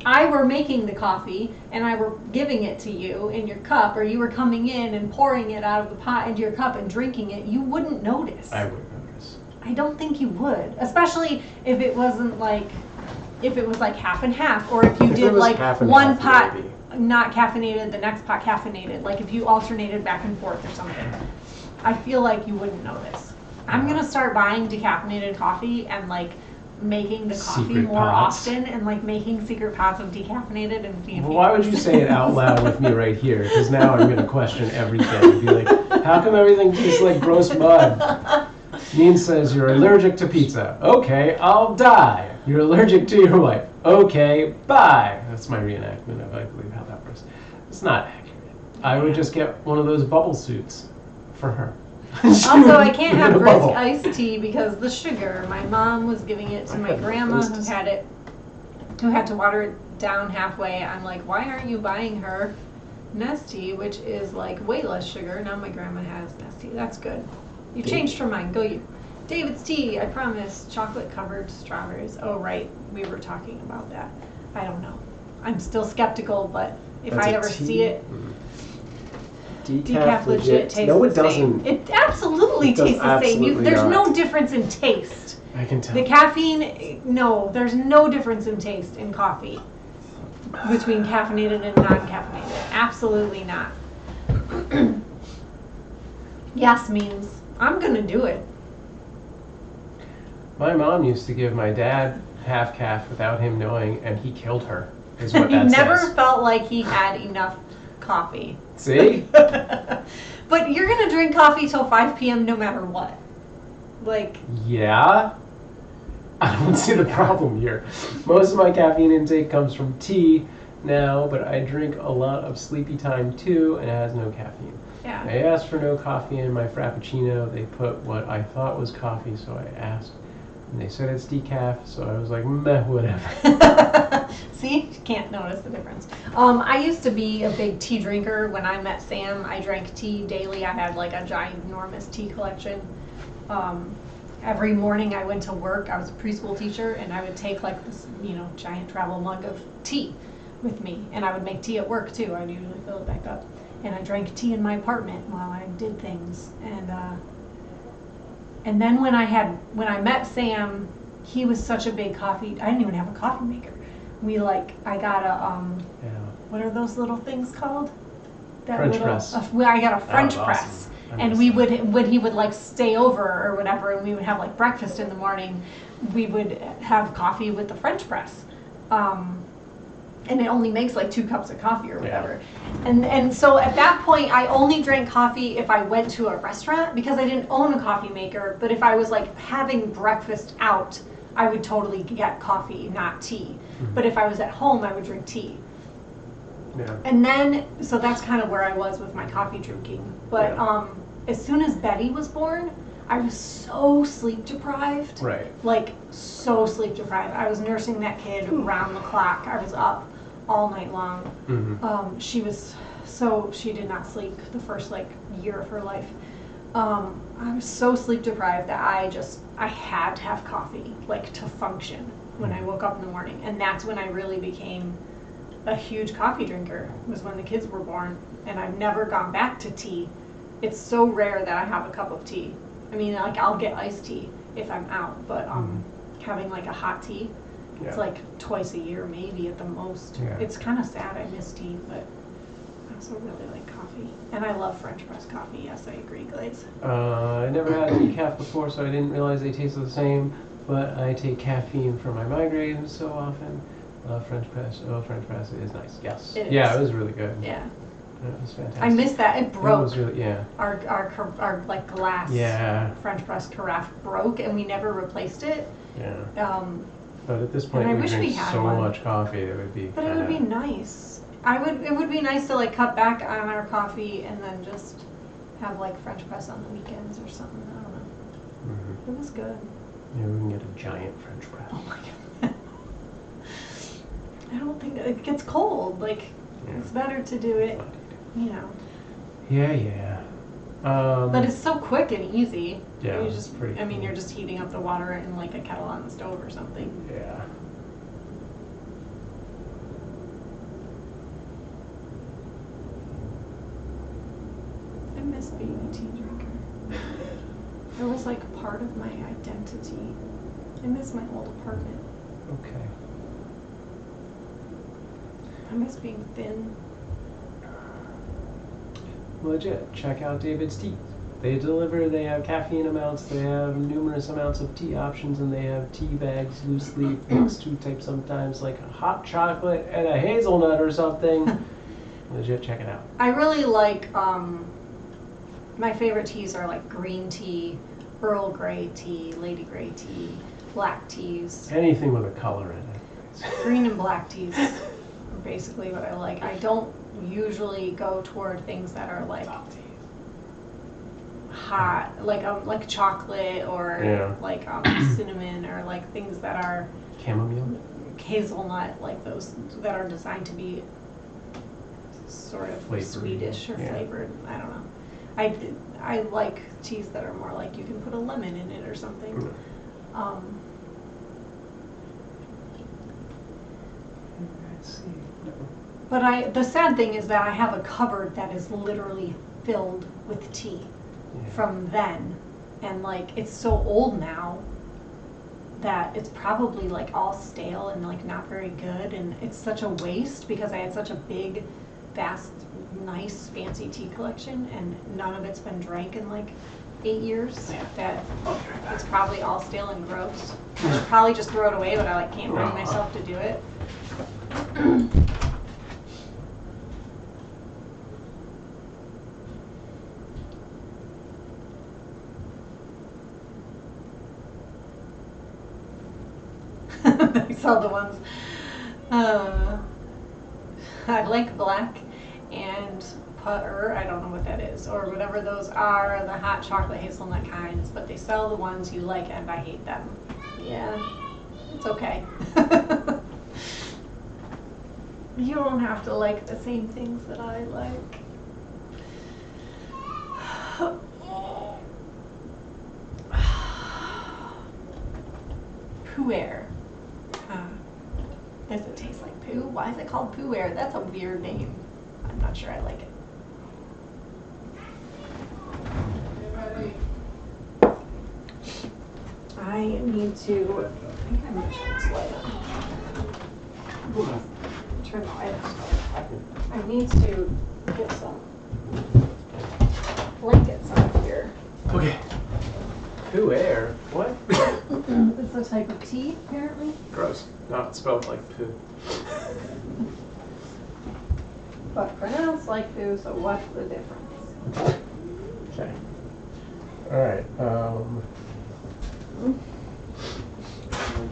I were making the coffee and I were giving it to you in your cup, or you were coming in and pouring it out of the pot into your cup and drinking it, you wouldn't notice. I would notice. I don't think you would, especially if it wasn't like, if it was like half and half, or if you did like one pot maybe. not caffeinated, the next pot caffeinated, like if you alternated back and forth or something. I feel like you wouldn't notice. I'm gonna start buying decaffeinated coffee and like making the coffee Secret more pots. often, and like making secret pots of decaffeinated and see if Well, why would you say it out loud with me right here? Because now I'm going to question everything. Be like, how come everything tastes like gross mud? Neen says, you're allergic to pizza. Okay, I'll die. You're allergic to your wife. Okay, bye. That's my reenactment of, I believe, how that works. It's not accurate. I would just get one of those bubble suits for her. Also, I can't have brisk bubble. iced tea because the sugar. My mom was giving it to my grandma who had to water it down halfway. I'm like, why aren't you buying her Nestea, which is like way less sugar? Now my grandma has Nestea. That's good. You changed her mind. Go you. David's tea, I promise. Chocolate covered strawberries. Oh, right. We were talking about that. I don't know. I'm still skeptical, but if That's I a ever tea? see it, Decaf legit tastes no, it the same. doesn't. It absolutely It does tastes the same. absolutely There's not. no difference in taste. I can tell. The caffeine, no, there's no difference in taste in coffee between caffeinated and non-caffeinated. Absolutely not. Yes means I'm gonna do it. My mom used to give my dad half calf without him knowing, and he killed her, is what He that never says. felt like he had enough coffee. See? But you're gonna drink coffee till 5 p.m. no matter what. Like, Yeah? I don't see the problem here. Most of my caffeine intake comes from tea now, but I drink a lot of sleepy time too, and it has no caffeine. yeah. I asked for no coffee in my Frappuccino. They put what I thought was coffee, so I asked. And they said it's decaf, so I was like, meh, whatever. See, you can't notice the difference. I used to be a big tea drinker. When I met Sam, I drank tea daily. I had like a ginormous tea collection. Every morning I went to work. I was a preschool teacher, and I would take like this, giant travel mug of tea with me, and I would make tea at work too. I'd usually fill it back up, and I drank tea in my apartment while I did things. And then when I met Sam, he was such a big coffee. I didn't even have a coffee maker. I got a Yeah. what are those little things called? French press. I got a French was press. awesome. And we would, when he would like stay over or whatever, and we would have like breakfast in the morning, we would have coffee with the French press. and it only makes like 2 cups of coffee or whatever. And so at that point, I only drank coffee if I went to a restaurant because I didn't own a coffee maker. But if I was like having breakfast out, I would totally get coffee, not tea. But if I was at home, I would drink tea. Yeah. And then, so that's kind of where I was with my coffee drinking. But as soon as Betty was born, I was so sleep deprived. Right. Like, so sleep deprived. I was nursing that kid around the clock. I was up all night long. She did not sleep the first like year of her life. I was so sleep deprived that I had to have coffee, like, to function when I woke up in the morning. And that's when I really became a huge coffee drinker, was when the kids were born. And I've never gone back to tea. It's so rare that I have a cup of tea. I mean, like, I'll get iced tea if I'm out, but having like a hot tea, it's like twice a year maybe at the most. It's kind of sad. I miss tea, but I also really like coffee. And I love French press coffee. Yes, I agree, Glaze. I never had decaf before, so I didn't realize they tasted the same, but I take caffeine for my migraines so often. French press. Oh, French press is nice. Yes. It Yeah, is. it was really good. Yeah. It was fantastic. I miss that. It broke. It was really, Our like glass French press carafe broke, and we never replaced it. Yeah. But at this point, I we wish we drink had so one. much coffee that it would be. But it would be nice. It would be nice to like cut back on our coffee and then just have like French press on the weekends or something. I don't know. It was good. Yeah, we can get a giant French press. Oh my god. I don't think it gets cold. Like, it's better to do it, you know. Yeah. But it's so quick and easy. Yeah, You just, pretty I mean, cool. you're just heating up the water in like a kettle on the stove or something. Yeah. I miss being a tea drinker. It was like part of my identity. I miss my old apartment. Okay. I miss being thin. Legit. Check out David's Tea. They deliver, they have caffeine amounts, they have numerous amounts of tea options, and they have tea bags loose leaf mixed to type sometimes like a hot chocolate and a hazelnut or something. Legit, check it out. I really like, my favorite teas are like green tea, Earl Grey tea, Lady Grey tea, black teas. Anything with a color in it. Green and black teas are basically what I like. I don't usually go toward things that are like hot, like chocolate or like cinnamon, or like things that are Chamomile? hazelnut, like those that are designed to be sort of Flavored. Swedish or flavored. I don't know. I like teas that are more like you can put a lemon in it or something. Let's see. But the sad thing is that I have a cupboard that is literally filled with tea from then, and like it's so old now that it's probably like all stale and like not very good, and it's such a waste because I had such a big, vast, nice, fancy tea collection, and none of it's been drank in like 8 years. That it's probably all stale and gross. I should probably just throw it away, but I like can't bring myself to do it. I saw the ones. I like black and putter. I don't know what that is, or whatever those are, the hot chocolate hazelnut kinds. But they sell the ones you like, and I hate them. Yeah, it's okay. You don't have to like the same things that I like. Poo air. Does it taste like poo? Why is it called poo air? That's a weird name. I'm not sure I like it. I need to, I think I'm gonna turn this light on. Turn the light on. I need to get some blankets on here. Okay. Poo air? What? It's a type of tea, apparently. Gross. No, it spelled like poo. but pronounced like foo, so what's the difference? Okay. All right. We'll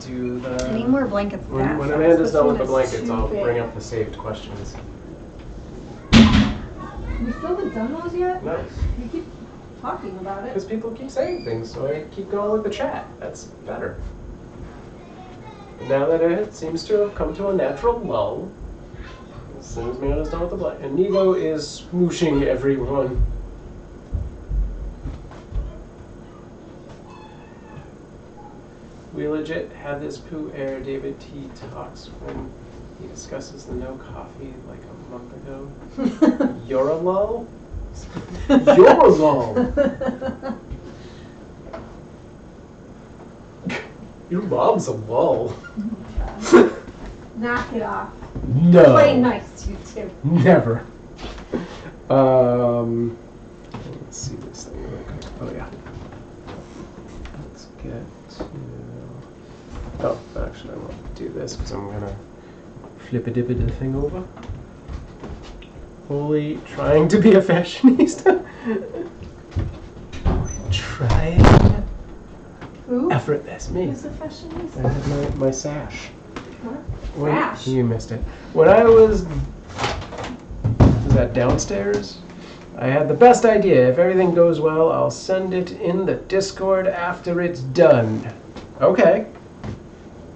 do the. I need more blankets. When When Amanda's done with the blankets, I'll bring up the saved questions. You still haven't done those yet? No, You keep talking about it. because people keep saying things, so I keep going with the chat. That's better. Now that it seems to have come to a natural lull, as soon as Amanda's done with the blanket, and Nico is smooshing everyone. We legit had this poo air David T talks when he discusses the no coffee like a month ago. You're a lull? You're a lull! Your mom's a lull. Knock it off. No. Play nice, you two. Never. Let's see this thing really quick. Oh yeah. Let's get to. Oh, actually, I won't do this because I'm gonna flip-a-dip the thing over. Holy, trying to be a fashionista. Trying. Who? Effortless, me. Who's a I fashionista? had my sash. What? When, Sash? You missed it. When I was that downstairs? I had the best idea. If everything goes well, I'll send it in the Discord after it's done. Okay.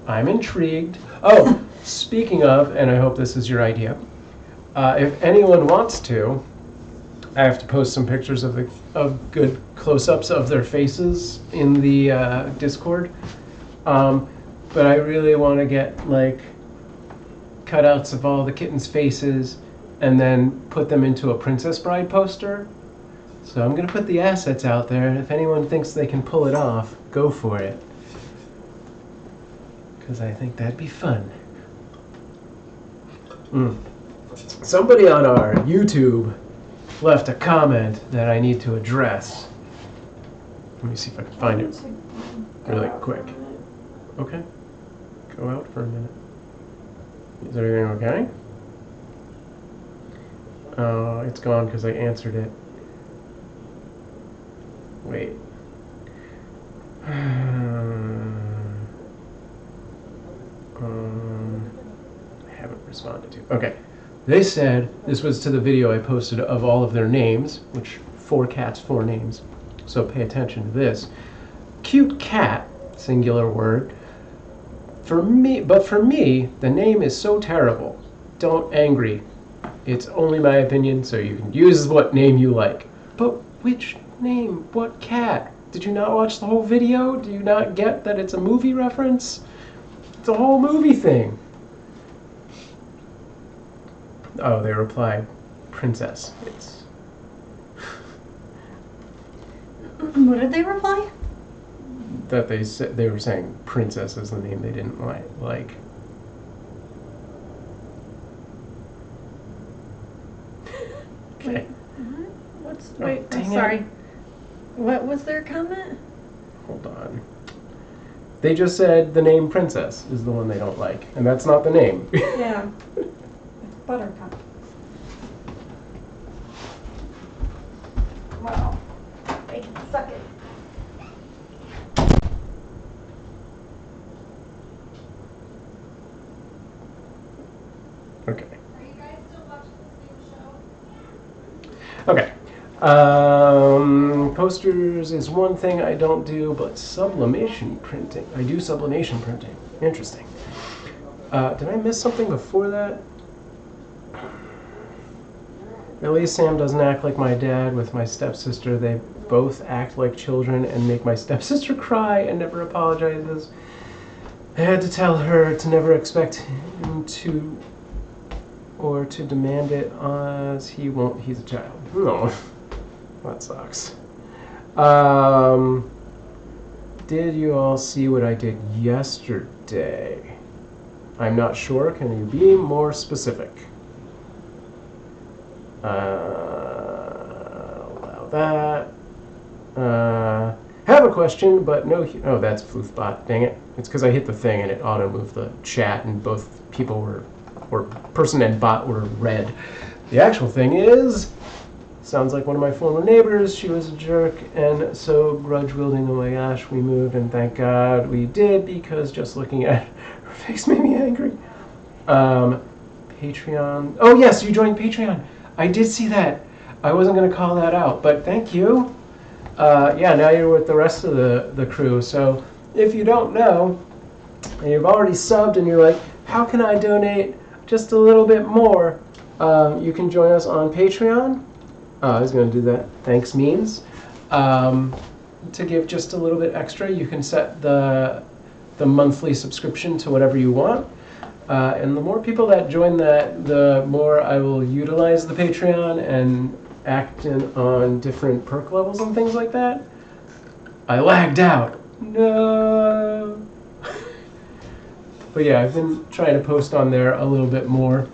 I'm intrigued. Oh, speaking of, and I hope this is your idea, if anyone wants to, I have to post some pictures of good close-ups of their faces in the Discord. But I really want to get like cutouts of all the kittens' faces and then put them into a Princess Bride poster. So I'm going to put the assets out there, and if anyone thinks they can pull it off, go for it. Because I think that'd be fun. Somebody on our YouTube left a comment that I need to address. Let me see if I can find it really quick. Okay. Go out for a minute. Is everything okay? It's gone because I answered it. Wait. I haven't responded to. Okay. They said this was to the video I posted of all of their names, which 4 cats, 4 names. So pay attention to this. Cute cat, singular word. For me, the name is so terrible. Don't angry. It's only my opinion, so you can use what name you like. But which name? What cat? Did you not watch the whole video? Do you not get that it's a movie reference? It's a whole movie thing. Oh, they replied, Princess. It's. What did they reply? That they said they were saying Princess is the name they didn't like. Okay. Wait, I'm dang sorry. it. What was their comment? Hold on. They just said the name Princess is the one they don't like, and that's not the name. Yeah. It's Buttercup. Well, they can suck it. Okay. Are you guys still watching the same show? Okay. Posters is one thing I don't do, but sublimation printing. I do sublimation printing. Interesting. Did I miss something before that? At least Sam doesn't act like my dad with my stepsister. They both act like children and make my stepsister cry and never apologizes. I had to tell her to never expect him to or to demand it as he won't. He's a child. No. That sucks. Did you all see what I did yesterday? I'm not sure. Can you be more specific? Allow that. Have a question, but no. Oh, that's Floofbot. Dang it. It's because I hit the thing and it auto moved the chat, and both people or person and bot were red. The actual thing is, sounds like one of my former neighbors. She was a jerk and so grudge wielding. Oh my gosh, we moved and thank God we did, because just looking at her face made me angry. Patreon. Oh yes, you joined Patreon. I did see that. I wasn't going to call that out, but thank you. Yeah, now you're with the rest of the crew. So if you don't know, and you've already subbed and you're like, how can I donate just a little bit more? You can join us on Patreon. I was going to do that. Thanks means. To give just a little bit extra, you can set the monthly subscription to whatever you want. And the more people that join that, the more I will utilize the Patreon and act on different perk levels and things like that. I lagged out. No. But yeah, I've been trying to post on there a little bit more.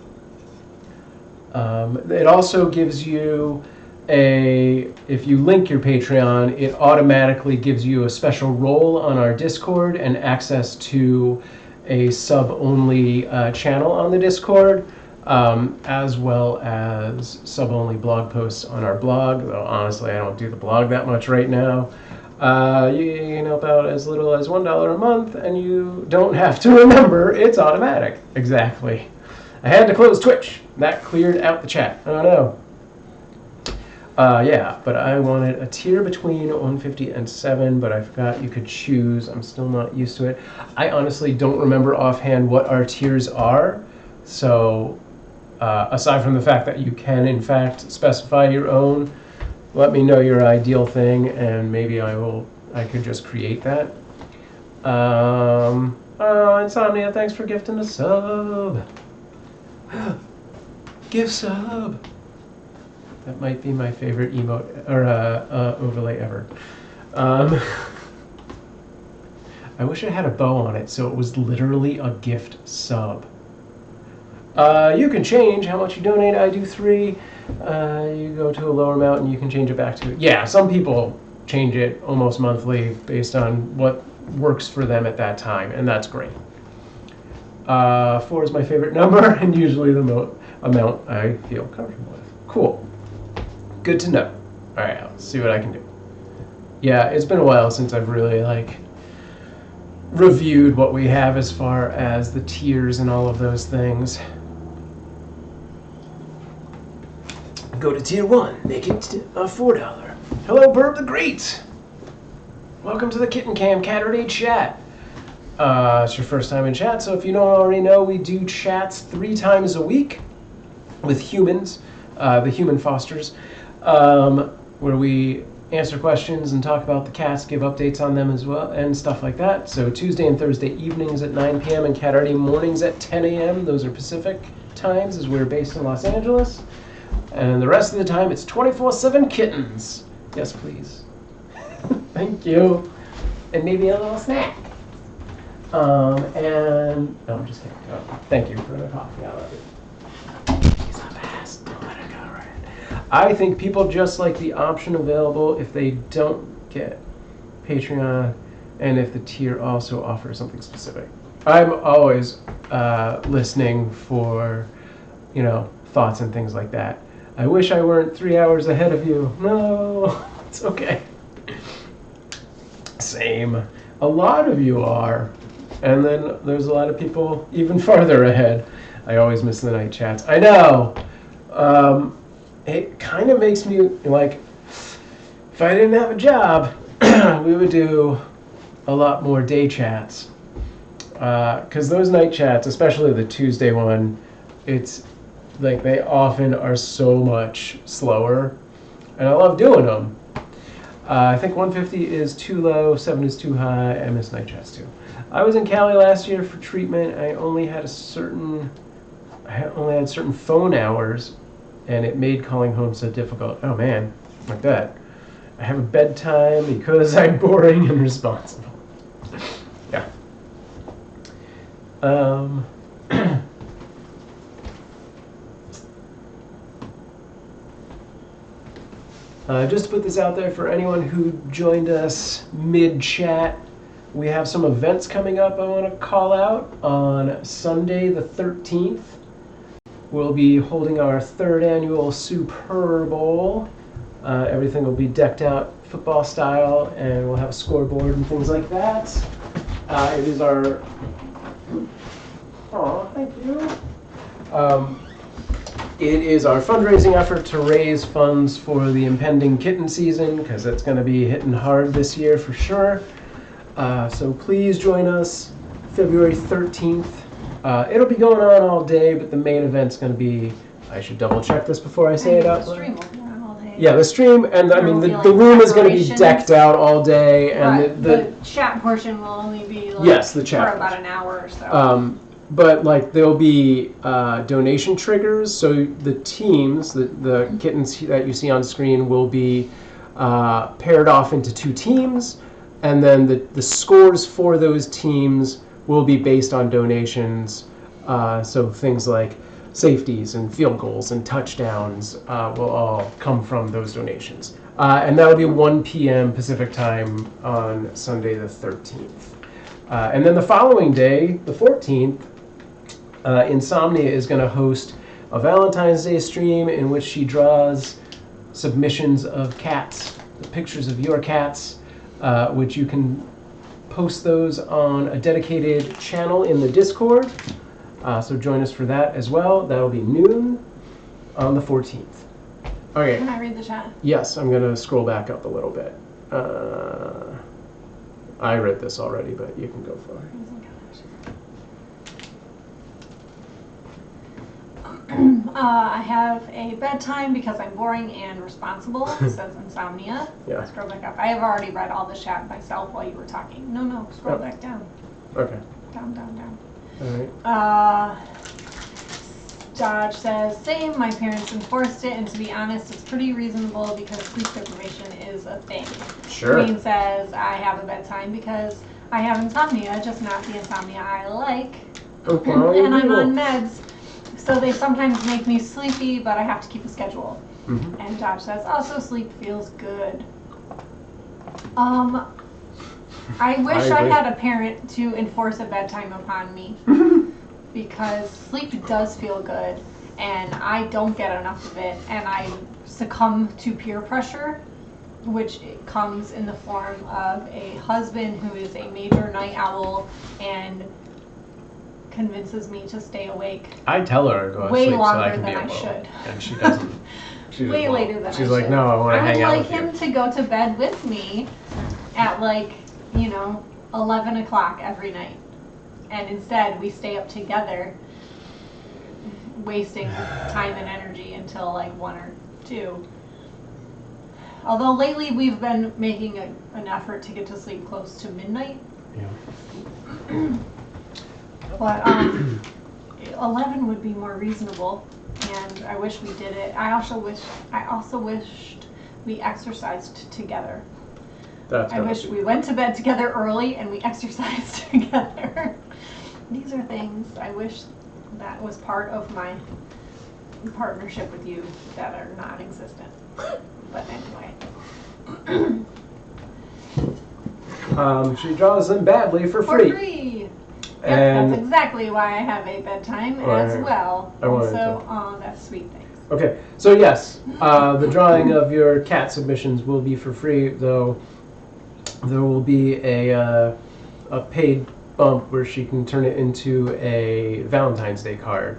It also gives you if you link your Patreon, it automatically gives you a special role on our Discord and access to a sub-only channel on the Discord, as well as sub-only blog posts on our blog. Though honestly, I don't do the blog that much right now. You can help out as little as $1 a month, and you don't have to remember it's automatic. Exactly. I had to close Twitch. That cleared out the chat. Oh no. Yeah, but I wanted a tier between 150 and 7, but I forgot you could choose. I'm still not used to it. I honestly don't remember offhand what our tiers are. So, aside from the fact that you can, in fact, specify your own, let me know your ideal thing, and maybe I could just create that. Insomnia, thanks for gifting a sub. Give sub. That might be my favorite emote or overlay ever. I wish I had a bow on it so it was literally a gift sub. You can change how much you donate. I do 3. You go to a lower amount and you can change it back to... Yeah, some people change it almost monthly based on what works for them at that time, and that's great. 4 is my favorite number and usually the amount I feel comfortable with. Cool. Good to know. All right, I'll see what I can do. Yeah, it's been a while since I've really reviewed what we have as far as the tiers and all of those things. Go to tier 1, make it a $4. Hello, Burb the Great. Welcome to the Kitten Cam Caturday chat. It's your first time in chat, so if you don't already know, we do chats 3 times a week with humans, the human fosters. Where we answer questions and talk about the cats, give updates on them as well, and stuff like that. So Tuesday and Thursday evenings at 9 p.m. and Caturday mornings at 10 a.m. Those are Pacific times, as we're based in Los Angeles. And the rest of the time, it's 24/7 kittens. Yes, please. Thank you. And maybe a little snack. No, I'm just kidding. Oh, thank you for the coffee. I love it. She's the best. Don't let her go, right? I think people just like the option available if they don't get Patreon and if the tier also offers something specific. I'm always listening for, thoughts and things like that. I wish I weren't 3 hours ahead of you. No, it's okay. Same. A lot of you are. And then there's a lot of people even farther ahead. I always miss the night chats. I know. It kind of makes me like, if I didn't have a job, we would do a lot more day chats. Because those night chats, especially the Tuesday one, it's like they often are so much slower. And I love doing them. I think 150 is too low, 7 is too high. I miss night chats too. I was in Cali last year for treatment. I only had certain phone hours, and it made calling home so difficult. Oh man, like that. I have a bedtime because I'm boring and responsible. Yeah. Just to put this out there for anyone who joined us mid-chat, we have some events coming up I want to call out on Sunday the 13th. we'll be holding our 3rd annual Super Bowl. Everything will be decked out football style, and we'll have a scoreboard and things like that. It is our... Oh, thank you. It is our fundraising effort to raise funds for the impending kitten season, because it's going to be hitting hard this year for sure. So please join us February 13th. It'll be going on all day, but the main event's going to be, I should double check this before I say it out The loud. stream will be on all day. Yeah, the stream, and I mean, There will the be, like, room is going to be decorations. decked out all day, and Right, the chat portion will only be like Yes, the chat for about portion. an hour or so. But like there'll be donation triggers, so the teams, the kittens that you see on screen will be paired off into 2 teams, and then the scores for those teams will be based on donations. So things like safeties and field goals and touchdowns will all come from those donations. And that'll be 1 p.m. Pacific time on Sunday the 13th. And then the following day, the 14th, Insomnia is going to host a Valentine's Day stream in which she draws submissions of cats, pictures of your cats, which you can post those on a dedicated channel in the Discord. So join us for that as well. That'll be noon on the 14th. Okay. Can I read the chat? Yes, I'm going to scroll back up a little bit. I read this already, but you can go for it. I have a bedtime because I'm boring and responsible, says Insomnia. Yeah. Scroll back up. I have already read all the chat myself while you were talking. No, scroll Oh. back down. Okay. Down. All right. Dodge says, same, my parents enforced it, and to be honest, it's pretty reasonable because sleep deprivation is a thing. Sure. Queen says, I have a bedtime because I have insomnia, just not the insomnia I like. Okay. And I'm on meds, so they sometimes make me sleepy, but I have to keep a schedule. Mhm. And Dodge says, also sleep feels good. I wish I agree. had a parent to enforce a bedtime upon me. Because sleep does feel good, and I don't get enough of it, and I succumb to peer pressure, which comes in the form of a husband who is a major night owl and convinces me to stay awake I tell her to go to way sleep so I longer can be than I alone. should. And she doesn't. She way doesn't want- later than She's I like, should. no, I want to I hang would out like with him you. to go to bed with me at 11 o'clock every night. And instead, we stay up together, wasting time and energy until 1 or 2. Although lately we've been making an effort to get to sleep close to midnight. Yeah. But 11 would be more reasonable, and I wish we did it. I also wished we exercised together. That's I gotta wish be- we went to bed together early and we exercised together. These are things I wish that was part of my partnership with you that are non-existent. But anyway. She draws them badly for For free. free! Yep, And that's exactly why I have a bedtime as Right. well. I wanted So, that's sweet, thanks. okay, so yes, the drawing of your cat submissions will be for free, though there will be a paid bump where she can turn it into a Valentine's Day card,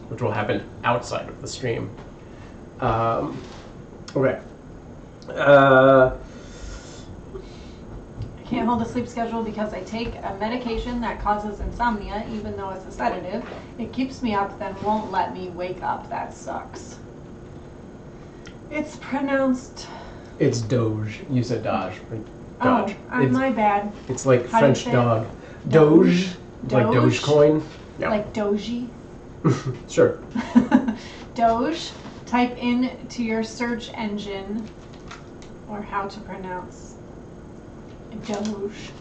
which will happen outside of the stream. Okay. I can't hold a sleep schedule because I take a medication that causes insomnia, even though it's a sedative. It keeps me up, then won't let me wake up. That sucks. It's pronounced... It's Doge. You said Dodge. Dodge. my bad. It's like How do you French say it? dog. Doge. Like Doge? Dogecoin. Yeah. Like Doji. Sure. Doge. Type in to your search engine, or how to pronounce Doge.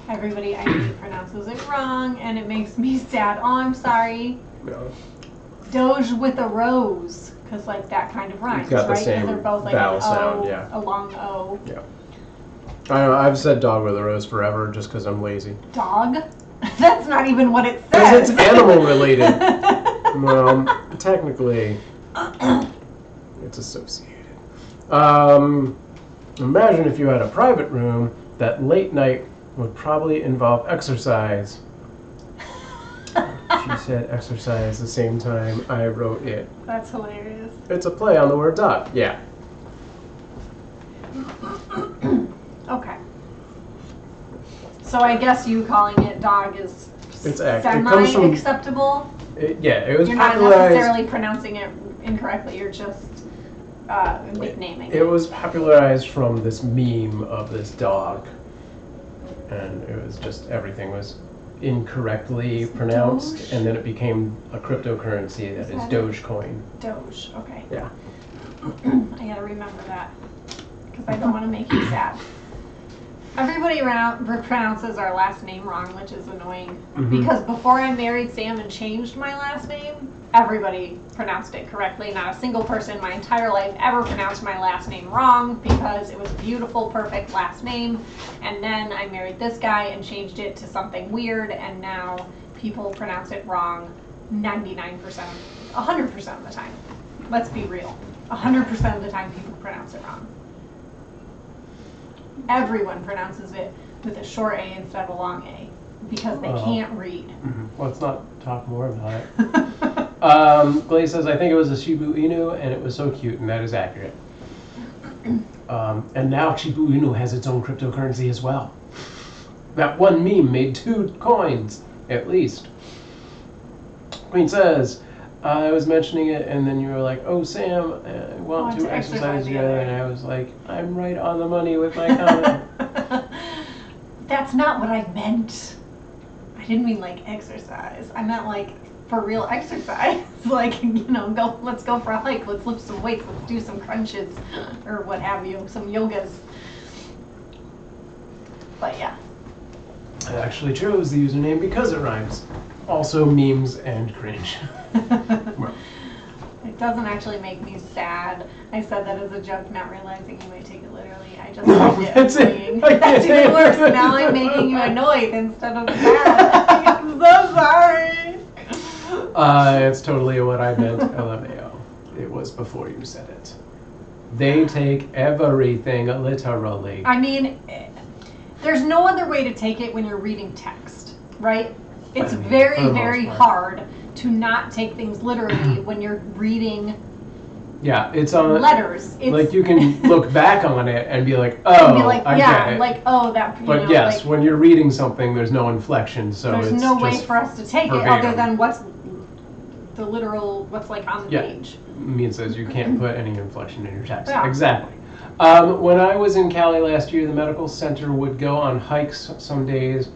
Everybody I know pronounces it wrong, and it makes me sad. Oh, I'm sorry. No. Doge with a rose, because that kind of rhymes, got the right? same Because they're both vowel an sound, O, yeah. a long O. I don't know, I've said dog with a rose forever just because I'm lazy. Dog? That's not even what it Because says. it's animal related. Well, technically, it's associated. Imagine if you had a private room, that late night would probably involve exercise. She said exercise the same time I wrote it. That's hilarious. It's a play on the word dog. Yeah. Okay. So I guess you calling it dog is It comes from. semi-acceptable. It was You're not popularized. necessarily pronouncing it incorrectly. You're just nicknaming It was popularized from this meme of this dog, and it was just everything was incorrectly pronounced, Doge? and then it became a cryptocurrency that is that it? Dogecoin. Doge. Okay. Yeah. I gotta remember that because I don't want to make you sad. Everybody pronounces our last name wrong, which is annoying. Mhm. Because before I married Sam and changed my last name, everybody pronounced it correctly. Not a single person my entire life ever pronounced my last name wrong because it was a beautiful, perfect last name. And then I married this guy and changed it to something weird, and now people pronounce it wrong 99%, 100% of the time. Let's be real. 100% of the time people pronounce it wrong. Everyone pronounces it with a short A instead of a long A because they can't read. Let's not talk more about it. Glaze says, I think it was a Shiba Inu, and it was so cute, and that is accurate. And now Shiba Inu has its own cryptocurrency as well. That one meme made 2 coins, at least. Queen says, I was mentioning it, and then you were like, oh, Sam, I want to exercise together. And I was like, I'm right on the money with my comment. That's not what I meant. I didn't mean like exercise. I meant like for real exercise. Like, let's go for a hike. Let's lift some weights. Let's do some crunches or what have you, some yogas. But yeah. I actually chose the username because it rhymes. Also memes and cringe. It doesn't actually make me sad. I said that as a joke, not realizing you might take it literally. I just find it That's it. annoying. That's even worse. Now I'm making you annoyed instead of sad. I'm so sorry. It's totally what I meant, LMAO. It was before you said it. They take everything literally. I mean, there's no other way to take it when you're reading text, right? It's very, very hard to not take things literally when you're reading it's on letters. It's, like you can look back on it and be like, oh, I get it. like, oh, that. But yes, when you're reading something, there's no inflection, so there's it's no way just for us to take it verbatim. other than what's the literal, what's like on the page. Means says you can't put any inflection in your text. Yeah. Exactly. When I was in Cali last year, the medical center would go on hikes some days,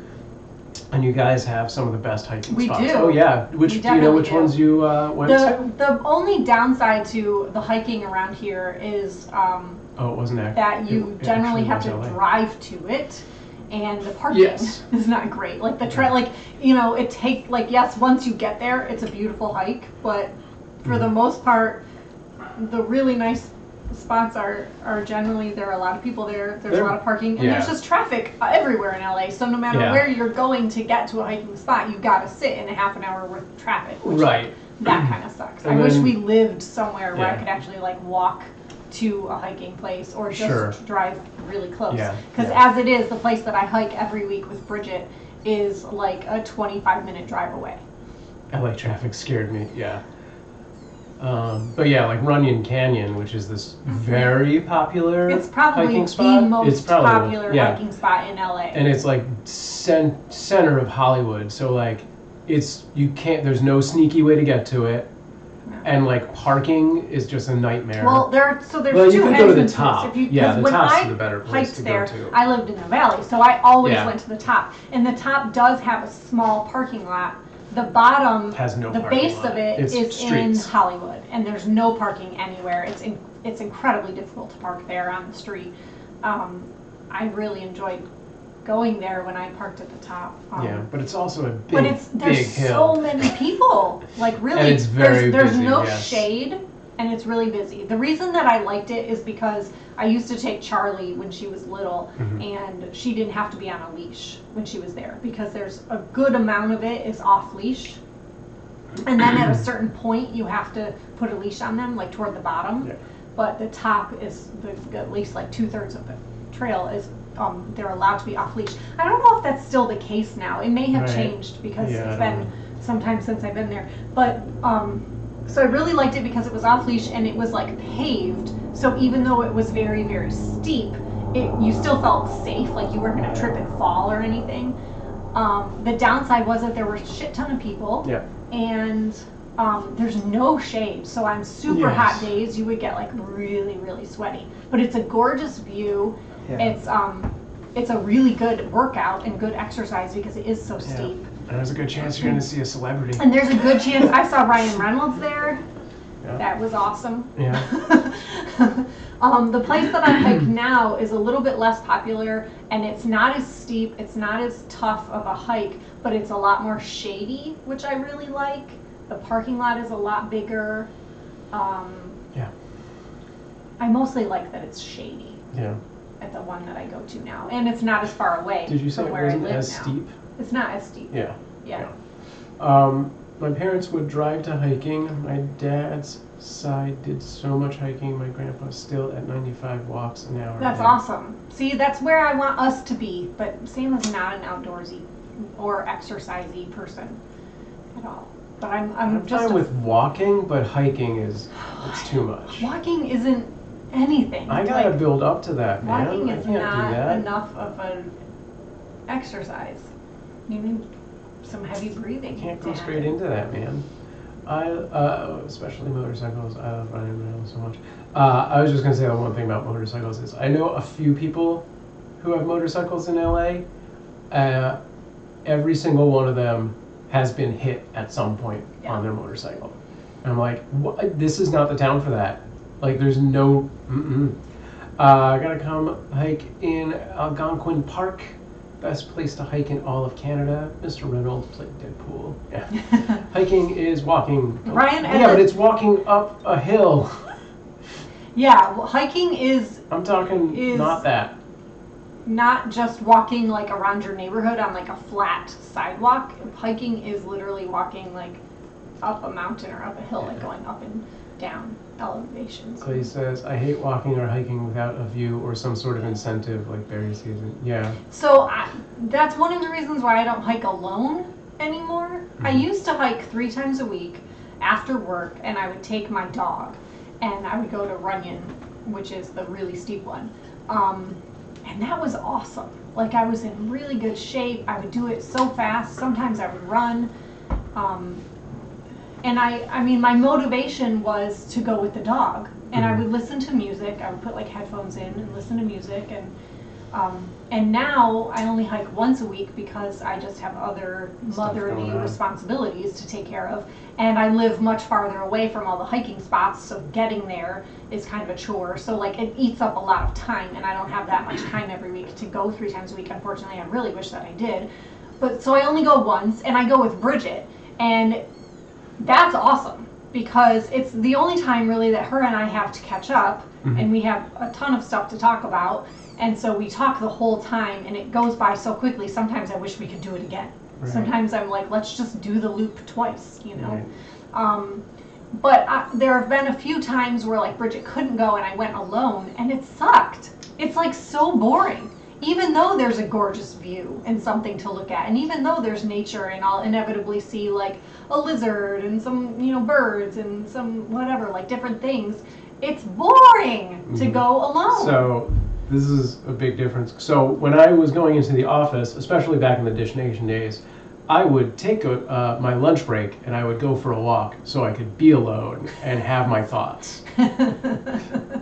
and you guys have some of the best hiking spots. We do. Oh yeah. Do you know which ones you went to? The only downside to the hiking around here is Oh, it wasn't that you it generally actually have to was LA. drive to it, and the parking Yes. is not great. Like the it takes yes, once you get there, it's a beautiful hike, but for the most part, the really nice spots are generally, there are a lot of people there. There's a lot of parking, and there's just traffic everywhere in LA. So no matter where you're going to get to a hiking spot, you got to sit in a half an hour worth of traffic. Which, right. That kind of sucks. And I wish then- we lived somewhere where I Yeah. could actually walk to a hiking place or just drive really close. Yeah, Because yeah. as it is, the place that I hike every week with Bridget is like a 25-minute drive away. LA traffic scared me. Yeah. But yeah, like Runyon Canyon, which is this very popular It's probably hiking the spot. most It's probably popular hiking spot in LA. And it's like center of Hollywood, so like you can't. There's no sneaky way to get to it, and like parking is just a nightmare. Well, there's Well, two you could go to the entrances. top. The top's I the better place hiked to there, go to. I lived in the valley, so I always Yeah. went to the top. And the top does have a small parking lot. The bottom, Has no the parking base lot. of it It's is in streets. Hollywood, and there's no parking anywhere. It's incredibly difficult to park there on the street. I really enjoyed going there when I parked at the top. Yeah, but it's also a But big there's hill. so many people. Like really, And it's very there's busy, no yes. shade, and it's really busy. The reason that I liked it is because I used to take Charlie when she was little, and she didn't have to be on a leash when she was there because there's a good amount of it is off leash. And then at a certain point, you have to put a leash on them, like toward the bottom. Yeah. But the top is at least like 2/3 of the trail is they're allowed to be off leash. I don't know if that's still the case now. It may have Right. changed because Yeah, I it's don't been some time since I've been there. But so I really liked it because it was off leash and it was like paved. So even though it was very, very steep, you still felt safe, like you weren't going to trip and fall or anything. The downside was that there were a shit ton of people. Yeah. And there's no shade, so on super Yes. hot days you would get like really, really sweaty. But it's a gorgeous view. Yeah. It's a really good workout and good exercise because it is so steep. And there's a good chance you're going to see a celebrity. And there's a good chance I saw Ryan Reynolds there. Yeah. That was awesome. Yeah. The place that I hike now is a little bit less popular, and it's not as steep, it's not as tough of a hike, but it's a lot more shady, which I really like. The parking lot is a lot bigger. Yeah. I mostly like that it's shady Yeah. at the one that I go to now, and it's not as far away Did you say from it where I wasn't live as now. steep? It's not as steep. Yeah. Yeah. My parents would drive to hiking. My dad's side did so much hiking. My grandpa's still at 95 walks an hour. That's awesome. See, that's where I want us to be, but Sam is not an outdoorsy or exercisey person at all. But I'm just fine with walking, but hiking it's too much. walking isn't anything. I gotta Like, build up to that, man. walking I is can't do not that. enough of an exercise. You need some heavy breathing. Can't to go happen. straight into that, man. Especially motorcycles. I love riding them so much. I was just gonna say the one thing about motorcycles is I know a few people who have motorcycles in LA. Every single one of them has been hit at some point on their motorcycle. And I'm like, what? This is not the town for that. Like, there's no. I gotta come hike in Algonquin Park. Best place to hike in all of Canada. Mr. Reynolds played Deadpool. Yeah. Hiking is walking. Ryan, Yeah, but it's walking up a hill. Yeah, well, hiking is I'm talking not that. not just walking like around your neighborhood on like a flat sidewalk. Hiking is literally walking like up a mountain or up a hill, like going up and down elevations. Clay says, I hate walking or hiking without a view or some sort of incentive like berry season. Yeah. So that's one of the reasons why I don't hike alone anymore. I used to hike 3 times a week after work, and I would take my dog, and I would go to Runyon, which is the really steep one. And that was awesome. Like, I was in really good shape. I would do it so fast. Sometimes I would run. And I mean, my motivation was to go with the dog. And I would listen to music. I would put like headphones in and listen to music. And now I only hike once a week because I just have other motherly responsibilities to take care of. And I live much farther away from all the hiking spots, so getting there is kind of a chore. So like it eats up a lot of time, and I don't have that much time every week to go 3 times a week. Unfortunately, I really wish that I did. But so I only go once, and I go with Bridget. And that's awesome because it's the only time really that her and I have to catch up, and we have a ton of stuff to talk about. And so we talk the whole time, and it goes by so quickly. Sometimes I wish we could do it again. Right. Sometimes I'm like, let's just do the loop twice, you know? Right. But there have been a few times where like Bridget couldn't go and I went alone, and it sucked. It's like so boring. Even though there's a gorgeous view and something to look at, and even though there's nature, and I'll inevitably see like a lizard and some, you know, birds and some whatever, like different things, it's boring to go alone. So this is a big difference. So when I was going into the office, especially back in the Dish Nation days, I would take my lunch break and I would go for a walk so I could be alone and have my thoughts.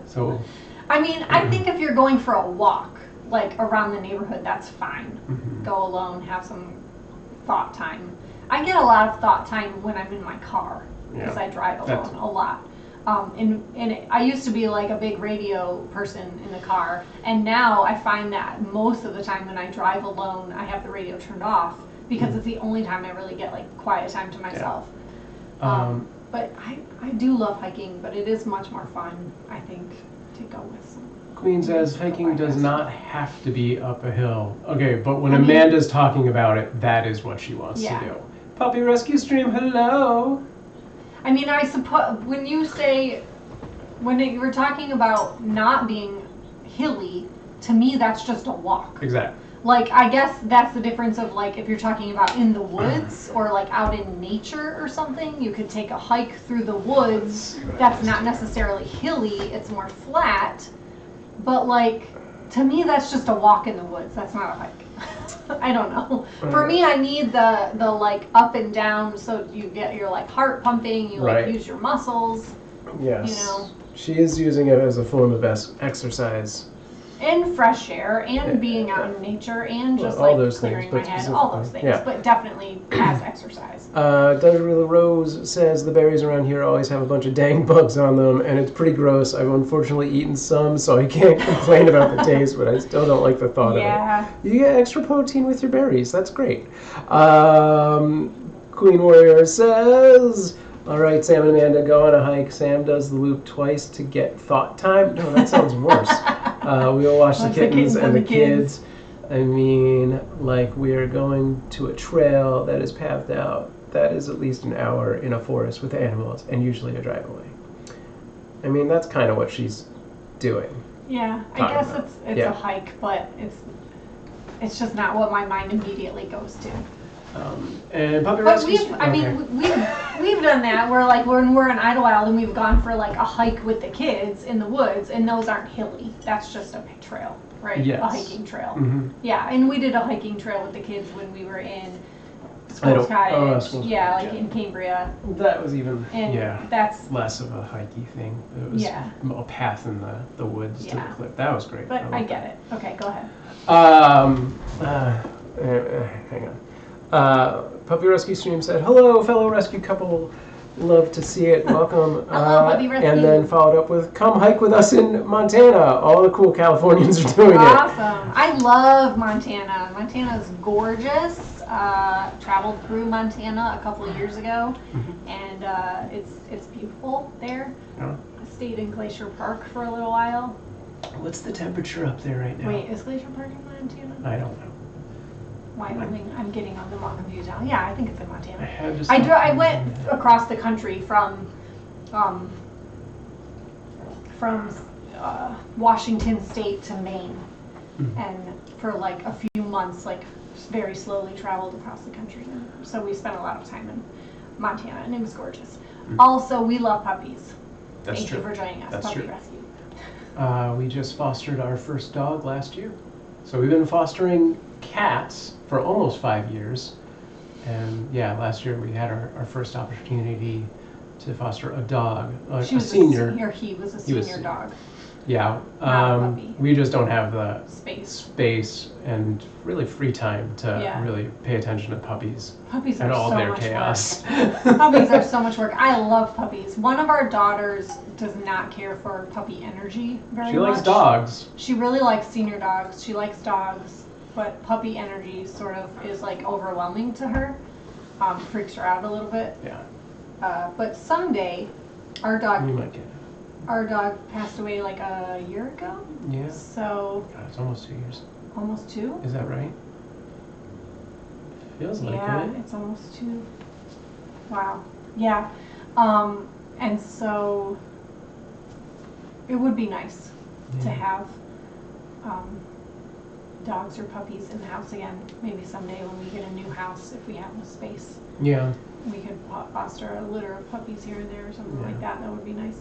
So, I mean, I think if you're going for a walk, like around the neighborhood, that's fine. Go alone, have some thought time. I get a lot of thought time when I'm in my car because I drive alone a lot. I used to be like a big radio person in the car, and now I find that most of the time when I drive alone, I have the radio turned off because it's the only time I really get like quiet time to myself. But I do love hiking, but it is much more fun, I think, to go with some. Queen says hiking does not have to be up a hill. Okay, but when Amanda's talking about it, that is what she wants to do. Puppy Rescue Stream, hello. I mean, I suppose when you were talking about not being hilly, to me that's just a walk. Exactly. Like, I guess that's the difference of, like, if you're talking about in the woods or, like, out in nature or something, you could take a hike through the woods. That's not necessarily hilly, it's more flat. But, like, to me, that's just a walk in the woods. That's not a hike. I don't know. For me, I need the like, up and down so you get your, like, heart pumping, you, like, use your muscles. Yes. You know. She is using it as a form of exercise. And fresh air, and being out in nature, and just all like those clearing things, my head, specifically. all those things, Yeah. but definitely as exercise. Dudley Rose says the berries around here always have a bunch of dang bugs on them, and it's pretty gross. I've unfortunately eaten some, so I can't complain about the taste, but I still don't like the thought of it. You get extra protein with your berries. That's great. Queen Warrior says, all right, Sam and Amanda, go on a hike. Sam does the loop twice to get thought time. No, that sounds worse. We'll watch the kittens and the kids. I mean, like, we are going to a trail that is pathed out. That is at least an hour in a forest with animals, and usually a drive away. I mean, that's kind of what she's doing. Yeah, I guess it's a hike, but it's just not what my mind immediately goes to. And puppy rescue. We've done that where, like, when we're in Idlewild and we've gone for like a hike with the kids in the woods, and those aren't hilly. That's just a trail, right? Yes. A hiking trail. Mm-hmm. Yeah, and we did a hiking trail with the kids when we were in School's Cottage. In Cambria. That was even that's less of a hikey thing. It was a path in the woods to the cliff. That was great. But I get it. Okay, go ahead. Hang on. Puppy Rescue Stream said, hello, fellow rescue couple. Love to see it. Welcome. Hello, Puppy Rescue. And then followed up with, come hike with us in Montana. All the cool Californians are doing it. Awesome. I love Montana. Montana's gorgeous. Traveled through Montana a couple of years ago, and it's beautiful there. Yeah. I stayed in Glacier Park for a little while. What's the temperature up there right now? Wait, is Glacier Park in Montana? I don't know. Wyoming. I'm getting them all confused now. Yeah, I think it's in Montana. I went across the country from Washington State to Maine, and for like a few months, like very slowly traveled across the country. So we spent a lot of time in Montana, and it was gorgeous. Also, we love puppies. Thank you for joining us, Puppy Rescue. We just fostered our first dog last year. So we've been fostering cats for almost 5 years. And last year we had our first opportunity to foster a dog, He was a senior dog. Yeah. Not a puppy. We just don't have the space and really free time to really pay attention to puppies. Puppies and are all so their much chaos. work. Puppies are so much work. I love puppies. One of our daughters does not care for puppy energy very much. She likes dogs. She really likes senior dogs. She likes dogs, but puppy energy sort of is like overwhelming to her. Freaks her out a little bit. Yeah. But someday, our dog We might get it. Our dog passed away like a year ago. Yeah. So. God, it's almost 2 years. Almost 2? Is that right? Feels like it. Yeah, it's almost 2. Wow. Yeah. And so it would be nice to have dogs or puppies in the house again. Maybe someday when we get a new house, if we have the space. Yeah. We could foster a litter of puppies here and there or something like that. That would be nice.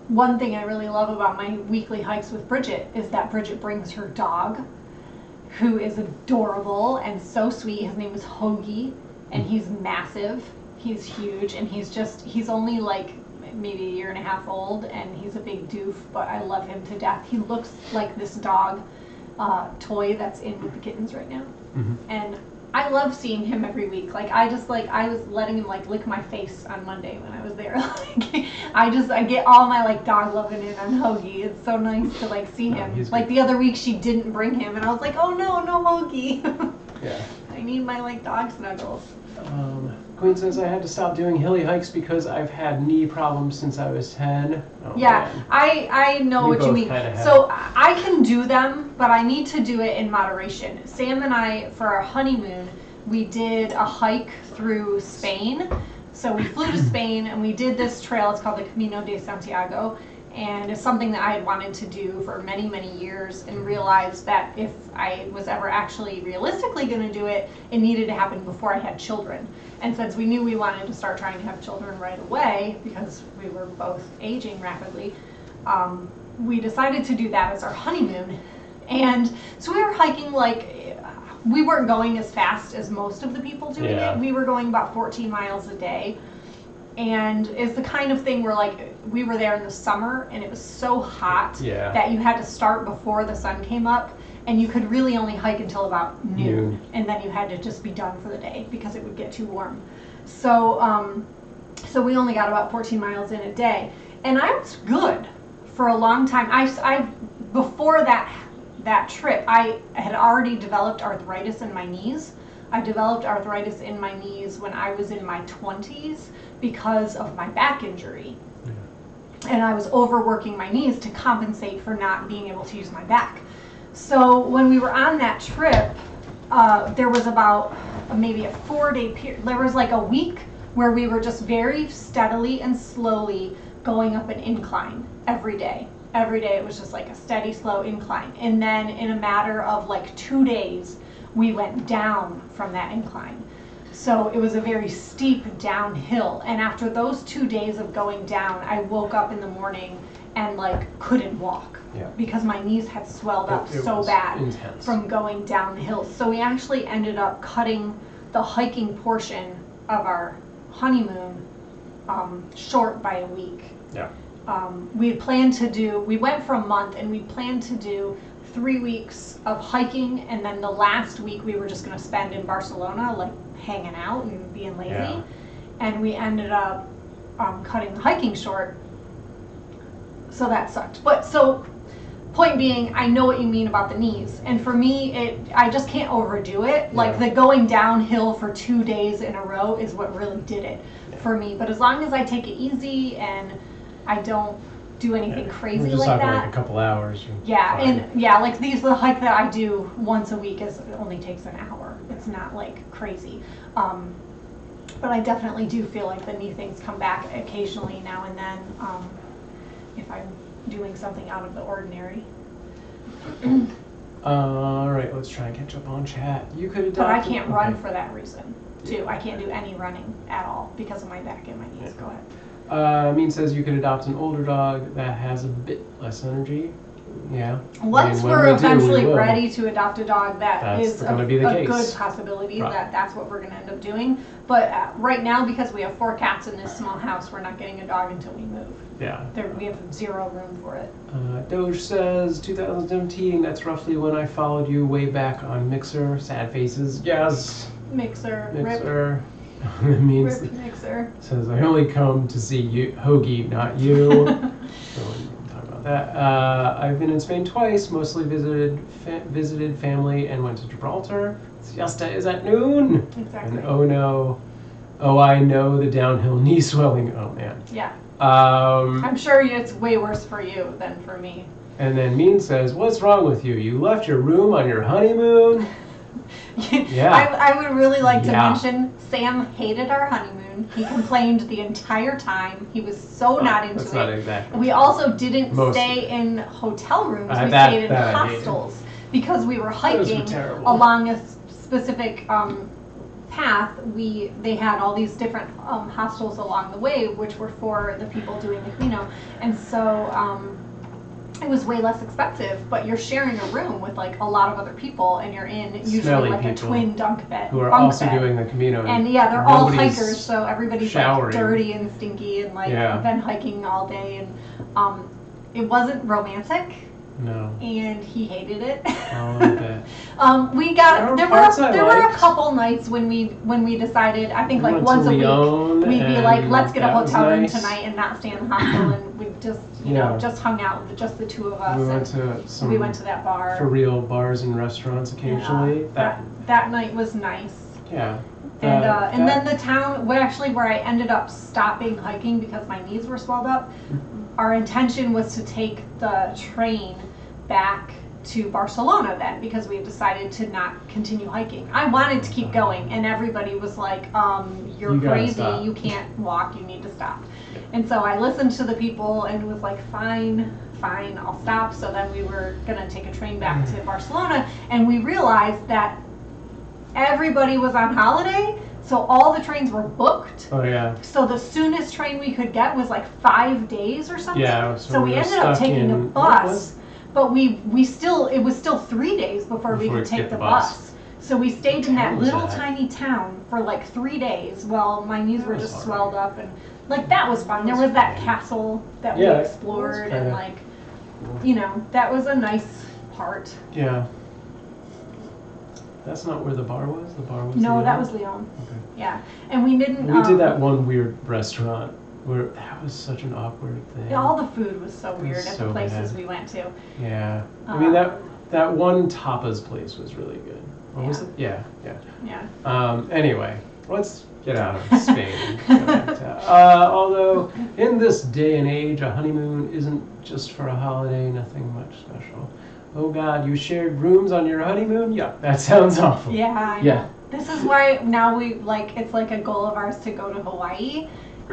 One thing I really love about my weekly hikes with Bridget is that Bridget brings her dog, who is adorable and so sweet. His name is Hoagie, and he's massive. He's huge, and he's only like maybe a year and a half old, and he's a big doof, but I love him to death. He looks like this dog toy that's in with the kittens right now. And I love seeing him every week. Like, I was letting him like lick my face on Monday when I was there. I get all my like dog loving in on Hoagie. It's so nice to like see him. Like the other week she didn't bring him, and I was like, oh no Hoagie. Yeah. I need my like dog snuggles. Queen says I had to stop doing hilly hikes because I've had knee problems since I was 10. Oh, yeah, man. I know what you mean. So I can do them, but I need to do it in moderation. Sam and I, for our honeymoon, we did a hike through Spain. So we flew to Spain and we did this trail. It's called the Camino de Santiago. And it's something that I had wanted to do for many, many years, and realized that if I was ever actually realistically going to do it, it needed to happen before I had children. And since we knew we wanted to start trying to have children right away, because we were both aging rapidly, we decided to do that as our honeymoon. And so we were hiking, like, we weren't going as fast as most of the people doing it. We were going about 14 miles a day. And it's the kind of thing where, like, we were there in the summer and it was so hot that you had to start before the sun came up, and you could really only hike until about noon. And then you had to just be done for the day because it would get too warm. So so we only got about 14 miles in a day, and I was good for a long time. I before that trip, I had already developed arthritis in my knees. I developed arthritis in my knees when I was in my 20s because of my back injury. And I was overworking my knees to compensate for not being able to use my back. So when we were on that trip, there was about maybe a 4-day period. There was like a week where we were just very steadily and slowly going up an incline every day. Every day it was just like a steady, slow incline. And then in a matter of like 2 days, we went down from that incline. So it was a very steep downhill. And after those 2 days of going down, I woke up in the morning and like couldn't walk because my knees had swelled up so bad from going down the hill. So we actually ended up cutting the hiking portion of our honeymoon short by a week. We went for a month, and we planned to do 3 weeks of hiking, and then the last week we were just going to spend in Barcelona, like hanging out and being lazy. And we ended up cutting the hiking short, so that sucked. But so, point being, I know what you mean about the knees, and for me, I just can't overdo it. Like the going downhill for 2 days in a row is what really did it for me. But as long as I take it easy and I don't do anything crazy just like that. Like a couple hours. Like the hike that I do once a week it only takes an hour. It's not like crazy. But I definitely do feel like the knee things come back occasionally now and then if I'm doing something out of the ordinary. All right, let's try and catch up on chat. You could adopt. But I can't run for that reason too. I can't do any running at all because of my back and my knees. Go ahead. Mean says you could adopt an older dog that has a bit less energy. Once we're eventually ready to adopt a dog, that's a good possibility that's what we're going to end up doing. But right now, because we have 4 cats in this small house, we're not getting a dog until we move. We have 0 room for it. Doge says 2017, that's roughly when I followed you way back on Mixer. Sad faces. Yes. Mixer. Rip. It means Rip Mixer. Says I only come to see you, Hoagie, not you. So we can talk about that. I've been in Spain twice, mostly visited family and went to Gibraltar. Siesta is at noon. Exactly. And oh no, I know the downhill knee swelling. Oh man. Yeah. I'm sure it's way worse for you than for me. And then Mean says, what's wrong with you? You left your room on your honeymoon? I would really like to mention Sam hated our honeymoon. He complained the entire time. He was so not into it. Not exactly. We also didn't stay in hotel rooms. We stayed in hostels because we were hiking along a specific path. They had all these different hostels along the way, which were for the people doing the Camino, and so it was way less expensive, but you're sharing a room with like a lot of other people, and you're in usually like a twin bunk bed. Who are also doing the Camino. And they're all hikers, so everybody's like dirty and stinky and like been hiking all day, and it wasn't romantic. No. And he hated it. Oh, I bet. There were a couple nights when we decided, I think like once a week, we'd be like, let's get a hotel room tonight and not stay in the hostel, and we just just hung out with just the 2 of us. We went to that bar. For real bars and restaurants occasionally. That night was nice. Yeah. And then the town where I ended up stopping hiking because my knees were swelled up. Our intention was to take the train back to Barcelona then because we had decided to not continue hiking. I wanted to keep going, and everybody was like, you're You gotta crazy, stop. you can't walk, you need to stop. And so I listened to the people and was like, fine, I'll stop. So then we were gonna take a train back to Barcelona, and we realized that everybody was on holiday, so all the trains were booked. Oh yeah. So the soonest train we could get was like 5 days or something. Yeah. So we were ended up stuck taking a in- what was- bus, but it was still 3 days before we Before could we take get the the bus. bus. So we stayed in that What was little that? tiny town for like 3 days while my knees That were was just hard. swelled up, and like that was fun. There was that castle that we Yeah, explored, that was and like, you know, that was a nice part. Yeah. That's not where the bar was? The bar was No, Leon? that was Leon. Okay. Yeah, and we didn't. We did that one weird restaurant where that was such an awkward thing. All the food was so It weird was at so the places bad. we went to. Yeah. I mean that one tapas place was really good. What was Yeah. it? Yeah, Yeah. Anyway, let's get out of Spain. and go back to- although in this day and age, a honeymoon isn't just for a holiday, nothing much special. Oh God, you shared rooms on your honeymoon? Yeah, that sounds awful. Yeah, I know. Yeah. This is why now it's like a goal of ours to go to Hawaii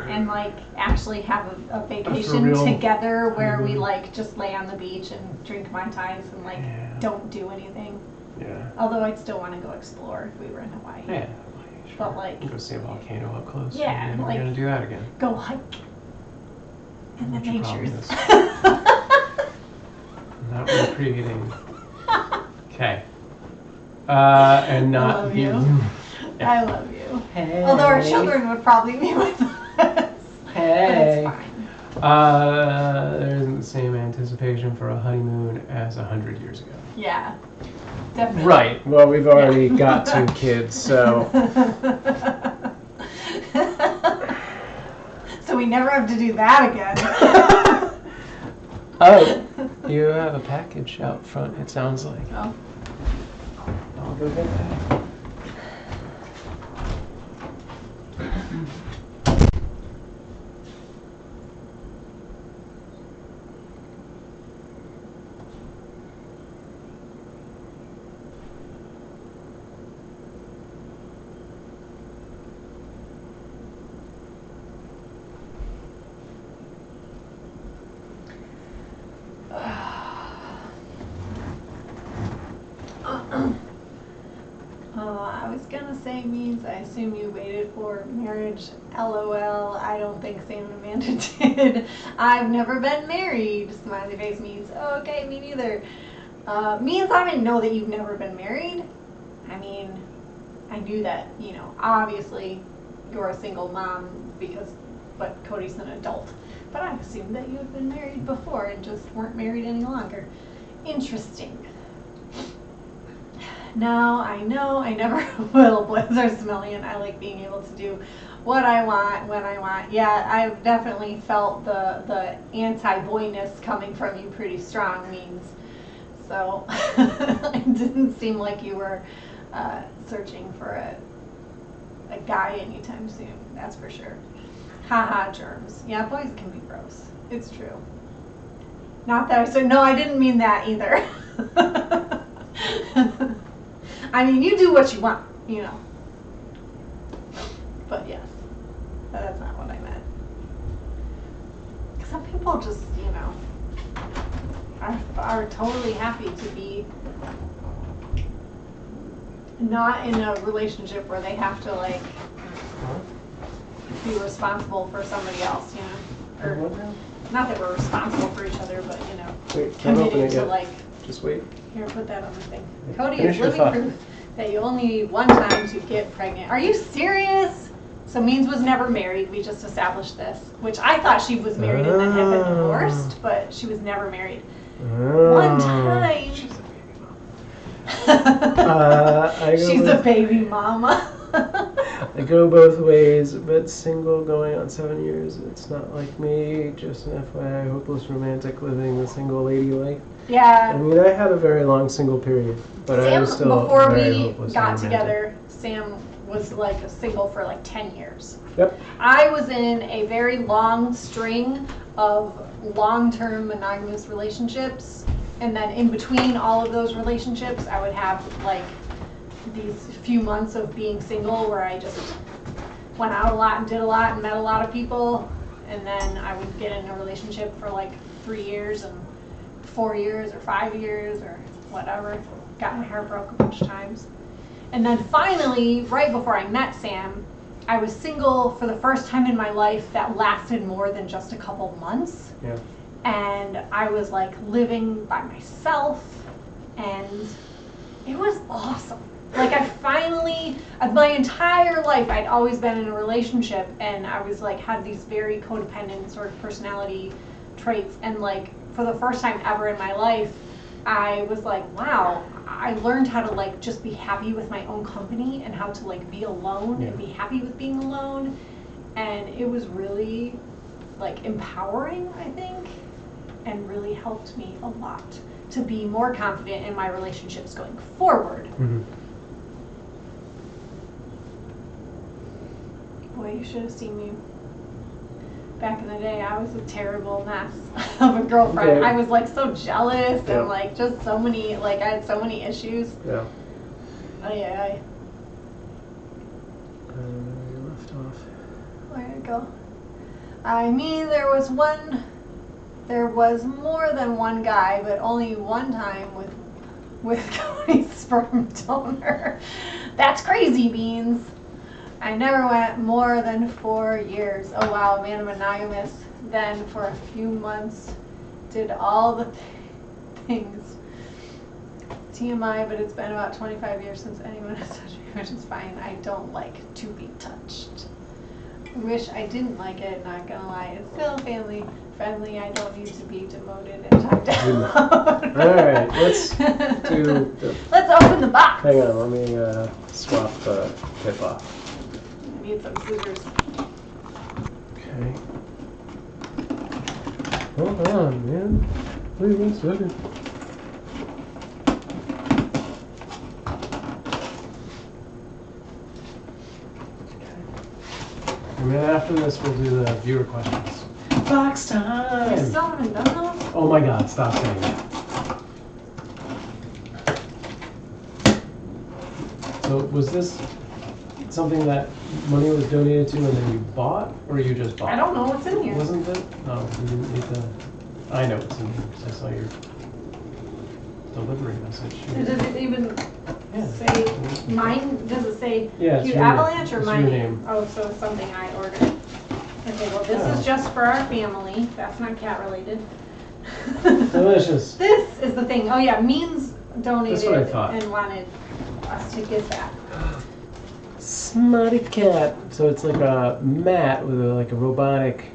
and like actually have a vacation real together where we honeymoon. like just lay on the beach and drink Mai Tais and like Yeah. don't do anything. Yeah. Although I'd still want to go explore if we were in Hawaii. Yeah. Sure. But, like- go see a volcano up close. Yeah, Maybe like- we're gonna do that again. Go hike in the What your problem natures. Not recreating. Okay. And not love be. you. Yeah. I love you. Hey. Although our children would probably be with us. But Hey. it's fine. There isn't the same anticipation for a honeymoon as 100 years ago. Yeah. Definitely. Right. Well, we've already got 2 kids, so. So we never have to do that again. Oh, you have a package out front, it sounds like. Oh. I'll go get that. I was gonna say means I assume you waited for marriage. LOL. I don't think Sam and Amanda did. I've never been married. Smiley face means okay, me neither. Means I didn't know that you've never been married. I mean, I knew that, you know, obviously you're a single mom but Cody's an adult. But I assumed that you had been married before and just weren't married any longer. Interesting. No, I know, I never will. Blizzard Smellian. I like being able to do what I want, when I want. Yeah, I've definitely felt the anti-boyness coming from you pretty strong, means. So, it didn't seem like you were searching for a guy anytime soon, that's for sure. Haha, germs. Yeah, boys can be gross. It's true. Not that I said, no, I didn't mean that either. I mean, you do what you want, you know. But yes, that's not what I meant. Some people just, you know, are totally happy to be not in a relationship where they have to, like, be responsible for somebody else, you know. Or, What now? not that we're responsible for each other, but, you know, Wait, don't open committed it to, yet. like, Just wait. here, put that on the thing. Cody Finish is your living thought. proof that you only need one time to get pregnant. Are you serious? So Means was never married. We just established this, which I thought she was married and then had been Oh. divorced, but she was never married. Oh. One time. She's a baby mama. I go She's with- a baby mama. I go both ways, but single going on 7 years. It's not like me. Just an FYI, hopeless romantic living the single lady life. I Yeah. mean, I had a very long single period, but I Sam, was still before very we hopeless got and romantic. together, Sam was like single for like 10 years. Yep. I was in a very long string of long-term monogamous relationships And then in between all of those relationships, I would have like these few months of being single where I just went out a lot and did a lot and met a lot of people. And then I would get in a relationship for like 3 years and 4 years or 5 years or whatever. Got my heart broke a bunch of times. And then finally, right before I met Sam, I was single for the first time in my life that lasted more than just a couple months. Yeah. And I was like living by myself, and it was awesome. Like I finally, my entire life, I'd always been in a relationship, and I was like, had these very codependent sort of personality traits. And like for the first time ever in my life, I was like, wow, I learned how to like just be happy with my own company and how to like be alone and be happy with being alone. And it was really like empowering, I think, and really helped me a lot to be more confident in my relationships going forward. Mm-hmm. Boy, you should have seen me back in the day. I was a terrible mess of a girlfriend. Yeah. I was like so jealous Yeah. and like just so many, like I had so many issues. Yeah. Aye. You left off. Where'd it go? I mean, there was more than one guy, but only one time with Cody's sperm donor. That's crazy beans. I never went more than 4 years. Oh wow, man, I'm monogamous. Then for a few months, did all the things. TMI, but it's been about 25 years since anyone has touched me, which is fine. I don't like to be touched. I wish I didn't like it, not gonna lie. It's still family friendly. I don't need to be demoted and talked out. Alright, let's do the... Let's open the box. Hang on, let me swap the tip off. I need some scissors. Okay. Hold on, man. Wait 1 second. And then after this, we'll do the viewer questions. Box You time! still haven't done those? Oh my god, stop saying that. So was this something that money was donated to and then you bought, or you just bought? I don't know what's in here. Wasn't it? No, you didn't need the... I know what's in here, because I saw your delivery message. Does it even Yeah. say mine? Does it say Yeah, it's Cuteavalanche or it's my your name? name. Oh, so it's something I ordered. Okay, well this Oh. is just for our family. That's not cat related. Delicious. This is the thing. Oh yeah, Means donated That's what I thought. and wanted us to give that. Smarty cat. So it's like a mat with like a robotic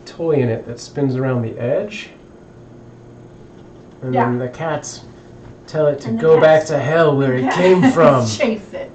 toy in it that spins around the edge. And Yeah. then the cats tell it to And the go back cats- to hell where it Yeah. came from. Chase it.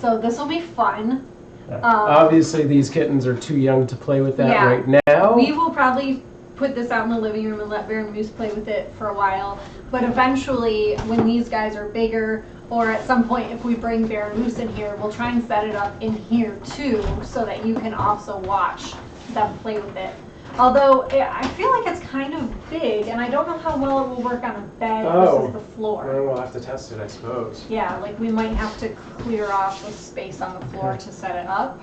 So this will be fun. Yeah. Obviously, these kittens are too young to play with that Yeah. right now. We will probably put this out in the living room and let Bear and Moose play with it for a while. But eventually, when these guys are bigger, or at some point if we bring Bear and Moose in here, we'll try and set it up in here too, so that you can also watch them play with it. Although I feel like it's kind of big, and I don't know how well it will work on a bed versus the floor. Well, we'll have to test it, I suppose. Yeah, like we might have to clear off the space on the floor Okay. to set it up.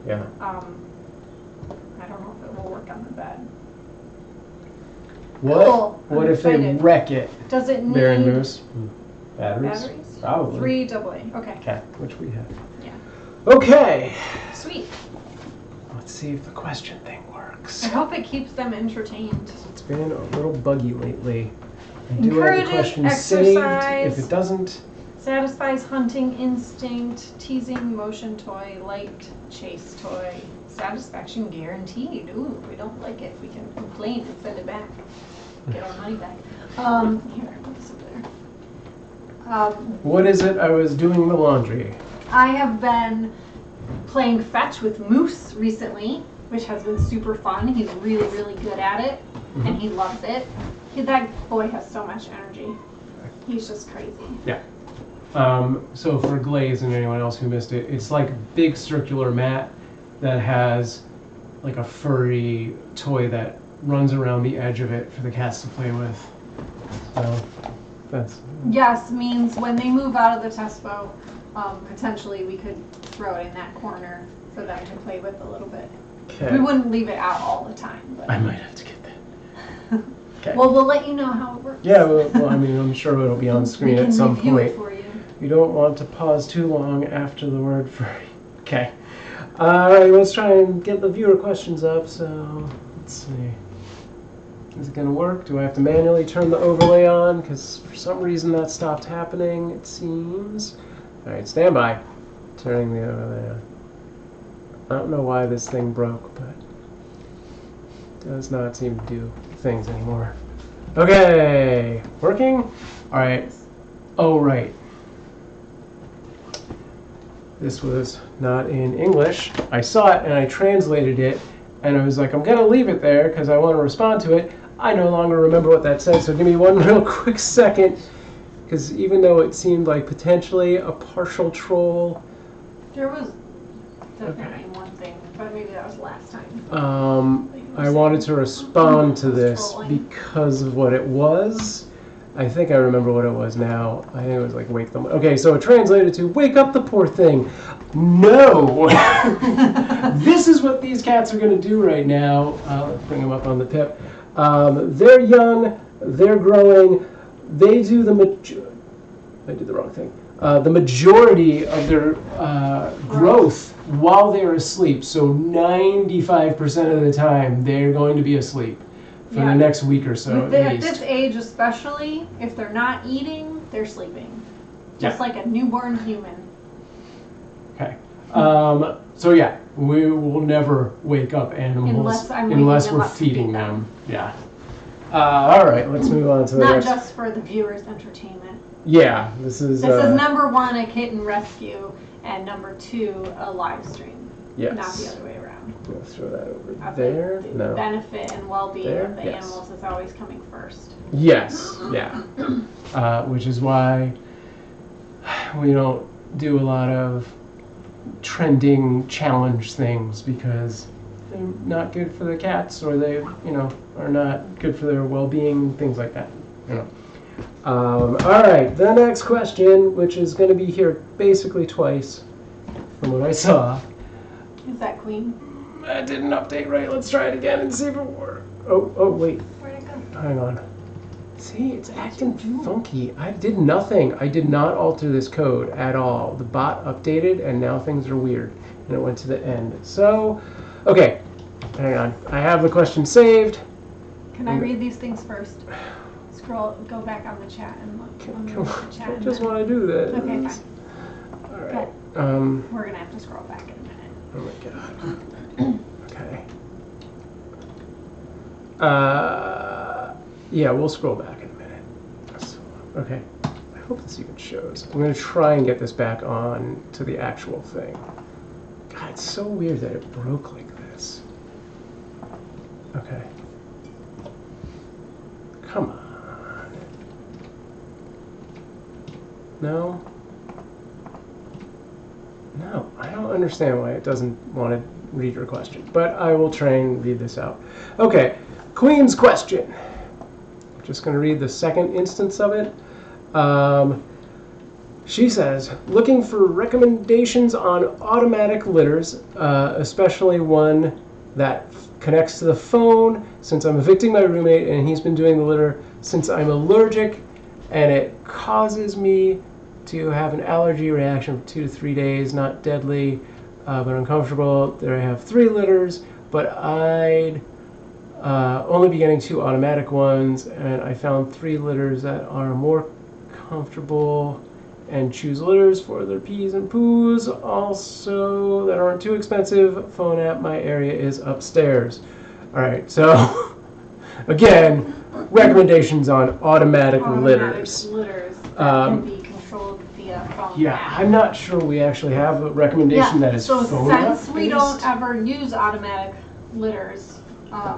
Yeah. I don't know if it will work on the bed. What? Cool. What I'm if they excited. wreck it? Does it need Bear and Moose. Batteries? batteries? Probably. 3 AA. Okay. Okay, which we have. Yeah. Okay. Sweet. Let's see if the question thing works. I hope it keeps them entertained. It's been a little buggy lately. I do have the Encourages question exercise. saved. If it doesn't, Satisfies hunting instinct. Teasing motion toy. Liked chase toy. Satisfaction guaranteed. Ooh, if we don't like it, we can complain and send it back. Get our money back. Here, put this over there. what is it? I was doing the laundry. I have been playing fetch with Moose recently, which has been super fun. He's really, really good at it, and he loves it. That boy has so much energy. He's just crazy. Yeah. So for Glaze and anyone else who missed it, it's like a big circular mat that has like a furry toy that runs around the edge of it for the cats to play with. So that's Yes means when they move out of the Tespo, potentially we could throw it in that corner for them to play with a little bit. okay. We wouldn't leave it out all the time. But. I might have to get that. Okay. Well, we'll let you know how it works. Yeah, well, I mean, I'm sure it'll be on screen we at can some review point. it for you. You don't want to pause too long after the word furry. Okay. Alright, let's try and get the viewer questions up. So, let's see. Is it going to work? Do I have to manually turn the overlay on? Because for some reason that stopped happening, it seems. Alright, stand by. Turning the overlay on. I don't know why this thing broke, but it does not seem to do things anymore. Okay, working? Alright. Oh, right. This was not in English. I saw it and I translated it, and I was like, I'm gonna leave it there because I want to respond to it. I no longer remember what that said, so give me one real quick second, because even though it seemed like potentially a partial troll, There was definitely Okay. one thing, but maybe that was last time. I wanted to respond to this Trolling. because of what it was. I think I remember what it was now. I think it was like wake them. Okay, so it translated to wake up the poor thing. No! This is what these cats are going to do right now. Let's bring them up on the tip. They're young, they're growing, they do I did the wrong thing. The majority of their growth while they're asleep. So 95% of the time, they're going to be asleep for the next week or so at At least. this age especially, if they're not eating, they're sleeping. Just like a newborn human. Okay. So yeah, we will never wake up animals Unless I'm waking them we're up to feeding feed them. Yeah. All right, let's move on to the Not next. just for the viewers' entertainment. Yeah, this is. This is number 1, a kitten rescue, and number 2, a live stream. Yes. Not the other way around. Let's throw that over I there. think the No. benefit and well-being There? of the Yes. animals is always coming first. Yes. Yeah. Which is why we don't do a lot of trending challenge things, because they're not good for the cats, or they, are not good for their well-being, things like that. All right, the next question, which is going to be here basically twice, from what I saw. Is that Queen? That didn't update right. Let's try it again and see if it works. Oh, wait. Where'd it go? Hang on. See, it's acting funky. I did nothing. I did not alter this code at all. The bot updated, and now things are weird. And it went to the end. So, okay. Hang on. I have the question saved. Can I read these things first? Go back on the chat and look. Come on. I just want to do this. Okay, fine. All right. We're gonna have to scroll back in a minute. Oh my god. Okay. Yeah, we'll scroll back in a minute. So, okay. I hope this even shows. I'm going to try and get this back on to the actual thing. God, it's so weird that it broke like this. Okay. Come on. No? No, I don't understand why it doesn't want to read your question, but I will try and read this out. Okay, Queen's question. I'm just going to read the second instance of it. She says, looking for recommendations on automatic litters, especially one that connects to the phone, since I'm evicting my roommate and he's been doing the litter since I'm allergic, and it causes me to have an allergy reaction for 2 to 3 days, not deadly, but uncomfortable. There I have 3 litters, but I'd only be getting 2 automatic ones, and I found 3 litters that are more comfortable and choose litters for their pees and poos, also that aren't too expensive. Phone app, my area is upstairs. All right, so again, recommendations on automatic litters. Litters that can be controlled via phone. Yeah, app. I'm not sure we actually have a recommendation that is so phone app since we based. don't ever use automatic litters, I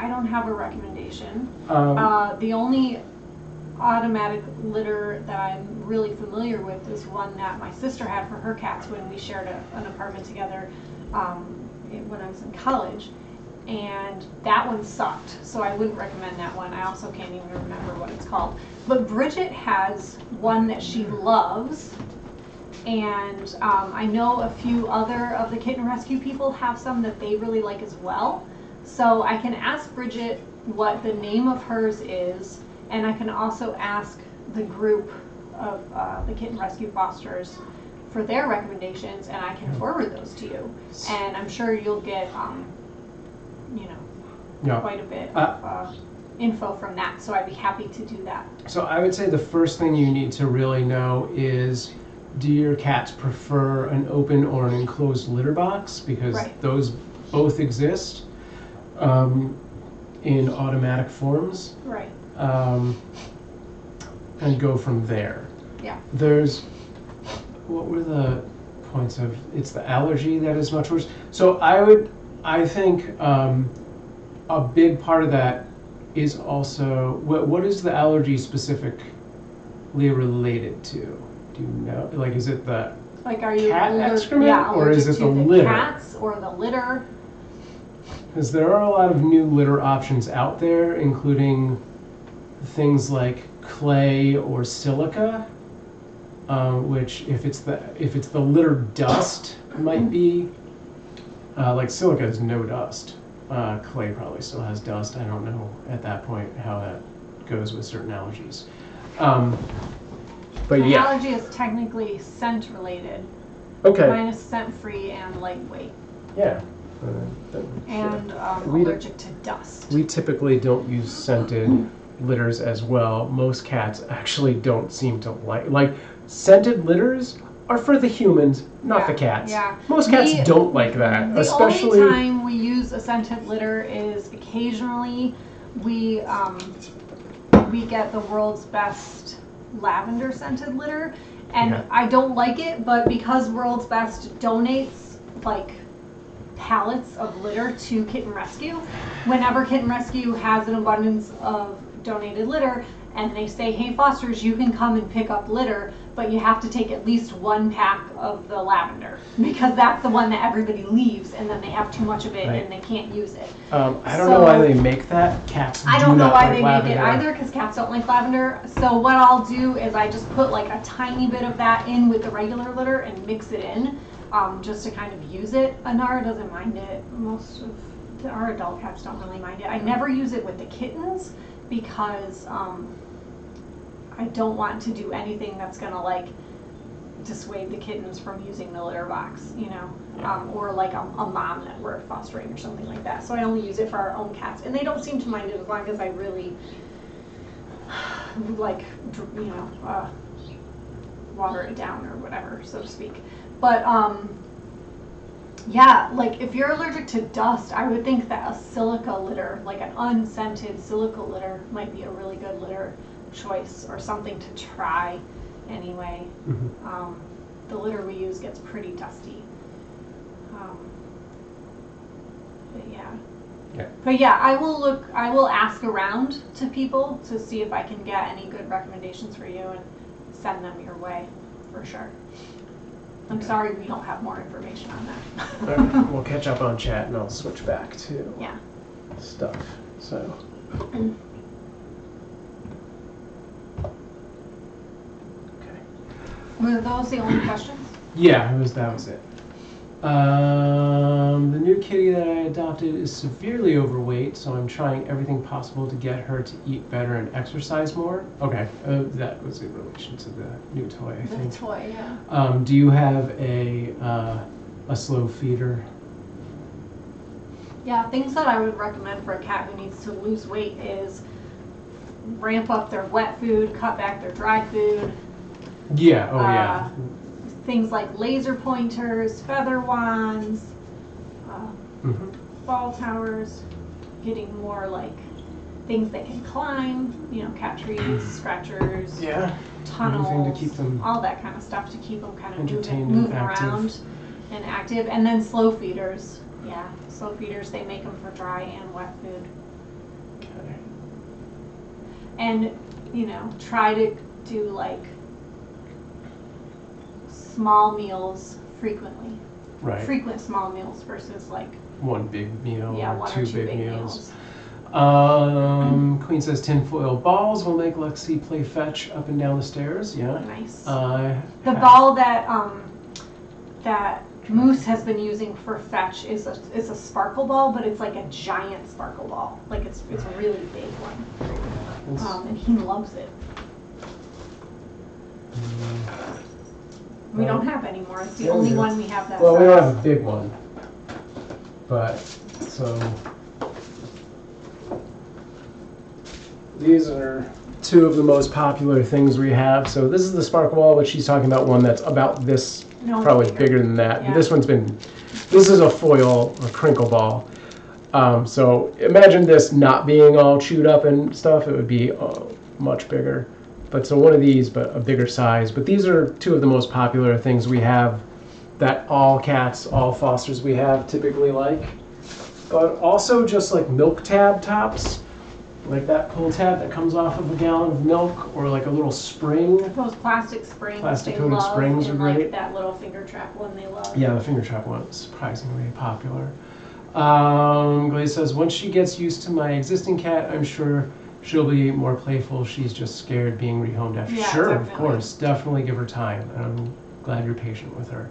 don't have a recommendation. The only automatic litter that I'm really familiar with is one that my sister had for her cats when we shared an apartment together when I was in college. and that one sucked, so I wouldn't recommend that one. I also can't even remember what it's called. But Bridget has one that she loves, and I know a few other of the Kitten Rescue people have some that they really like as well. So I can ask Bridget what the name of hers is, and I can also ask the group of the Kitten Rescue Fosters for their recommendations, and I can forward those to you. And I'm sure you'll get, quite a bit of info from that, so I'd be happy to do that. So I would say the first thing you need to really know is, do your cats prefer an open or an enclosed litter box? Because Right. those both exist in automatic forms. Right. And go from there. Yeah. What were the points of, it's the allergy that is much worse. So I think a big part of that is also, what is the allergy specifically related to? Do you know? Like, is it the Like, are you cat excrement, or is it the litter? Cats or the litter? Because there are a lot of new litter options out there, including things like clay or silica, which if it's the litter dust might be like silica is no dust. Clay probably still has dust. I don't know at that point how that goes with certain allergies. But The yeah. allergy is technically scent related. Okay. Mine is scent free and lightweight, Yeah. and We don't- allergic to dust. We typically don't use scented litters as well. Most cats actually don't seem to like scented litters are for the humans, not the cats. Yeah. Most cats don't like that, The especially. only time we use a scented litter is occasionally we get the world's best lavender scented litter, and Yeah. I don't like it, but because World's Best donates like pallets of litter to Kitten Rescue, whenever Kitten Rescue has an abundance of donated litter and they say, hey fosters, you can come and pick up litter, but you have to take at least one pack of the lavender, because that's the one that everybody leaves and then they have too much of it Right. and they can't use it. I don't know why they make that. Cats I do don't know not why like they lavender. make it either, because cats don't like lavender. So what I'll do is I just put like a tiny bit of that in with the regular litter and mix it in, just to kind of use it. Anara doesn't mind it. Most of our adult cats don't really mind it. I never use it with the kittens because I don't want to do anything that's gonna like dissuade the kittens from using the litter box, or like a mom that we're fostering or something like that. So I only use it for our own cats, and they don't seem to mind it as long as I really like, water it down or whatever, so to speak. But yeah, like if you're allergic to dust, I would think that a silica litter, like an unscented silica litter, might be a really good litter choice, or something to try anyway. Mhm. The litter we use gets pretty dusty. But yeah, I will ask around to people to see if I can get any good recommendations for you and send them your way, for sure. I'm sorry we don't have more information on that. Alright, we'll catch up on chat and I'll switch back to Yeah. stuff. So. Okay. Were those the only questions? Yeah, that was it. The new kitty that I adopted is severely overweight, so I'm trying everything possible to get her to eat better and exercise more. Okay, that was in relation to the new toy, I think. The toy, yeah. Do you have a slow feeder? Yeah, things that I would recommend for a cat who needs to lose weight is ramp up their wet food, cut back their dry food. Yeah, oh yeah. Things like laser pointers, feather wands, ball towers, getting more like things they can climb, cat trees, scratchers, Yeah. tunnels, Anything to keep them all that kind of stuff to keep them kind of entertained moving and active. around and active. And then slow feeders. Yeah, slow feeders, they make them for dry and wet food. Okay. And, try to do like small meals frequently. Right. Frequent small meals versus like one big meal Yeah, or one two or two big big meals. meals. Queen says tinfoil balls will make Lexi play fetch up and down the stairs. Yeah. Nice. Ha- The ball that Moose has been using for fetch is a sparkle ball, but it's like a giant sparkle ball. Like it's a really big one. And he loves it. We don't have anymore. It's the Yeah, only we do. one we have that Well, we size. don't have a big one, but so these are two of the most popular things we have. So this is the sparkle ball, but she's talking about one that's about this, No, probably bigger than that. Yeah. This is a foil or crinkle ball. So imagine this not being all chewed up and stuff. It would be much bigger. But so one of these, but a bigger size. But these are two of the most popular things we have that all cats, all fosters we have typically like. But also just like milk tab tops, like that pull tab that comes off of a gallon of milk, or like a little spring. Those plastic springs Plastic they coated love, springs are and great. like that little finger trap one they love. Yeah, the finger trap one is surprisingly popular. Glaze says, once she gets used to my existing cat, I'm sure she'll be more playful. She's just scared being rehomed after. Yeah, Sure, definitely. of course. Definitely give her time. And I'm glad you're patient with her.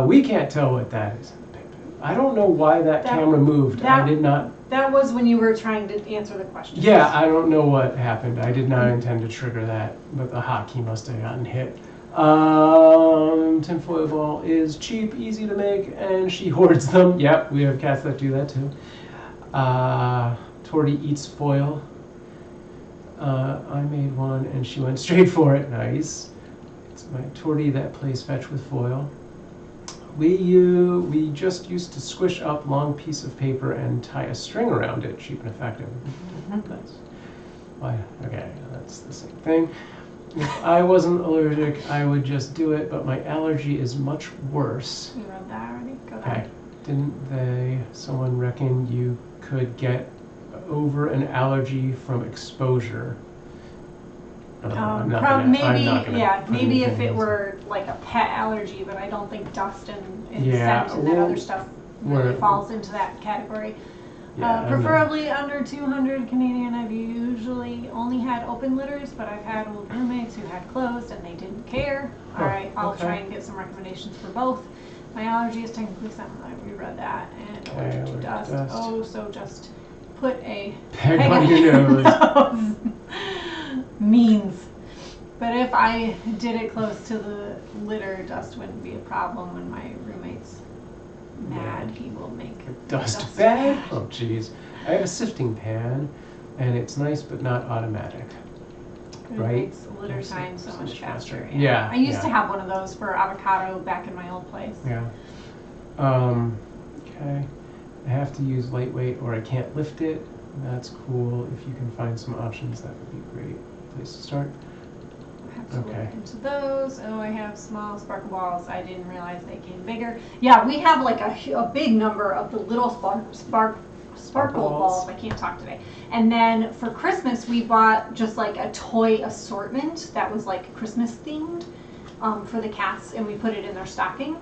We can't tell what that is. I don't know why that camera moved. I did not. That was when you were trying to answer the question. Yeah, I don't know what happened. I did not intend to trigger that, but the hotkey must have gotten hit. Tinfoil ball is cheap, easy to make, and she hoards them. Yep, we have cats that do that too. Torty eats foil. I made one and she went straight for it. Nice. It's my Torty that plays fetch with foil. We just used to squish up long piece of paper and tie a string around it. Cheap and effective. Nice. Why? Okay, that's the same thing. If I wasn't allergic, I would just do it, but my allergy is much worse. You read that already? Go Okay. ahead. Didn't someone reckon you could get over an allergy from exposure? I'm not gonna Maybe if put it anything were like a pet allergy, but I don't think dust and Yeah, scent and that well, other stuff really we're- falls into that category. Yeah, I'm not- Preferably under 200 Canadian. I've usually only had open litters, but I've had old roommates who had closed and they didn't care. Oh, All right, I'll okay. try and get some recommendations for both. My allergy is technically something. I reread that, and Okay, allergic to allergic to dust. dust. Oh, so just put a Peg on your nose. Means. But if I did it close to the litter, dust wouldn't be a problem. When my roommate's mad, he will make Dust bag? Oh, jeez. I have a sifting pan, and it's nice, but not automatic. It Right? makes litter time so much faster. Yeah, I used to yeah. have one of those for avocado back in my old place. Yeah. Okay. I have to use lightweight or I can't lift it. That's cool. If you can find some options, that would be a great place to start. I have to Okay. look into those. Oh, I have small sparkle balls. I didn't realize they came bigger. Yeah, we have like a big number of the little sparkle balls. I can't talk today. And then for Christmas, we bought just like a toy assortment that was like Christmas themed for the cats, and we put it in their stocking.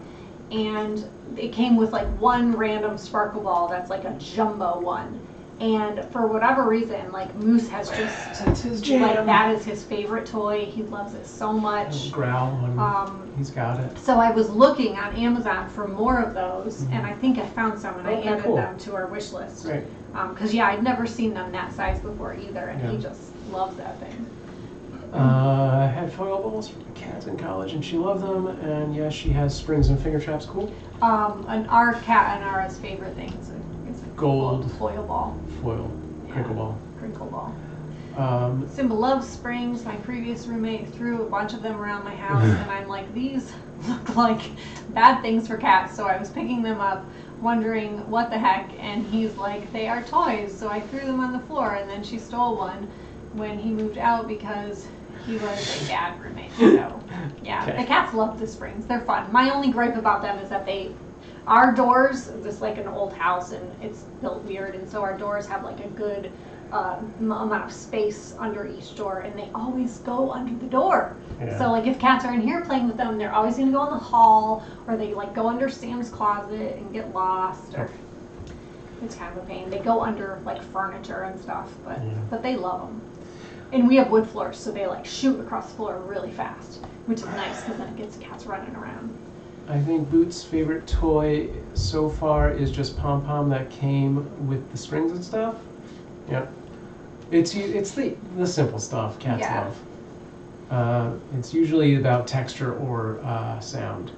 And it came with like one random sparkle ball that's like a jumbo one. And for whatever reason, like Moose has just That's his jam. like that is his favorite toy. He loves it so much. Growl when he's got it. So I was looking on Amazon for more of those, and I think I found some, and I Okay, added cool. them to our wish list. Great. Because yeah, I'd never seen them that size before either, and he Yeah. just loves that thing. I had foil balls for my cats in college, and she loved them. And yes, she has springs and finger traps. Cool. And our cat and Ara's favorite thing is a Gold. foil ball, Foil. Crinkle ball. crinkle ball. Um, Simba loves springs. My previous roommate threw a bunch of them around my house, and I'm like, these look like bad things for cats. So I was picking them up, wondering what the heck, and he's like, they are toys. So I threw them on the floor, and then she stole one when he moved out because he was a bad roommate. So yeah, Okay. the cats love the springs. They're fun. My only gripe about them is that our doors, this is like an old house and it's built weird, and so our doors have like a good amount of space under each door, and they always go under the door. Yeah. So like if cats are in here playing with them, they're always gonna go in the hall, or they like go under Sam's closet and get lost, or It's kind of a pain. They go under like furniture and stuff, Yeah. but they love them. And we have wood floors, so they like shoot across the floor really fast, which is nice because then it gets the cats running around. I think Boots' favorite toy so far is just Pom Pom that came with the strings and stuff. Yeah. It's the simple stuff cats Yeah. love. It's usually about texture or sound.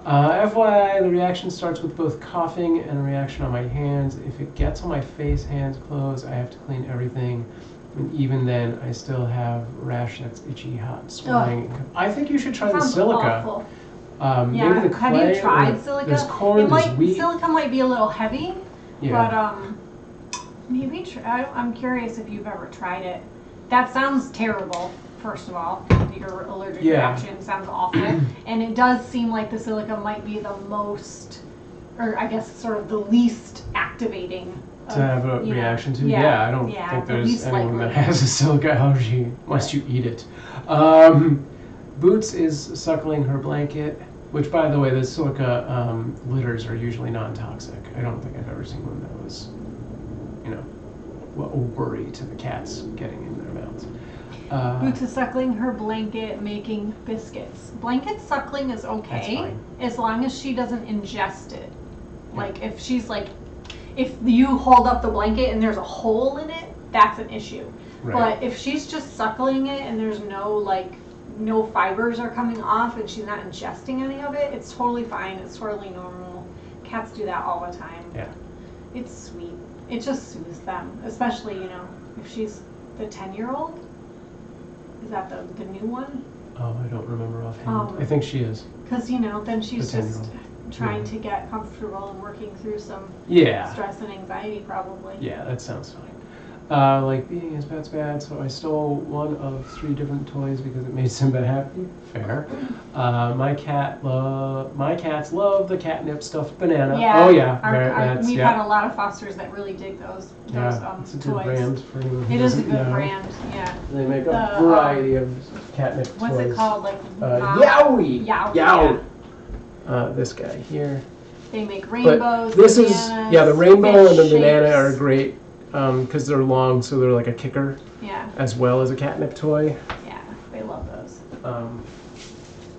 FYI, the reaction starts with both coughing and a reaction on my hands. If it gets on my face, hands, clothes, I have to clean everything. And even then, I still have rash that's itchy, hot, swelling. I think you should try the Sounds silica. awful. Maybe the Have clay. you tried or silica? There's corn, there's wheat. Silica might be a little heavy, Yeah. but maybe I'm curious if you've ever tried it. That sounds terrible. First of all, your allergic reaction sounds awful, and it does seem like the silica might be the most, or I guess sort of the least activating. To have a reaction to? Yeah, I don't think there's least anyone likely. that has a silica allergy unless you eat it. Boots is suckling her blanket, which, by the way, the silica litters are usually non-toxic. I don't think I've ever seen one that was, a worry to the cats getting in their mouths. Boots is suckling her blanket, making biscuits. Blanket suckling is okay, That's fine. as long as she doesn't ingest it. Like if she's like, if you hold up the blanket and there's a hole in it, that's an issue. Right. But if she's just suckling it and there's no fibers are coming off and she's not ingesting any of it, it's totally fine. It's totally normal. Cats do that all the time. Yeah. It's sweet. It just soothes them, especially, if she's the 10-year-old. Is that the new one? Oh, I don't remember offhand. I think she is. Because, then she's The just 10-year-old. trying to get comfortable and working through some Yeah. stress and anxiety, probably. Yeah, that sounds fine. Like being his pet's bad, so I stole one of 3 different toys because it made Simba happy. Fair. My cats love the catnip stuffed banana. Yeah. Oh yeah, We've had a lot of fosters that really dig those it's a good toys. brand for anyone who It is a doesn't good know. brand, yeah. They make a The, variety of catnip toys. What's it called? Like Yowie. Yowie. Yeah. This guy here. They make But rainbows. this bananas, the rainbow and the fish banana are shapes. great because they're long, so they're like a kicker Yeah, as well as a catnip toy. yeah, they love those.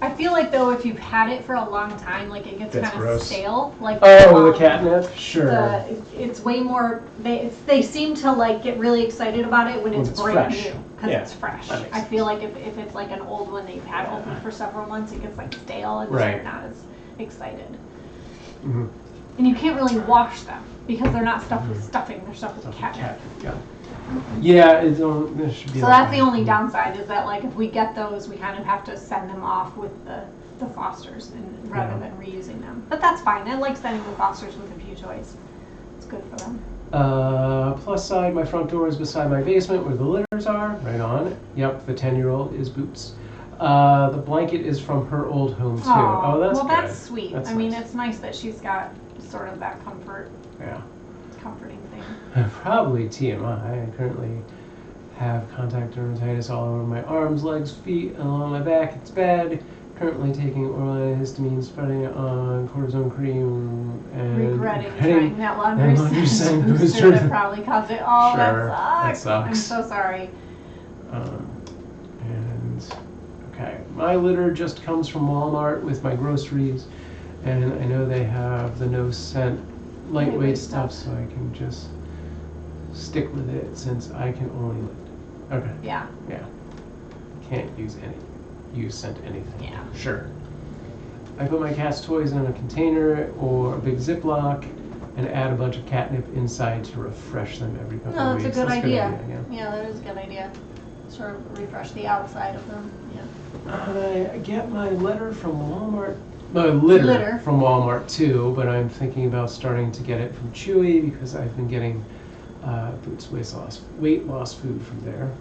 I I feel like though, if you've had it for a long time, like it gets That's kind of gross. stale. Like the catnip, sure. It's way more. They seem to like get really excited about it when it's brand fresh. new because Yeah, it's fresh. that makes I feel like if it's like an old one that you've had open for several months, it gets like stale and Right. you're not as excited. Mhm. And you can't really wash them because they're not stuffed with stuffing. They're stuffed with Stuffed catnip. Yeah, it don't. There should be. So like that's the only downside is that like if we get those, we kind of have to send them off with the fosters and rather Yeah. than reusing them. But that's fine. I like sending the fosters with a few toys. It's good for them. Plus side, my front door is beside my basement where the litters are. Right on. Yep, the 10-year-old is Boots. The blanket is from her old home too. Oh, that's well, good. that's sweet. That's I mean, nice. it's nice that she's got sort of that comforting thing. Probably TMI. I currently have contact dermatitis all over my arms, legs, feet, and along my back. It's bad. Currently taking oral antihistamine, spreading it on cortisone cream, and Regretting trying that laundry and laundry scent scent booster booster. that probably caused it. Oh, Sure, that that sucks. I'm sucks. so sorry. Okay, my litter just comes from Walmart with my groceries, and I know they have the no scent lightweight stuff, so I can just stick with it since I can only lift it. Okay. Yeah. Can't use scent anything. Yeah. Sure. I put my cat's toys in a container or a big Ziploc and add a bunch of catnip inside to refresh them every couple No, of that's weeks. a good idea. Yeah. Yeah, that is a good idea. Sort of refresh the outside of them. Yeah. I get my letter from Walmart. My litter from Walmart too, but I'm thinking about starting to get it from Chewy because I've been getting Boots weight loss food from there.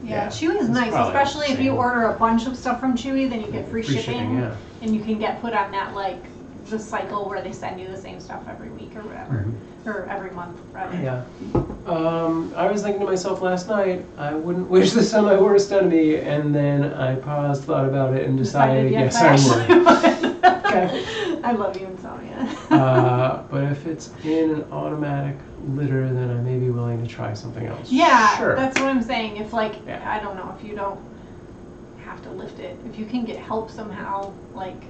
Yeah, Chewy is it's nice, probably especially the if you same. order a bunch of stuff from Chewy, then you get free shipping, yeah. and you can get put on that like the cycle where they send you the same stuff every week or whatever, or every month rather. Yeah. I was thinking to myself last night, I wouldn't wish this on my worst enemy, and then I paused, thought about it, and decided yes, I would. would. Okay. I love you, Insomnia. But if it's in an automatic litter, then I may be willing to try something else. Yeah, Sure. that's what I'm saying. If like, Yeah. I don't know, if you don't have to lift it, if you can get help somehow, like,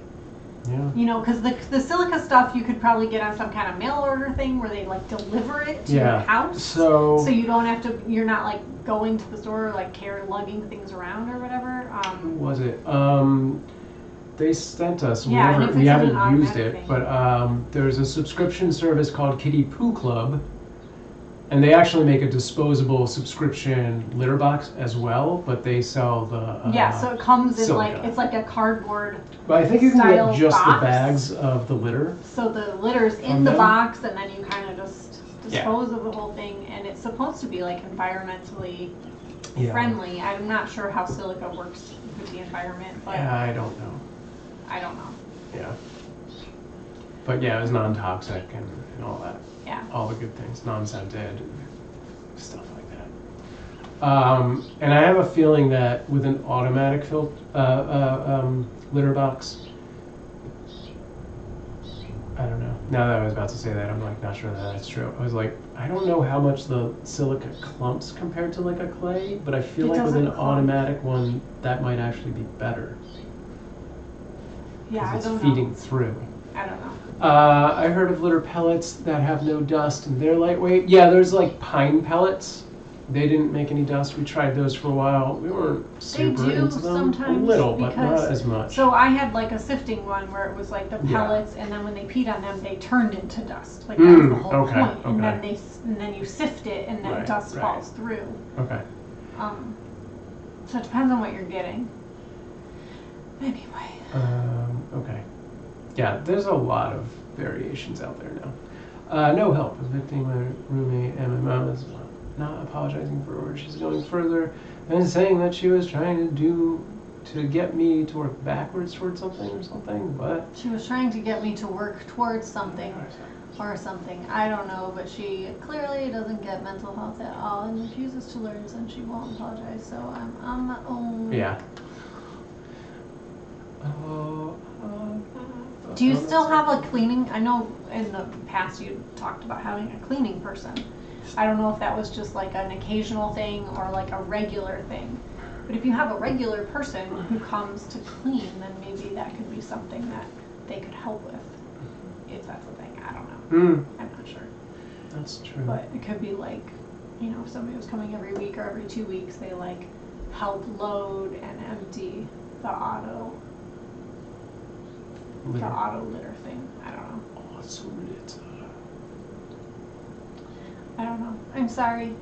Yeah. you know, because the silica stuff you could probably get on some kind of mail order thing where they like deliver it to your house. So You don't have to, you're not like going to the store, like lugging things around or whatever. who was it? They sent us. Yeah, and if We it's haven't an used automatic it, thing. but there's a subscription service called Kitty Poo Club, and they actually make a disposable subscription litter box as well. But they sell the Yeah, so it comes in silica. like, it's like a cardboard. But I think you can style get just box. the bags of the litter. So the litter's in From the them? box, and then you kind of just Yeah. dispose of the whole thing, and it's supposed to be like environmentally Yeah. friendly. I'm not sure how silica works with the environment, but Yeah, I don't know. I don't know. Yeah. But yeah, it was non-toxic and all that. Yeah. All the good things, non-scented, stuff like that. And I have a feeling that with an automatic litter box, I don't know. Now that I was about to say that, I'm like not sure that that's true. I was like, I don't know how much the silica clumps compared to like a clay, but I feel It like with doesn't an clump. automatic one, that might actually be better. Yeah, I 'Cause don't it's know. feeding through. I don't know. I heard of litter pellets that have no dust and they're lightweight. Yeah, there's like pine pellets. They didn't make any dust. We tried those for a while. We weren't super do into them. sometimes a little, but because- not as much. So I had like a sifting one where it was like the Yeah. pellets, and then when they peed on them, they turned into dust. Like that was the whole okay, point. And then okay. and then you sift it, and then Right, dust right. falls through. Okay. So it depends on what you're getting. Anyway. Okay. Yeah, there's a lot of variations out there now. No help. Evicting my roommate, and my mom is not apologizing for where she's going further and saying that she was trying to get me to work backwards towards something or something, but She was trying to get me to work towards something or something. I don't know, but she clearly doesn't get mental health at all and refuses to learn, and she won't apologize. So I'm on my own. yeah. Do you still have a cleaning? I know in the past you talked about having a cleaning person. I don't know if that was just like an occasional thing or like a regular thing. But if you have a regular person who comes to clean, then maybe that could be something that they could help with. If that's a thing, I don't know. I'm not sure. That's true. But it could be like, you know, if somebody was coming every week or every 2 weeks, they like help load and empty the auto litter thing. I don't know. Awesome litter. I don't know. I'm sorry.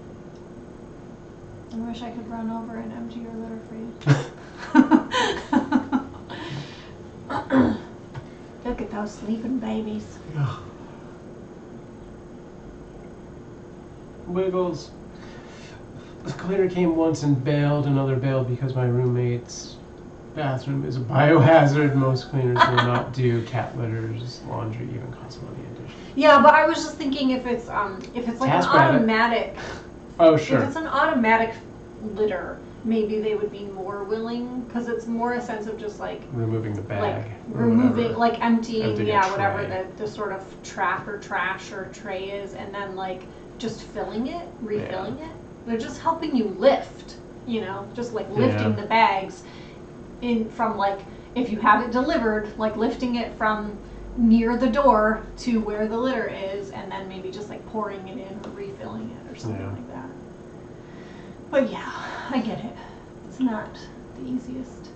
I wish I could run over and empty your litter for you. Look at those sleeping babies. Wiggles. The cleaner came once and bailed, another bailed because my roommate's bathroom is a biohazard. Most cleaners will not do cat litters, laundry, even cost money in dishes. Yeah, but I was just thinking if it's like an TaskRabbit. automatic. Oh, If sure. it's an automatic litter, maybe they would be more willing, because it's more a sense of just like Removing the bag. like or removing, whatever. like emptying, Emptying a yeah, whatever tray. the sort of trap or trash or tray is, and then like just filling it, refilling it. They're just helping you lift, you know, just like lifting Yeah. the bags in from like, if you have it delivered, like lifting it from near the door to where the litter is, and then maybe just like pouring it in or refilling it or something Yeah. like that. But yeah, I get it. It's not the easiest.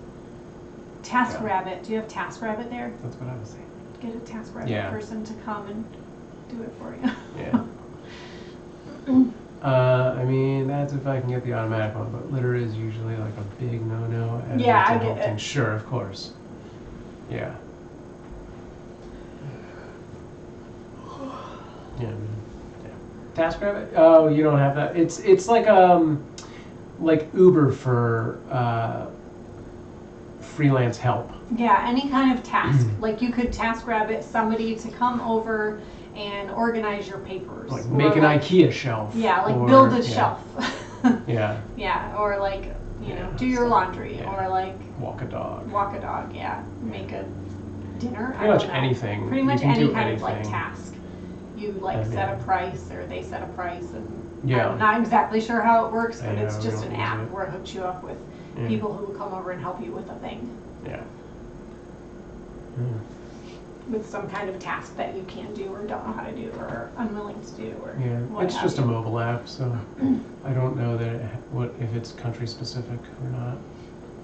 TaskRabbit. Do you have TaskRabbit there? That's what I was saying. Get a TaskRabbit Yeah. person to come and do it for you. Yeah. I mean, that's if I can get the automatic one, but litter is usually like a big no-no. And Yeah, mental I get health it. thing. Sure, of course. Yeah. Yeah. TaskRabbit? Oh, you don't have that. It's like Uber for freelance help. Yeah, any kind of task. Like you could TaskRabbit somebody to come over and organize your papers. Like or make an like, IKEA shelf. Yeah, like or- build a yeah. shelf. Yeah. Yeah, or like, you know, Yeah, do your so, laundry, yeah. or like Walk a dog. walk a dog, yeah. Make a dinner. Pretty much anything. Pretty You much can any do kind of like anything. task. You like I set a mean- price, or they set a price, and Yeah. I'm not exactly sure how it works, but I it's know, we just don't an use app it. where it hooks you up with Yeah. people who will come over and help you with a thing, Yeah. with some kind of task that you can't do or don't know how to do or are unwilling to do or Yeah, what it's have just a you. mobile app, so I don't know that if it's country specific or not.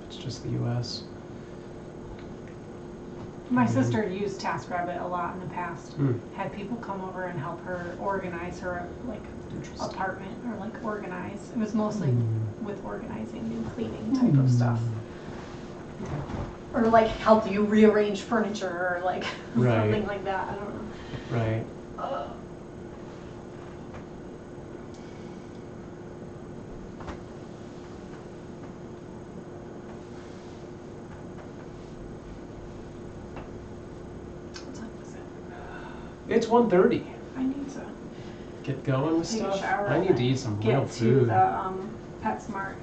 It's just the U.S. My sister used TaskRabbit a lot in the past. Hmm. Had people come over and help her organize her like Interesting. apartment or like organize. It was mostly Hmm. with organizing and cleaning type of stuff. Or like help you rearrange furniture or like Right. something like that. I don't know. Right. What time is it? It's 1:30. I need to Get going with take a stuff. shower. I need to eat some real get to food. the PetSmart.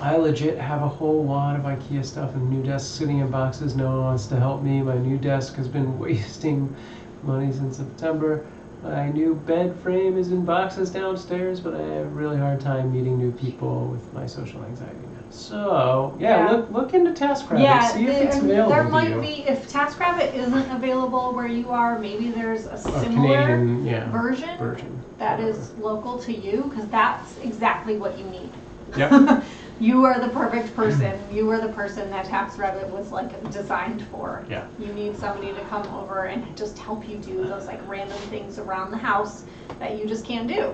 I legit have a whole lot of IKEA stuff and new desks sitting in boxes. No one wants to help me. My new desk has been wasting money since September. My new bed frame is in boxes downstairs, but I have a really hard time meeting new people with my social anxiety. So, yeah. Look into TaskRabbit. Yeah, See if it's available there to might you. be, if TaskRabbit isn't available where you are, maybe there's a A similar Canadian, version that is local to you, because that's exactly what you need. Yep. You are the perfect person. You are the person that TaskRabbit was like designed for. Yeah. You need somebody to come over and just help you do those like random things around the house that you just can't do.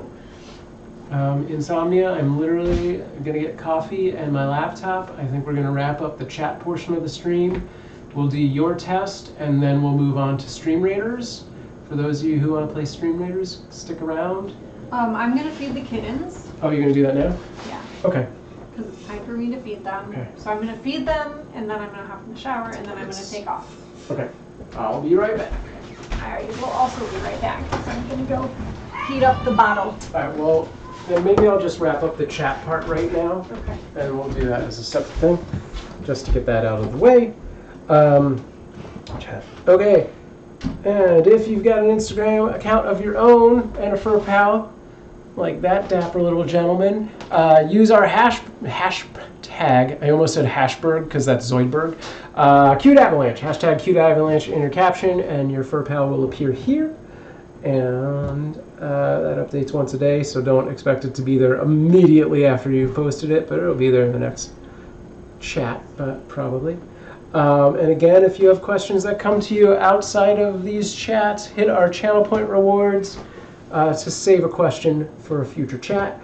Insomnia, I'm literally gonna get coffee and my laptop. I think we're gonna wrap up the chat portion of the stream. We'll do your test and then we'll move on to Stream Raiders. For those of you who want to play Stream Raiders, stick around. I'm gonna feed the kittens. Oh, you're gonna do that now? Yeah. Okay. Because it's time for me to feed them. Okay. So I'm gonna feed them, and then I'm gonna hop in the shower, and then I'm gonna take off. Okay. I'll be right back. I will also be right back, because I'm gonna go heat up the bottle. Alright, well, then maybe I'll just wrap up the chat part right now. Okay. And we'll do that as a separate thing, just to get that out of the way. Chat. Okay. And if you've got an Instagram account of your own and a fur pal, like that dapper little gentleman, use our hashtag. I almost said Hashberg because that's Zoidberg. Cuteavalanche. Hashtag Cuteavalanche in your caption, and your fur pal will appear here. And that updates once a day, so don't expect it to be there immediately after you posted it, but it'll be there in the next chat, probably. And again, if you have questions that come to you outside of these chats, hit our channel point rewards to save a question for a future chat.